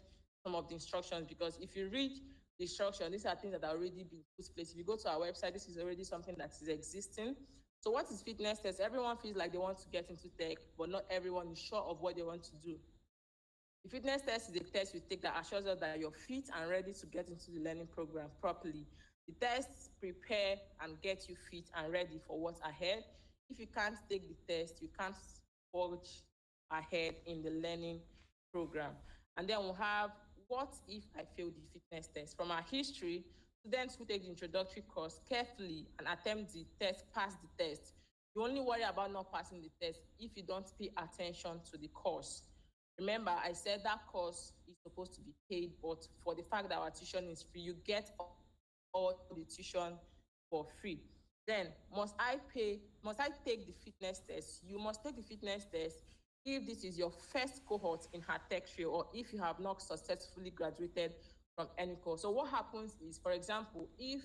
S2: some of the instructions, because if you read the instructions, these are things that are already being put in place. If you go to our website, this is already something that is existing. So what is fitness test? Everyone feels like they want to get into tech, but not everyone is sure of what they want to do. The fitness test is a test you take that assures us that you're fit and ready to get into the learning program properly. The tests prepare and get you fit and ready for what's ahead. If you can't take the test, you can't forge ahead in the learning program. And then we'll have, what if I fail the fitness test? From our history, students who take the introductory course carefully and attempt the test, pass the test. You only worry about not passing the test if you don't pay attention to the course. Remember, I said that course is supposed to be paid, but for the fact that our tuition is free, you get all the tuition for free. Then, must I take the fitness test? You must take the fitness test if this is your first cohort in HerTechTrail, or if you have not successfully graduated from any course. So what happens is, for example, if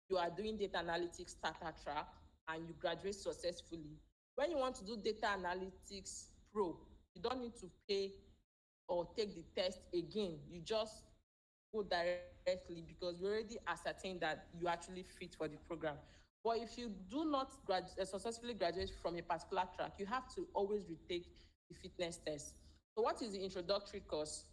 S2: you are doing data analytics starter track and you graduate successfully, when you want to do data analytics pro, you don't need to pay or take the test again. You just go directly because you already ascertained that you actually fit for the program. But if you do not successfully graduate from a particular track, you have to always retake the fitness test. So what is the introductory course?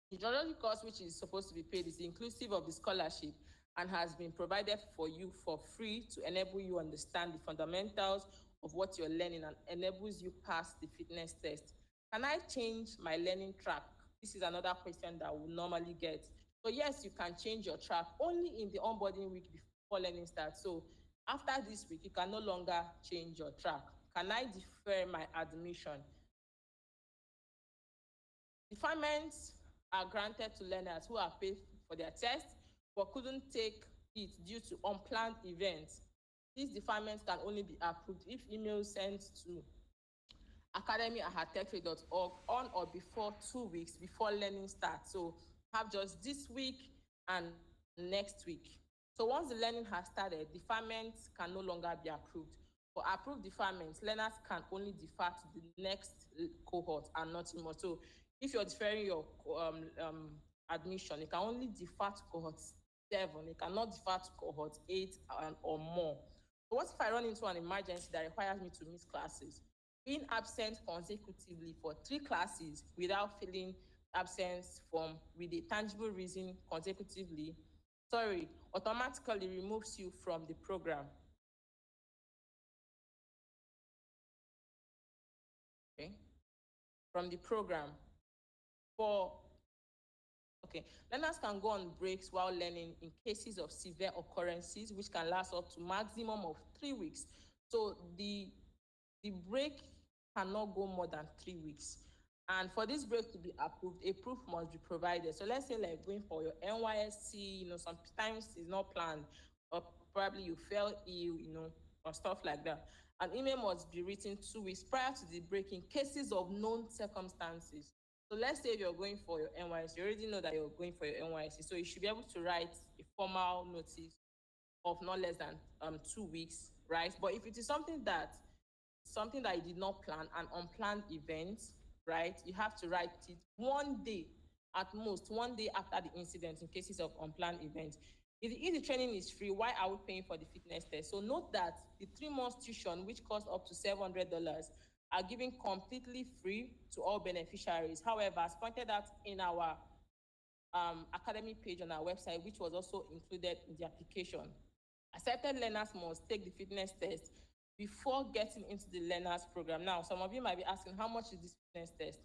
S2: The introductory course, which is supposed to be paid, is inclusive of the scholarship and has been provided for you for free to enable you understand the fundamentals of what you're learning and enables you pass the fitness test. Can I change my learning track? This is another question that we normally get. So yes, you can change your track only in the onboarding week before learning starts. So after this week, you can no longer change your track. Can I defer my admission? Deferments are granted to learners who have paid for their test but couldn't take it due to unplanned events. These deferments can only be approved if emails sent to academy@hertechtrail.org on or before 2 weeks before learning starts. So have just this week and next week. So once the learning has started, deferments can no longer be approved. For approved deferments, learners can only defer to the next cohort and not more. So if you're deferring your admission, you can only defer to cohort 7. You cannot defer to cohort 8 or more. So what if I run into an emergency that requires me to miss classes? Being absent consecutively for 3 classes without filling absence form with a tangible reason consecutively, automatically removes you from the program. Okay? From the program. Learners can go on breaks while learning in cases of severe occurrences, which can last up to maximum of 3 weeks. So the break cannot go more than 3 weeks. And for this break to be approved, a proof must be provided. So let's say like going for your NYSC, sometimes it's not planned, or probably you fell ill, or stuff like that. An email must be written 2 weeks prior to the break in cases of known circumstances. So let's say you're going for your NYSC, you already know that you're going for your NYSC, so you should be able to write a formal notice of not less than 2 weeks, right? But if it is something that you did not plan, an unplanned event, right? You have to write it 1 day, at most 1 day after the incident in cases of unplanned events. If the training is free, why are we paying for the fitness test? So note that the 3 months tuition, which costs up to $700, are given completely free to all beneficiaries. However, as pointed out in our academy page on our website, which was also included in the application, accepted learners must take the fitness test before getting into the learners program. Now, some of you might be asking, how much is this fitness test?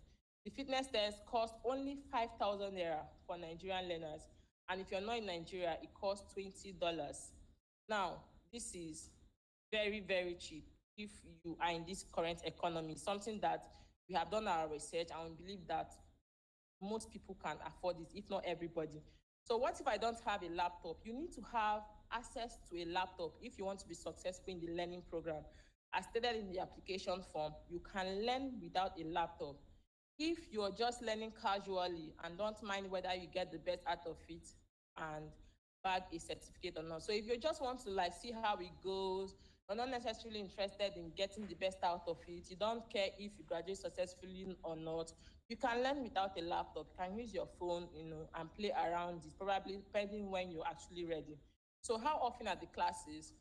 S2: The fitness test costs only 5,000 naira for Nigerian learners. And if you're not in Nigeria, it costs $20. Now, this is very, very cheap if you are in this current economy, something that we have done our research and we believe that most people can afford it, if not everybody. So what if I don't have a laptop? You need to have access to a laptop if you want to be successful in the learning program. As stated in the application form, you can learn without a laptop. If you're just learning casually and don't mind whether you get the best out of it and bag a certificate or not. So if you just want to like see how it goes, you're not necessarily interested in getting the best out of it, you don't care if you graduate successfully or not, you can learn without a laptop. You can use your phone, and play around it, probably depending when you're actually ready. So how often are the classes?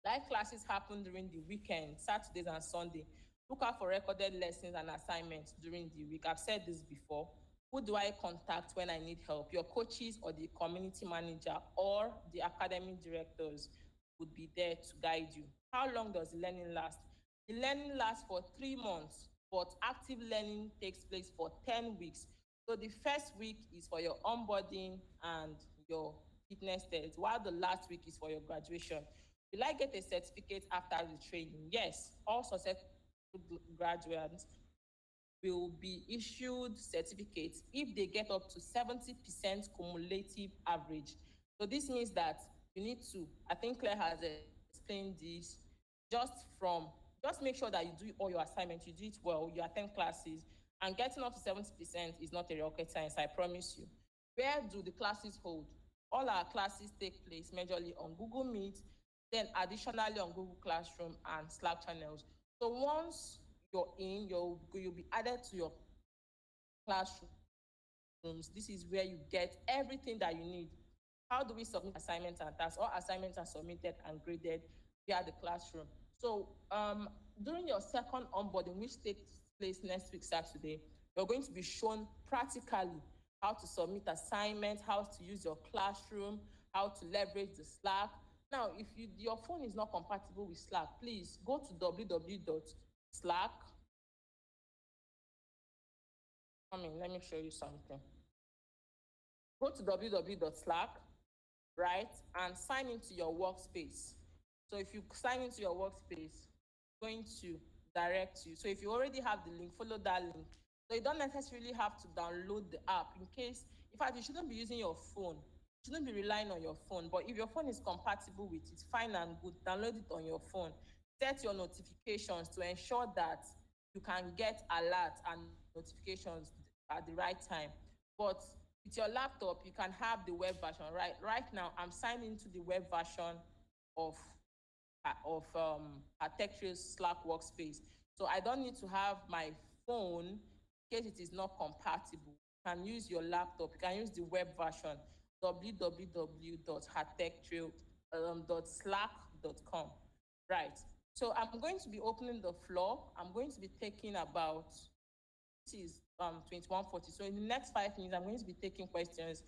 S2: Live classes happen during the weekend, Saturdays and Sunday. Look out for recorded lessons and assignments during the week. I've said this before. Who do I contact when I need help? Your coaches or the community manager or the academic directors would be there to guide you. How long does the learning last? The learning lasts for 3 months, but active learning takes place for 10 weeks. So the first week is for your onboarding and your fitness test, while the last week is for your graduation. Will I get a certificate after the training? Yes, all successful graduates will be issued certificates if they get up to 70% cumulative average. So this means that you need to, I think Claire has explained this, just make sure that you do all your assignments, you do it well, you attend classes, and getting up to 70% is not a rocket science, I promise you. Where do the classes hold? All our classes take place majorly on Google Meet, then additionally on Google Classroom and Slack channels. So once you're in, you'll be added to your classrooms. This is where you get everything that you need. How do we submit assignments and tasks? All assignments are submitted and graded via the classroom. So during your second onboarding, which takes place next week, Saturday, you're going to be shown practically how to submit assignments, how to use your classroom, how to leverage the Slack. Now, if your phone is not compatible with Slack, please go to www.slack. Let me show you something. Go to www.slack, right, and sign into your workspace. So if you sign into your workspace, it's going to direct you. So if you already have the link, follow that link. So you don't necessarily have to download the app in case, in fact, you shouldn't be using your phone. You shouldn't be relying on your phone. But if your phone is compatible with it, fine and good, download it on your phone. Set your notifications to ensure that you can get alerts and notifications at the right time. But with your laptop, you can have the web version, right? Right now, I'm signed into the web version of HerTechTrail Slack workspace. So I don't need to have my phone in case it is not compatible. You can use your laptop. You can use the web version, www.hertechtrail.slack.com. Right. So I'm going to be opening the floor. I'm going to be taking about, this is 21:40. So in the next 5 minutes, I'm going to be taking questions.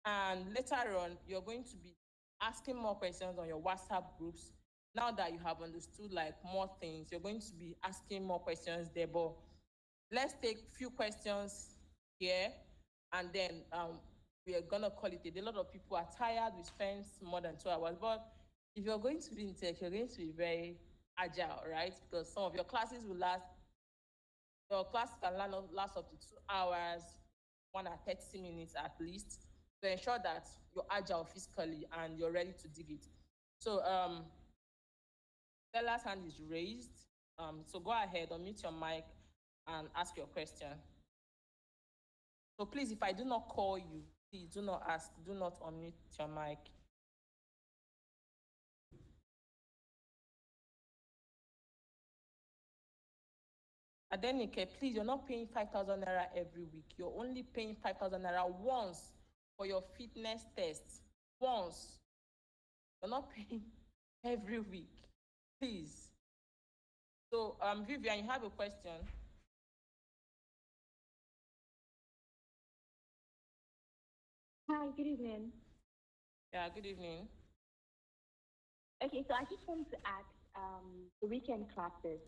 S2: And later on, you're going to be asking more questions on your WhatsApp groups. Now that you have understood like more things, you're going to be asking more questions there. But let's take a few questions here. and then we are gonna call it a day. A lot of people are tired. We spend more than 2 hours, but if you're going to be in tech, you're going to be very agile, right? Because some of your classes will last. Your class can last up to 2 hours, 1 hour 30 minutes at least, to ensure that you're agile physically and you're ready to dig it. So Stella's hand is raised. So go ahead, unmute your mic and ask your question. So please, if I do not call you, please do not ask, do not unmute your mic. Adenike, please, you're not paying 5,000 naira every week. You're only paying 5,000 naira once for your fitness test. Once. You're not paying every week. Please. So, Vivian, you have a question?
S6: Hi, good evening.
S2: Yeah, good evening.
S6: Okay, so I just want to ask the weekend classes,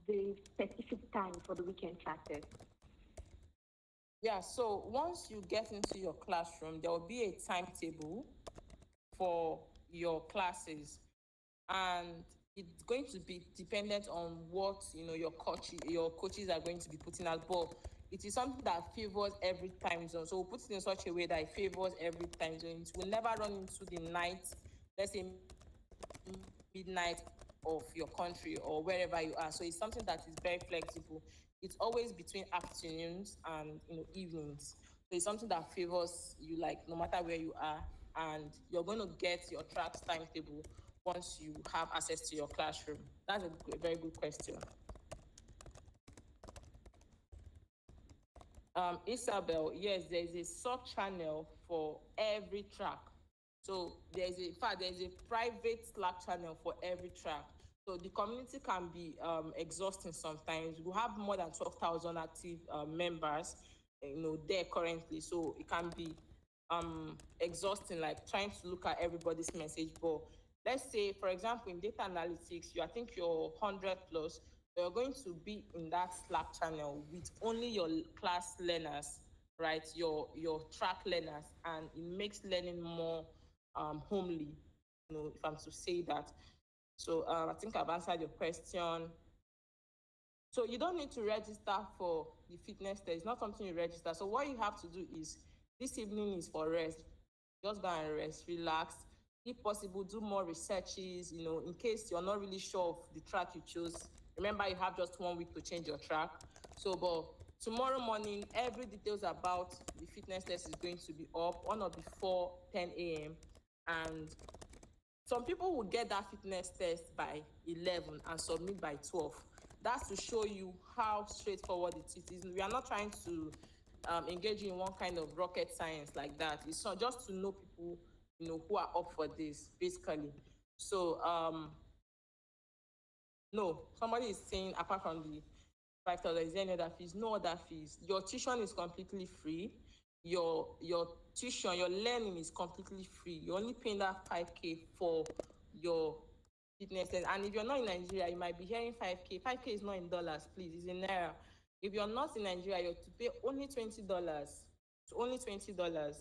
S6: the specific time for the weekend classes.
S2: Yeah, so once you get into your classroom, there will be a timetable for your classes, and it's going to be dependent on what your coaches are going to be putting out. But it is something that favors every time zone. So we'll put it in such a way that it favors every time zone. It will never run into the night, let's say midnight of your country or wherever you are. So it's something that is very flexible. It's always between afternoons and evenings. So it's something that favors you, like, no matter where you are, and you're going to get your tracks timetable once you have access to your classroom. That's a very good question. Isabel, yes, there's a sub-channel for every track. So there's a private Slack channel for every track. So the community can be exhausting sometimes. We have more than 12,000 active members, there currently. So it can be exhausting, like trying to look at everybody's message. But let's say, for example, in data analytics, I think you're 100 plus. You're going to be in that Slack channel with only your class learners, right? Your track learners, and it makes learning more homely, if I'm to say that. So I think I've answered your question. So you don't need to register for the fitness test. It's not something you register. So what you have to do is, this evening is for rest. Just go and rest, relax. If possible, do more researches, in case you're not really sure of the track you chose. Remember, you have just 1 week to change your track. So, but tomorrow morning, every details about the fitness test is going to be up on or before 10 a.m. And some people will get that fitness test by 11 and submit by 12. That's to show you how straightforward it is. We are not trying to engage in one kind of rocket science like that. It's not just to know people, who are up for this, basically. So, no, somebody is saying, apart from the 5,000, is there any other fees? No other fees. Your tuition is completely free. Your tuition, your learning is completely free. You're only paying that 5K for your fitness. And if you're not in Nigeria, you might be hearing 5K. 5K is not in dollars, please. It's in naira. If you're not in Nigeria, you have to pay only $20. It's only $20.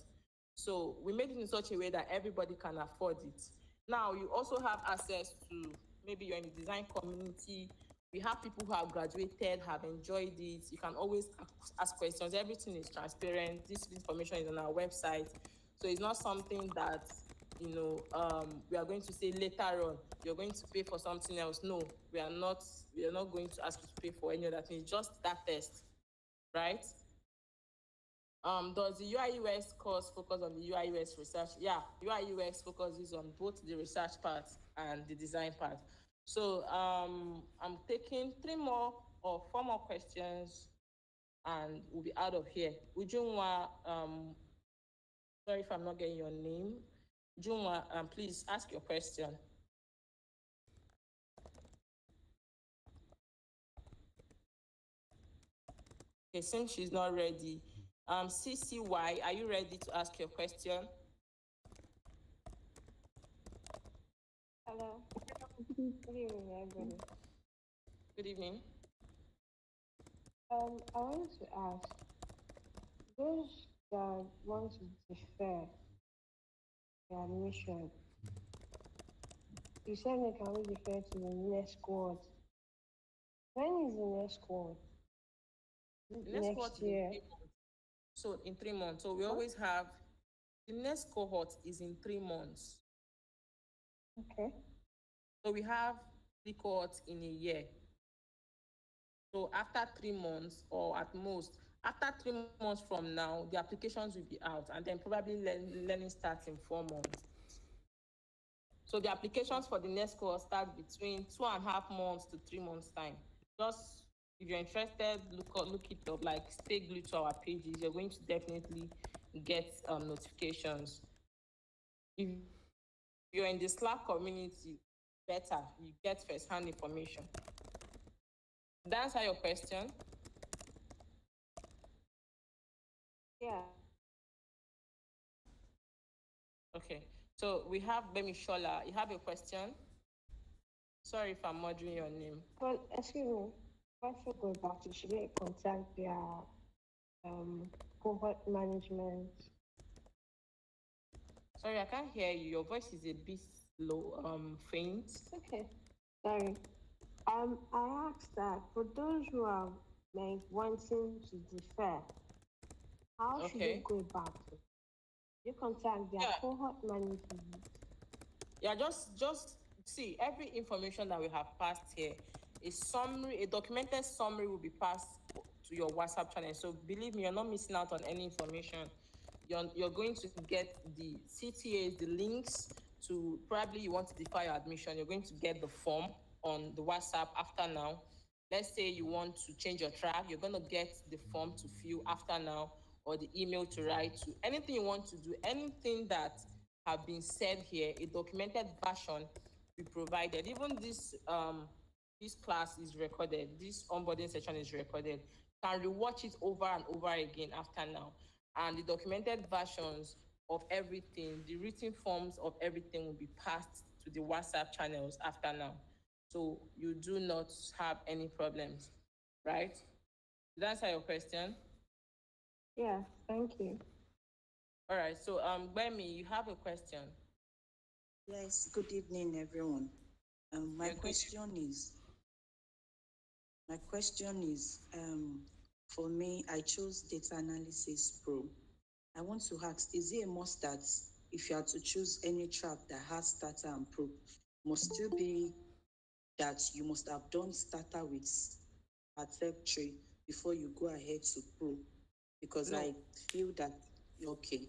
S2: So we made it in such a way that everybody can afford it. Now, you also have access to, maybe you're in the design community. We have people who have graduated, have enjoyed it. You can always ask questions. Everything is transparent. This information is on our website. So it's not something that, we are going to say later on, you're going to pay for something else. No, we are not going to ask you to pay for any other thing. It's just that test, right? Does the UI UX course focus on the UI UX research? Yeah, UI UX focuses on both the research part and the design part. So I'm taking 3 more or 4 more questions, and we'll be out of here. Ujunwa, sorry if I'm not getting your name. Ujunwa, please ask your question. Okay, since she's not ready, CCY, are you ready to ask your question?
S6: Hello. Good evening, everybody.
S2: Good evening.
S6: I wanted to ask,
S7: Those that want to defer their admission, you said they can only defer to the next cohort. When is the next cohort?
S2: The next cohort
S7: Next
S2: is in
S7: year.
S2: 3 months. So in 3 months. So we
S7: What?
S2: always have the next cohort is in 3 months.
S7: Okay.
S2: So we have 3 cohorts in a year. So after 3 months, or at most, after 3 months from now, the applications will be out, and then probably learning starts in 4 months. So the applications for the next course start between 2.5 months to 3 months time. Just if you're interested, look it up. Like, stay glued to our pages. You're going to definitely get notifications. If you're in the Slack community, better, you get first-hand information. Did that answer your question?
S7: Yeah.
S2: Okay. So we have Bemi Shola. You have a question? Sorry if I'm murdering your name.
S7: But excuse me, if I go back to, should they contact their cohort management?
S2: Sorry, I can't hear you. Your voice is a bit low, faint.
S7: Okay. Sorry. I asked that for those who are like wanting to defer, how should they go about it? You contact their cohort management.
S2: Yeah, just see, every information that we have passed here, a summary, a documented summary will be passed to your WhatsApp channel. So believe me, you're not missing out on any information. You're going to get the CTAs, the links to, probably you want to defer your admission, you're going to get the form on the WhatsApp after now. Let's say you want to change your track, you're going to get the form to fill after now, or the email to write to. Anything you want to do, anything that have been said here, a documented version we provided. Even this class is recorded, this onboarding session is recorded. You can rewatch it over and over again after now. And the documented versions of everything, the written forms of everything will be passed to the WhatsApp channels after now. So you do not have any problems, right? Did that answer your question?
S7: Yeah, thank you.
S2: All right, so Gbemi, you have a question.
S8: Yes, good evening, everyone. My question is, for me, I chose Data Analysis Pro. I want to ask, is it a must that if you are to choose any track that has Starter and Pro, must still be that you must have done Starter with HerTechTrail before you go ahead to Pro? Because
S2: No.
S8: I feel that, okay.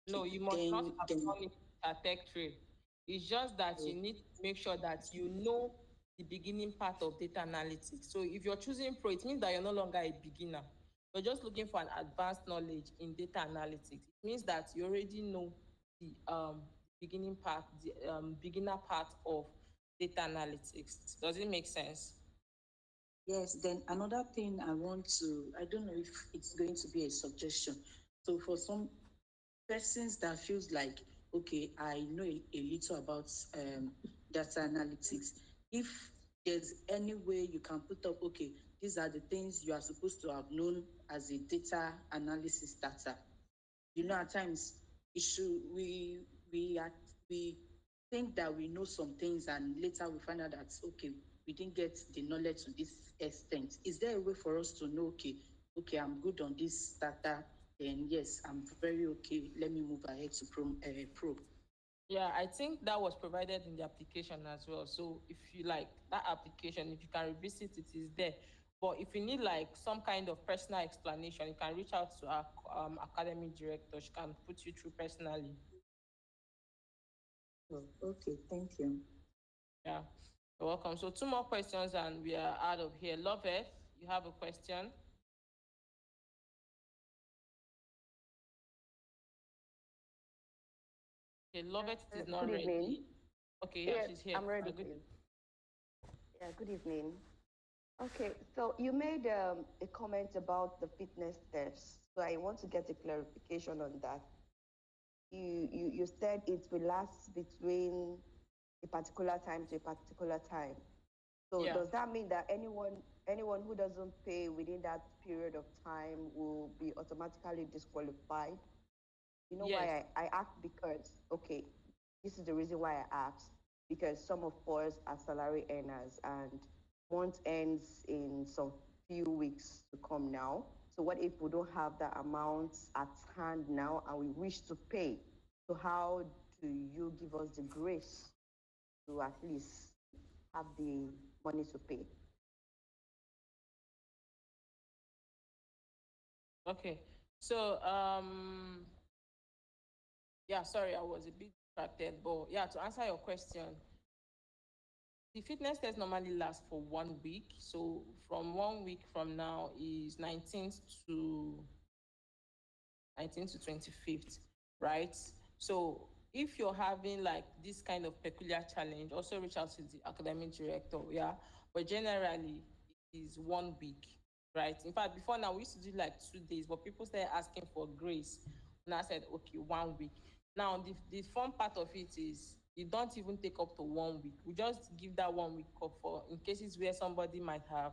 S2: No, you must not have done it at HerTechTrail. It's just that you need to make sure that you know the beginning part of data analytics. So if you're choosing Pro, it means that you're no longer a beginner. You're just looking for an advanced knowledge in data analytics. It means that you already know the beginning part, the beginner part of data analytics. Does it make sense?
S8: Yes, then another thing I don't know if it's going to be a suggestion. So for some persons that feels like, okay, I know a little about data analytics, if there's any way you can put up, okay, these are the things you are supposed to have known as a data analysis data. You know, at times we think that we know some things, and later we find out that, okay, we didn't get the knowledge to this extent. Is there a way for us to know, okay, I'm good on this data, then yes, I'm very okay, let me move ahead to Pro?
S2: Yeah, I think that was provided in the application as well. So if you like that application, if you can revisit it, is there. But if you need like some kind of personal explanation, you can reach out to our academy director. She can put you through personally.
S8: Oh, okay, thank you.
S2: Yeah, you're welcome. So 2 more questions and we are out of here. Loveth, you have a question? Okay, Loveth is not
S6: Good
S2: ready.
S6: evening.
S2: Okay, yeah, she's here.
S6: I'm ready,
S2: Good.
S6: please. Yeah, good evening. Okay, so you made a comment about the fitness test. So I want to get a clarification on that. You said it will last between a particular time to a particular time. So
S2: Yeah.
S6: does that mean that anyone anyone who doesn't pay within that period of time will be automatically disqualified. You know
S2: Yes.
S6: why I asked? Because, okay, this is the reason why I asked. Because some of us are salary earners and month ends in some few weeks to come now. So what if we don't have that amount at hand now and we wish to pay? So how do you give us the grace to at least have the money to pay?
S2: Okay. So, yeah, sorry, I was a bit distracted, but yeah, to answer your question, the fitness test normally lasts for 1 week. So from 1 week from now is 19th to 19th to 25th, right? So if you're having like this kind of peculiar challenge, also reach out to the academic director, yeah. But generally, it is 1 week, right? In fact, before now, we used to do like 2 days, but people started asking for grace. And I said, okay, 1 week. Now, the fun part of it is you don't even take up to 1 week. We just give that 1 week for in cases where somebody might have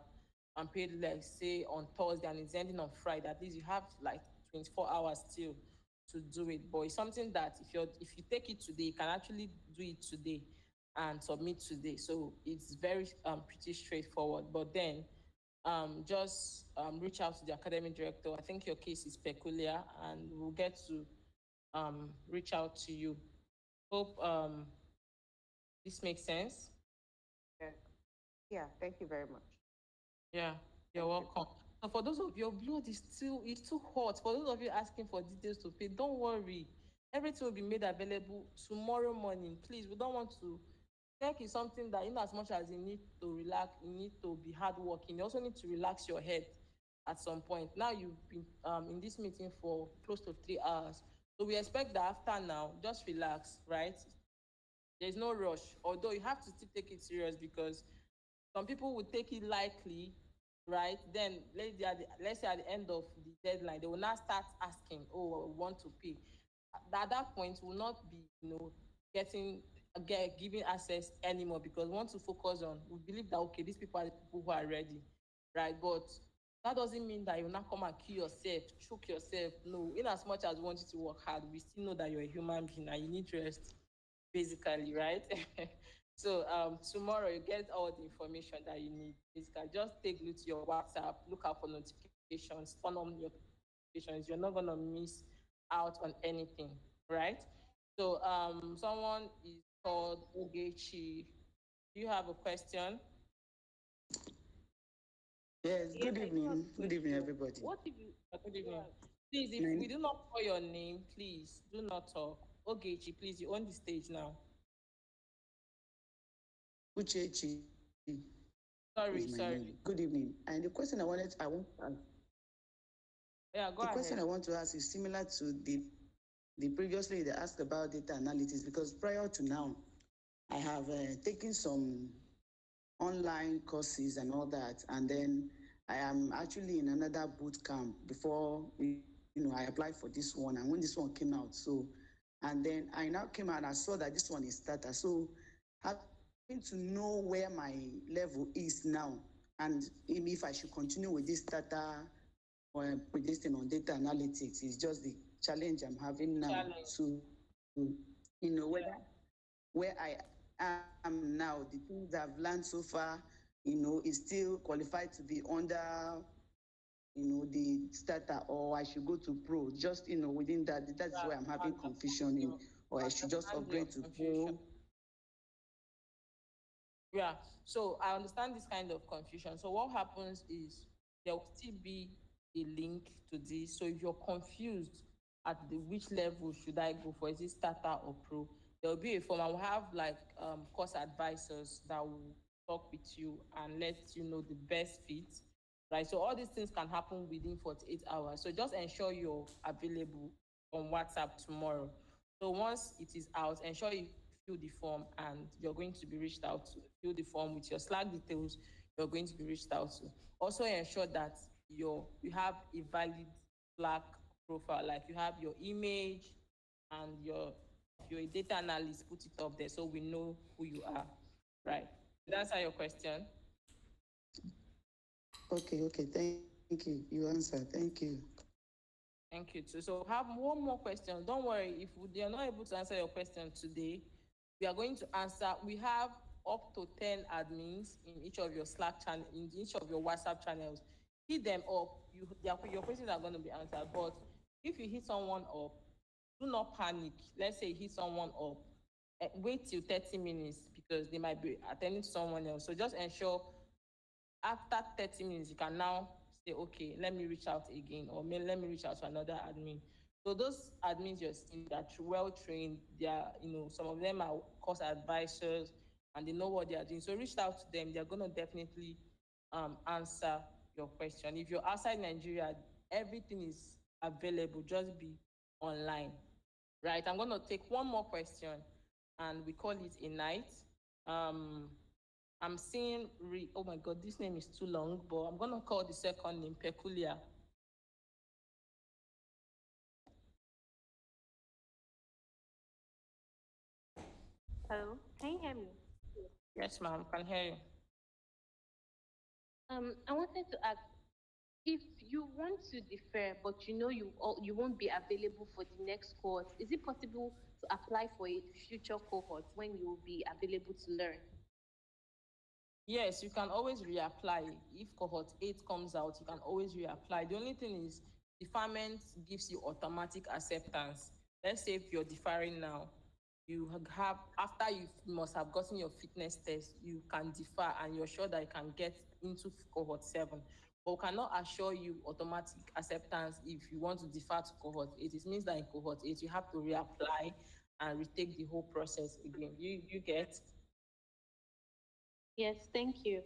S2: paid, like, say, on Thursday and it's ending on Friday. At least you have like 24 hours still to do it. But it's something that if you take it today, you can actually do it today and submit today. So it's very pretty straightforward. But then just reach out to the academic director. I think your case is peculiar, and we'll get to reach out to you. Hope this makes sense.
S6: Yeah. Yeah, thank you very much.
S2: Yeah, you're welcome. So for those of your blood is still it's too hot. For those of you asking for details to pay, don't worry. Everything will be made available tomorrow morning. Please, we don't want to. Tech is something that, in as much as you need to relax, you need to be hardworking. You also need to relax your head at some point. Now you've been in this meeting for close to 3 hours, so we expect that after now, just relax, right? There's no rush. Although you have to still take it serious because some people would take it lightly, right? Then let's say at the end of the deadline, they will now start asking, "Oh, I want to pay." At that point, will not be, getting giving access anymore because we want to focus on. We believe that okay, these people are the people who are ready, right? But that doesn't mean that you will not come and kill yourself, choke yourself. No, in as much as we want you to work hard, we still know that you're a human being and you need rest, basically, right? So tomorrow you get all the information that you need. Basically, just take a look to your WhatsApp, look out for notifications, turn on your notifications. You're not gonna miss out on anything, right? So someone is called Ogechi. Do you have a question?
S8: Yes,
S7: Yeah,
S8: good
S7: I do have
S8: evening.
S7: a
S8: Good evening,
S7: question.
S8: everybody.
S2: What if you good evening. Please, if
S8: My
S2: we do not call your name, please do not talk. Ogechi, please, you own the stage now.
S8: Uchechi
S2: Sorry,
S8: is my
S2: sorry.
S8: name. Good evening. And the question
S2: Yeah, go
S8: the
S2: ahead.
S8: question I want to ask is similar to the previously they asked about data analytics, because prior to now, I have taken some online courses and all that, and then I am actually in another boot camp before I applied for this one, and when this one came out, so and then I now came out, I saw that this one is starter, so having to know where my level is now, and if I should continue with this starter or predicting on data analytics is just the challenge I'm having now.
S2: Challenge.
S8: So whether where I am now, the things I've learned so far, is still qualified to be under, the starter, or I should go to pro. Just, within that's where I'm having confusion in, or I should just
S2: Understand your
S8: upgrade to
S2: confusion.
S8: pro.
S2: Yeah, so I understand this kind of confusion. So what happens is there will still be a link to this. So if you're confused at the which level should I go for, is it starter or pro, there will be a form. I will have like course advisors that will talk with you and let you know the best fit, right? So all these things can happen within 48 hours. So just ensure you're available on WhatsApp tomorrow. So once it is out, ensure you fill the form and you're going to be reached out to. Fill the form with your Slack details, you're going to be reached out to. Also ensure that you have a valid Slack profile, like you have your image and if you're a data analyst, put it up there so we know who you are, right? Did that answer your question?
S8: Okay, thank you. You answer. Thank you.
S2: Thank you too. So have one more question. Don't worry, if they are not able to answer your question today, we are going to answer. We have up to 10 admins in each of your Slack channel, in each of your WhatsApp channels. Hit them up. Your questions are going to be answered. But if you hit someone up, do not panic. Let's say you hit someone up. Wait till 30 minutes because they might be attending to someone else. So just ensure after 30 minutes, you can now say, okay, let me reach out again, or let me reach out to another admin. So those admins you're seeing that are well trained, they are, some of them are course advisors and they know what they are doing. So reach out to them. They're going to definitely answer your question. If you're outside Nigeria, everything is available. Just be online, right? I'm going to take one more question and we call it a night. I'm seeing, oh my God, this name is too long, but I'm going to call the second name Peculiar.
S9: Hello, can you hear me?
S2: Yes, ma'am, can hear you.
S9: I wanted to ask, if you want to defer, but you won't be available for the next cohort, is it possible to apply for a future cohort when you will be available to learn?
S2: Yes, you can always reapply. If cohort 8 comes out, you can always reapply. The only thing is deferment gives you automatic acceptance. Let's say if you're deferring now, you have, after you must have gotten your fitness test, you can defer and you're sure that you can get into cohort 7. But we cannot assure you automatic acceptance if you want to defer to cohort 8. It means that in cohort 8, you have to reapply and retake the whole process again. You get?
S9: Yes, thank you.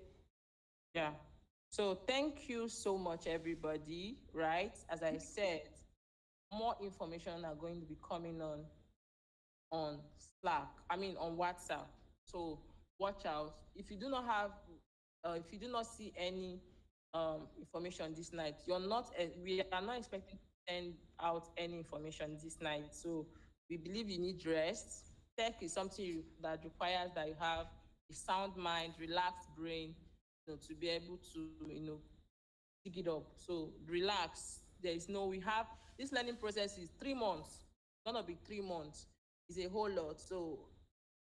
S2: Yeah. So thank you so much, everybody, right? As I said, more information are going to be coming on Slack, on WhatsApp. So watch out. If you do not have, if you do not see any information this night, we are not expecting to send out any information this night. So we believe you need rest. Tech is something that requires that you have a sound mind, relaxed brain, to be able to, pick it up. So relax. We have this learning process is 3 months. It's gonna be 3 months. It's a whole lot. So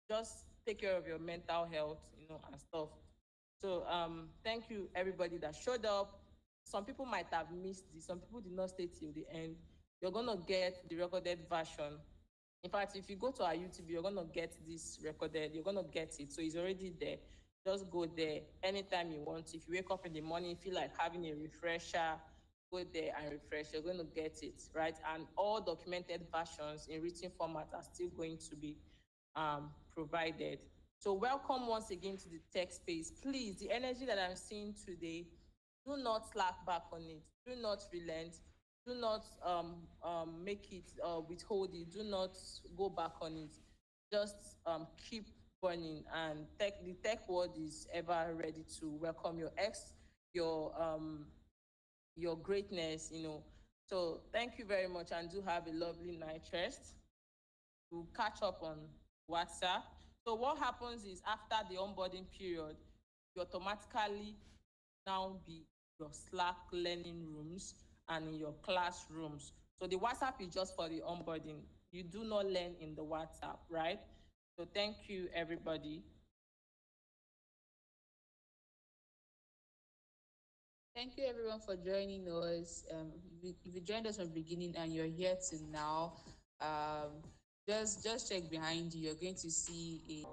S2: just take care of your mental health, and stuff. So thank you everybody that showed up. Some people might have missed this. Some people did not stay till the end. You're gonna get the recorded version. In fact, if you go to our YouTube, you're gonna get this recorded. You're gonna get it. So it's already there. Just go there anytime you want. If you wake up in the morning, feel like having a refresher, go there and refresh. You're going to get it, right? And all documented versions in written format are still going to be provided. So welcome once again to the tech space. Please, the energy that I'm seeing today, do not slack back on it. Do not relent. Do not make it withhold it. Do not go back on it. Just keep burning. And the tech world is ever ready to welcome your greatness. So thank you very much, and do have a lovely night rest. We'll catch up on WhatsApp. So what happens is after the onboarding period, you automatically now be your Slack learning rooms and in your classrooms. So the WhatsApp is just for the onboarding. You do not learn in the WhatsApp, right? So thank you, everybody.
S1: Thank you everyone for joining us. If you joined us from the beginning and you're here to now, just check behind you. You're going to see a